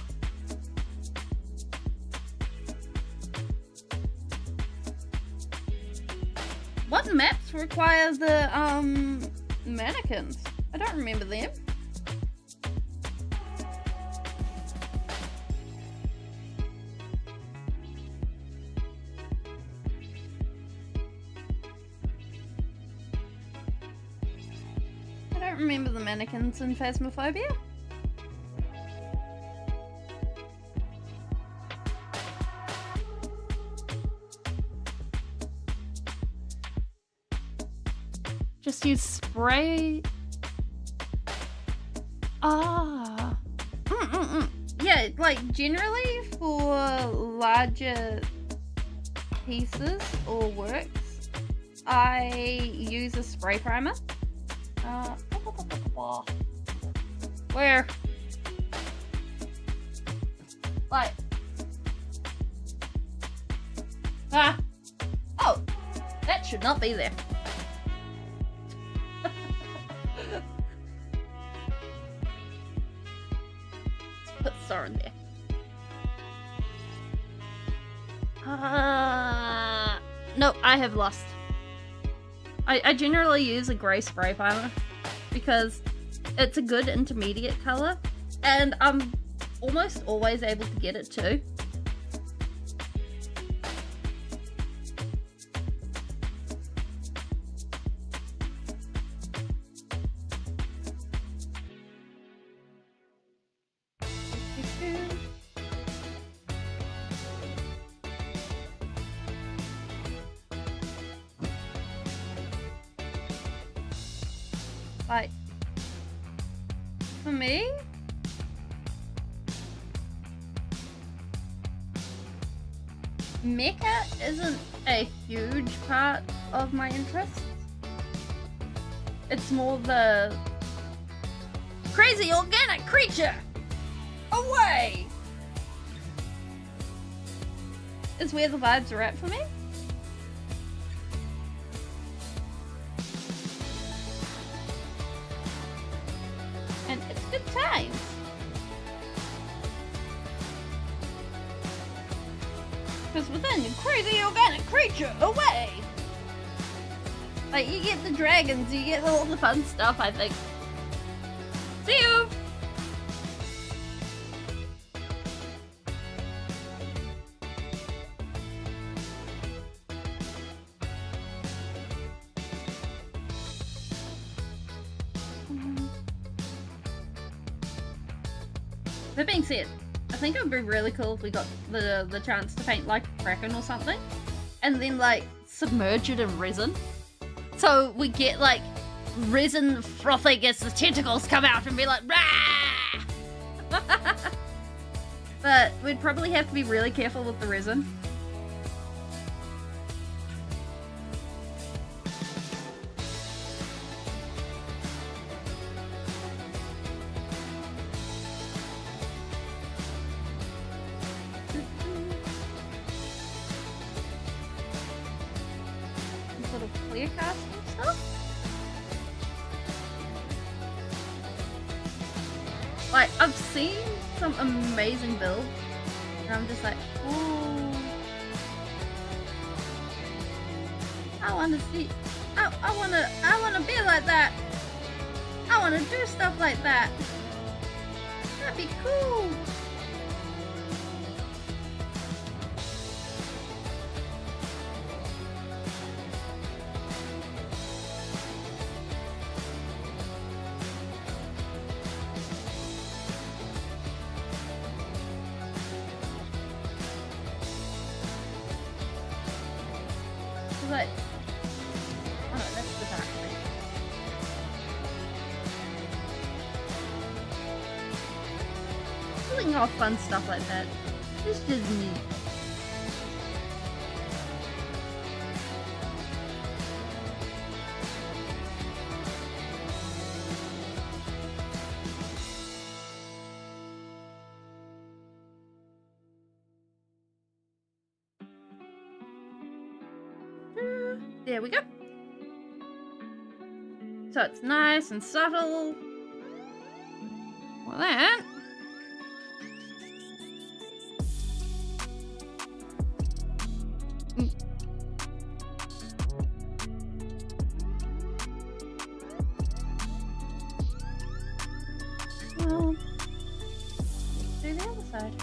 What maps require the mannequins? I don't remember them. I don't remember the mannequins in Phasmophobia. Just use spray. Ah. Yeah, like generally for larger pieces or works, I use a spray primer. Where? Like. Ah. Oh, that should not be there. Put star in there. No, I have lost. I generally use a grey spray primer because it's a good intermediate colour and I'm almost always able to get it too. Like, for me, mecha isn't a huge part of my interests. It's more the crazy organic creature! Away! Is where the vibes are at for me. And it's good times. Because within the crazy organic creature, away! Like, you get the dragons, you get all the fun stuff, I think. See you! That being said, I think it would be really cool if we got the chance to paint like a kraken or something, and then like submerge it in resin. So we get like resin frothing as the tentacles come out and be like, rah! But we'd probably have to be really careful with the resin. Sort of clear casting stuff. Like, I've seen some amazing builds, and I'm just like, oh, I want to see, I want to be like that. I want to do stuff like that. That'd be cool. Like, oh no, that's the dark thing. Pulling off fun stuff like that. It's just neat. There we go. So it's nice and subtle. Well then, well, let's do the other side.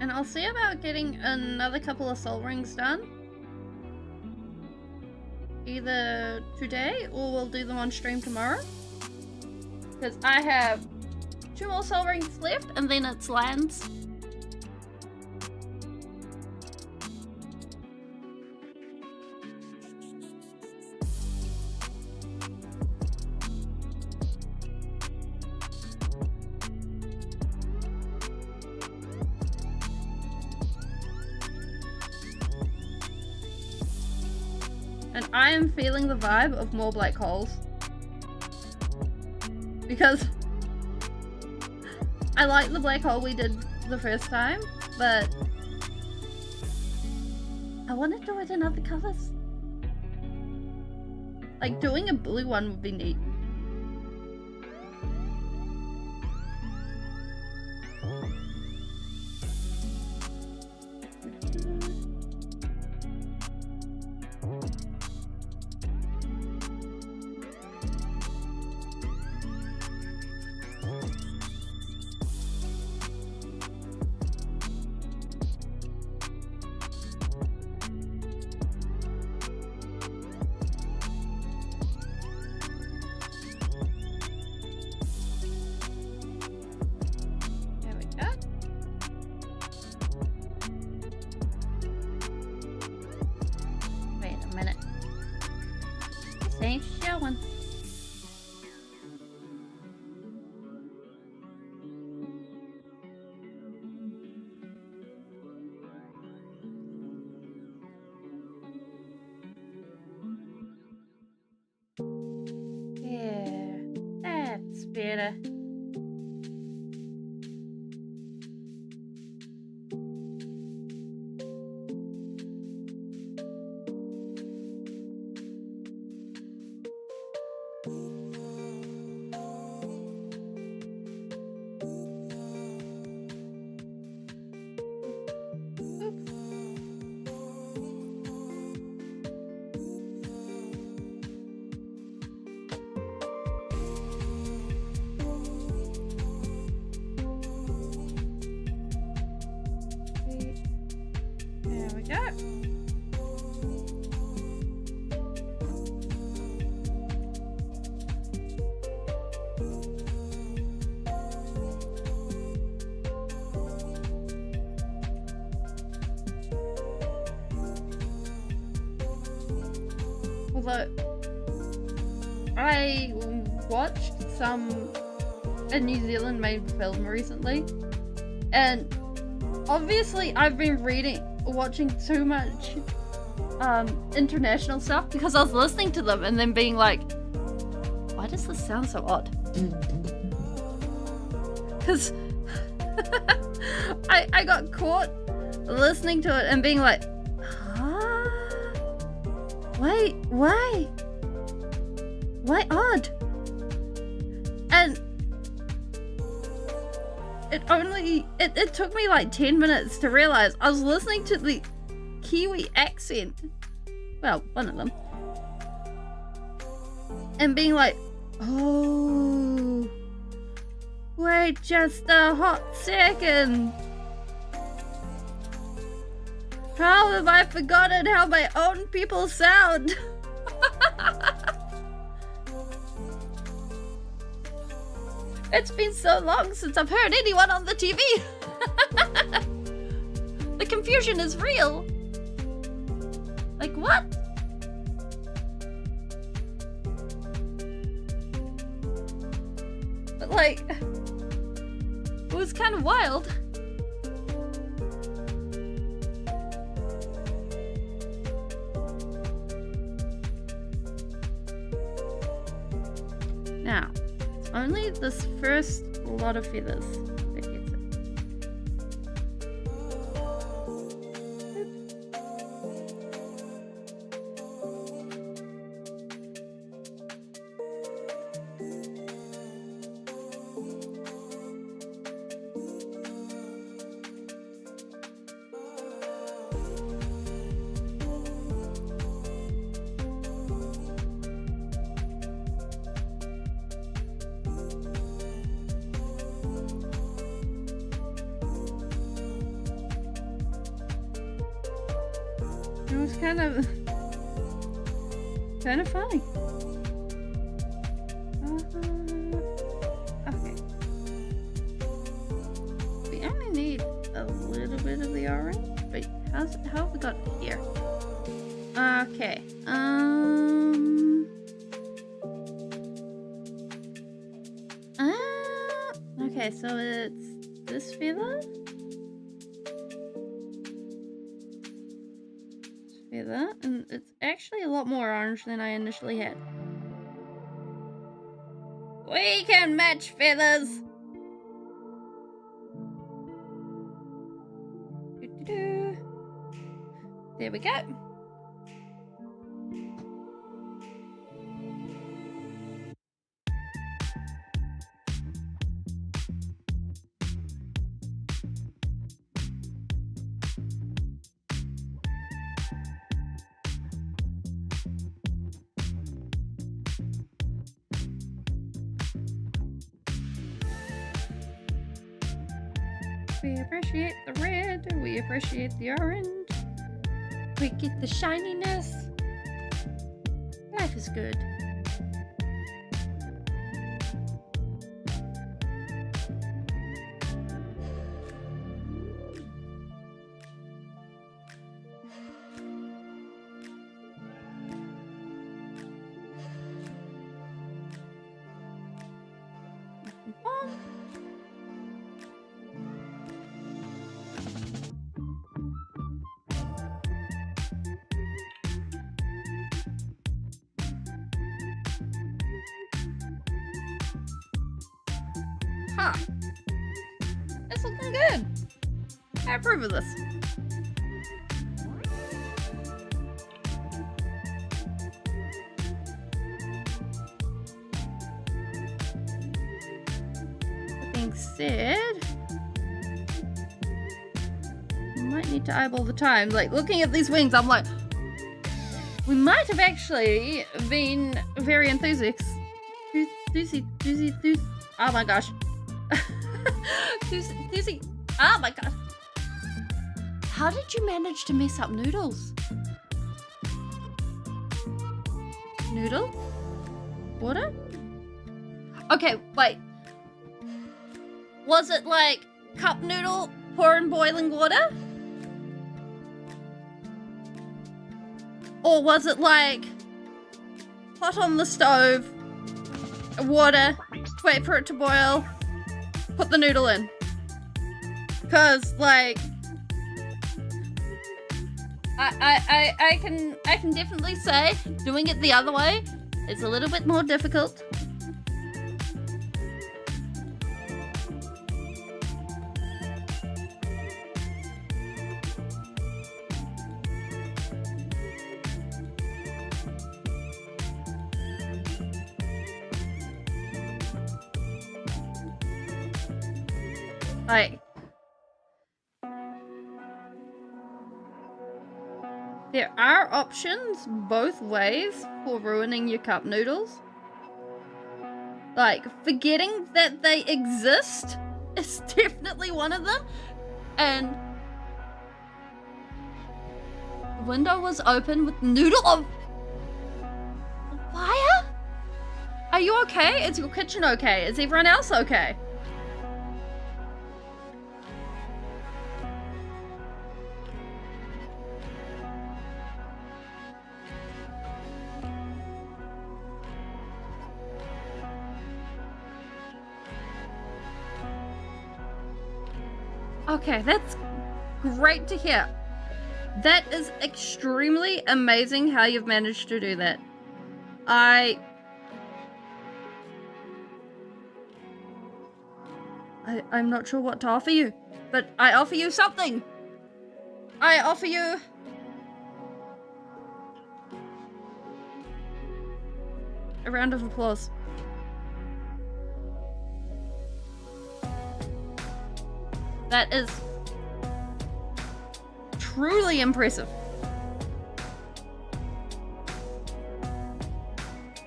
And I'll see about getting another couple of soul rings done. Either today or we'll do them on stream tomorrow. Because I have 2 more soul rings left and then it's lands. And I am feeling the vibe of more black holes. Because I like the black hole we did the first time, but I want to do it in other colors. Like, doing a blue one would be neat. better. There we go. Although I watched a New Zealand made film recently, and obviously I've been watching too much international stuff because I was listening to them and then being like, why does this sound so odd? Because I got caught listening to it and being like, wait, why odd? And it took me like 10 minutes to realize I was listening to the Kiwi accent, well, one of them, and being like, oh, wait just a hot second. How have I forgotten how my own people sound? It's been so long since I've heard anyone on the TV. The confusion is real. Like, what? But like, it was kind of wild. Now, it's only this first lot of feathers that gets it. It was kind of funny. Okay. We only need a little bit of the orange. Wait, how have we got it here? Okay. Okay, so it's this feather. Feather, and it's actually a lot more orange than I initially had. We can match feathers! Doo-doo-doo. There we go. We appreciate the red, we appreciate the orange. We get the shininess. Life is good. Huh. It's looking good. I approve of this. That being said, I might need to eyeball the time. Like, looking at these wings, I'm like, we might have actually been very enthusiastic. Oh my gosh. Oh my god. How did you manage to mess up noodles? Noodle? Water? Okay, wait. Was it like cup noodle, pour in boiling water? Or was it like hot on the stove, water, wait for it to boil, put the noodle in? Cause like I can definitely say doing it the other way is a little bit more difficult. Like, there are options both ways for ruining your cup noodles. Like, forgetting that they exist is definitely one of them. And the window was open with noodle of fire? Are you okay? Is your kitchen okay? Is everyone else okay? Okay, that's great to hear. That is extremely amazing how you've managed to do that. I'm not sure what to offer you, but I offer you something. I offer you a round of applause. That is truly impressive.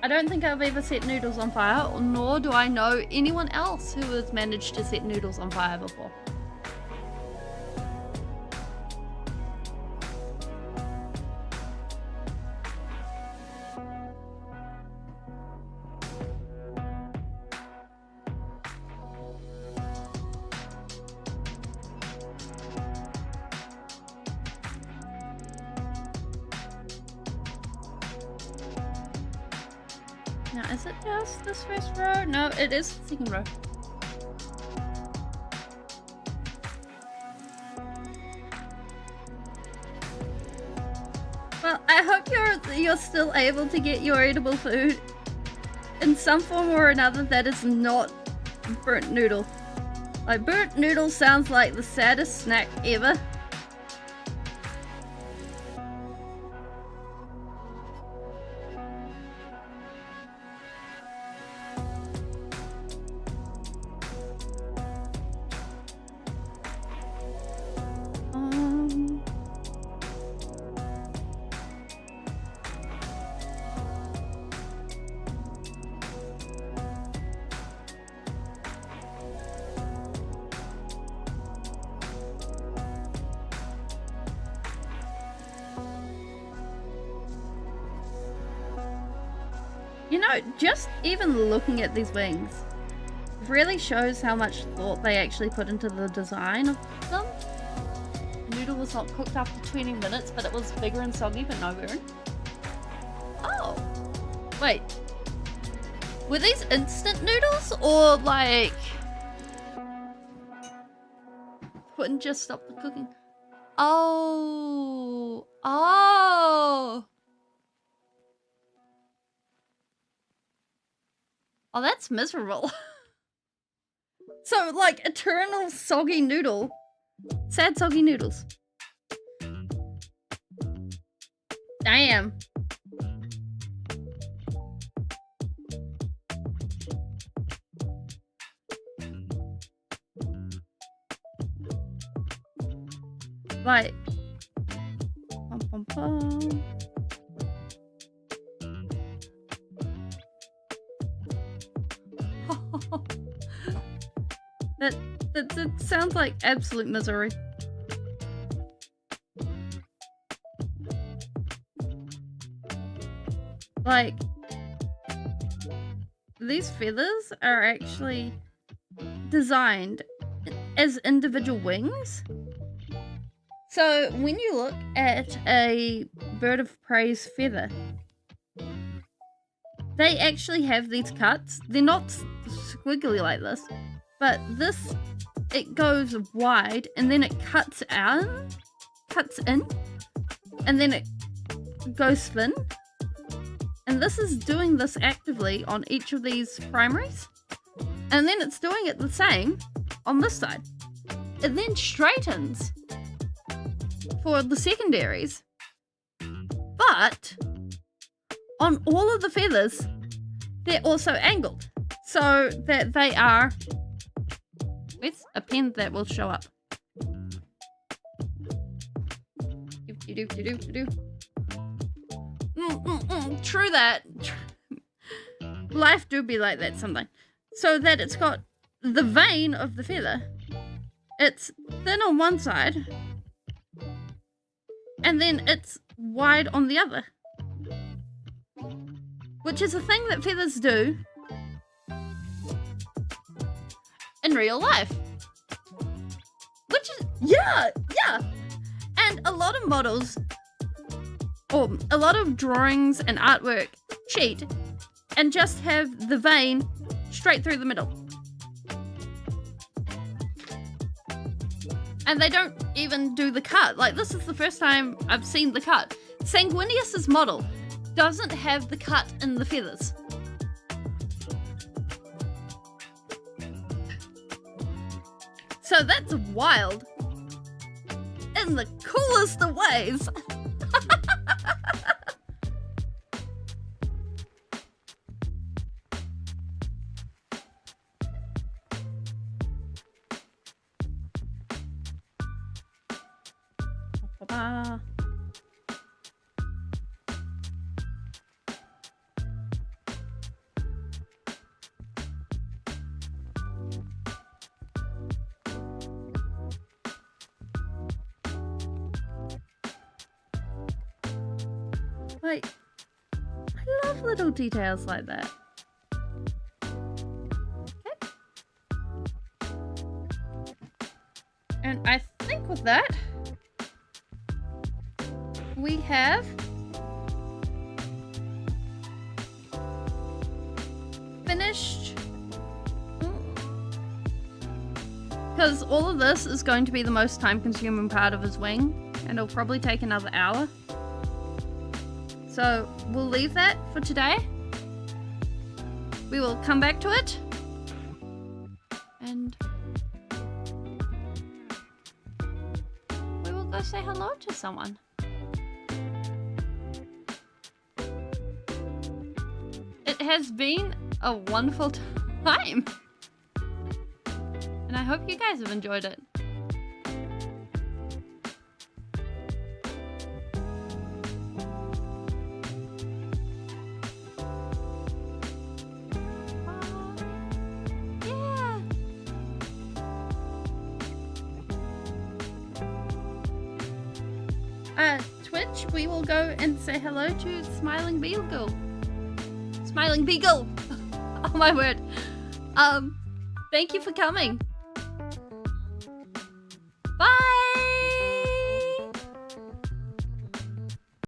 I don't think I've ever set noodles on fire, nor do I know anyone else who has managed to set noodles on fire before. Now, is it just this first row? No, it is the second row. Well, I hope you're still able to get your edible food in some form or another that is not burnt noodle. Like, burnt noodle sounds like the saddest snack ever. You know, just even looking at these wings really shows how much thought they actually put into the design of them. The noodle was not cooked after 20 minutes, but it was bigger and soggy, but no burn. Oh, wait. Were these instant noodles or like wouldn't just stop the cooking? Oh, oh. Oh, that's miserable. So, like, eternal soggy noodle. Sad soggy noodles. Damn. Like, pum, pum, pum. That sounds like absolute misery. Like, these feathers are actually designed as individual wings. So when you look at a bird of prey's feather, they actually have these cuts. They're not squiggly like this, but this, it goes wide and then it cuts in, and then it goes thin. And this is doing this actively on each of these primaries. And then it's doing it the same on this side. It then straightens for the secondaries. But on all of the feathers, they're also angled. So that they are... Where's a pen that will show up? True that. Life do be like that sometimes. So that it's got the vein of the feather. It's thin on one side. And then it's wide on the other. Which is a thing that feathers do in real life. Which is, yeah. And a lot of models, or a lot of drawings and artwork cheat and just have the vein straight through the middle. And they don't even do the cut. Like, this is the first time I've seen the cut. Sanguinius's model doesn't have the cut in the feathers. So that's wild. In the coolest of ways. Like, I love little details like that. Okay. And I think with that, we have finished, because all of this is going to be the most time-consuming part of his wing, and it'll probably take another hour. So we'll leave that for today. We will come back to it. And we will go say hello to someone. It has been a wonderful time. And I hope you guys have enjoyed it. Twitch, we will go and say hello to Smiling Beagle. Smiling Beagle! Oh my word. Thank you for coming.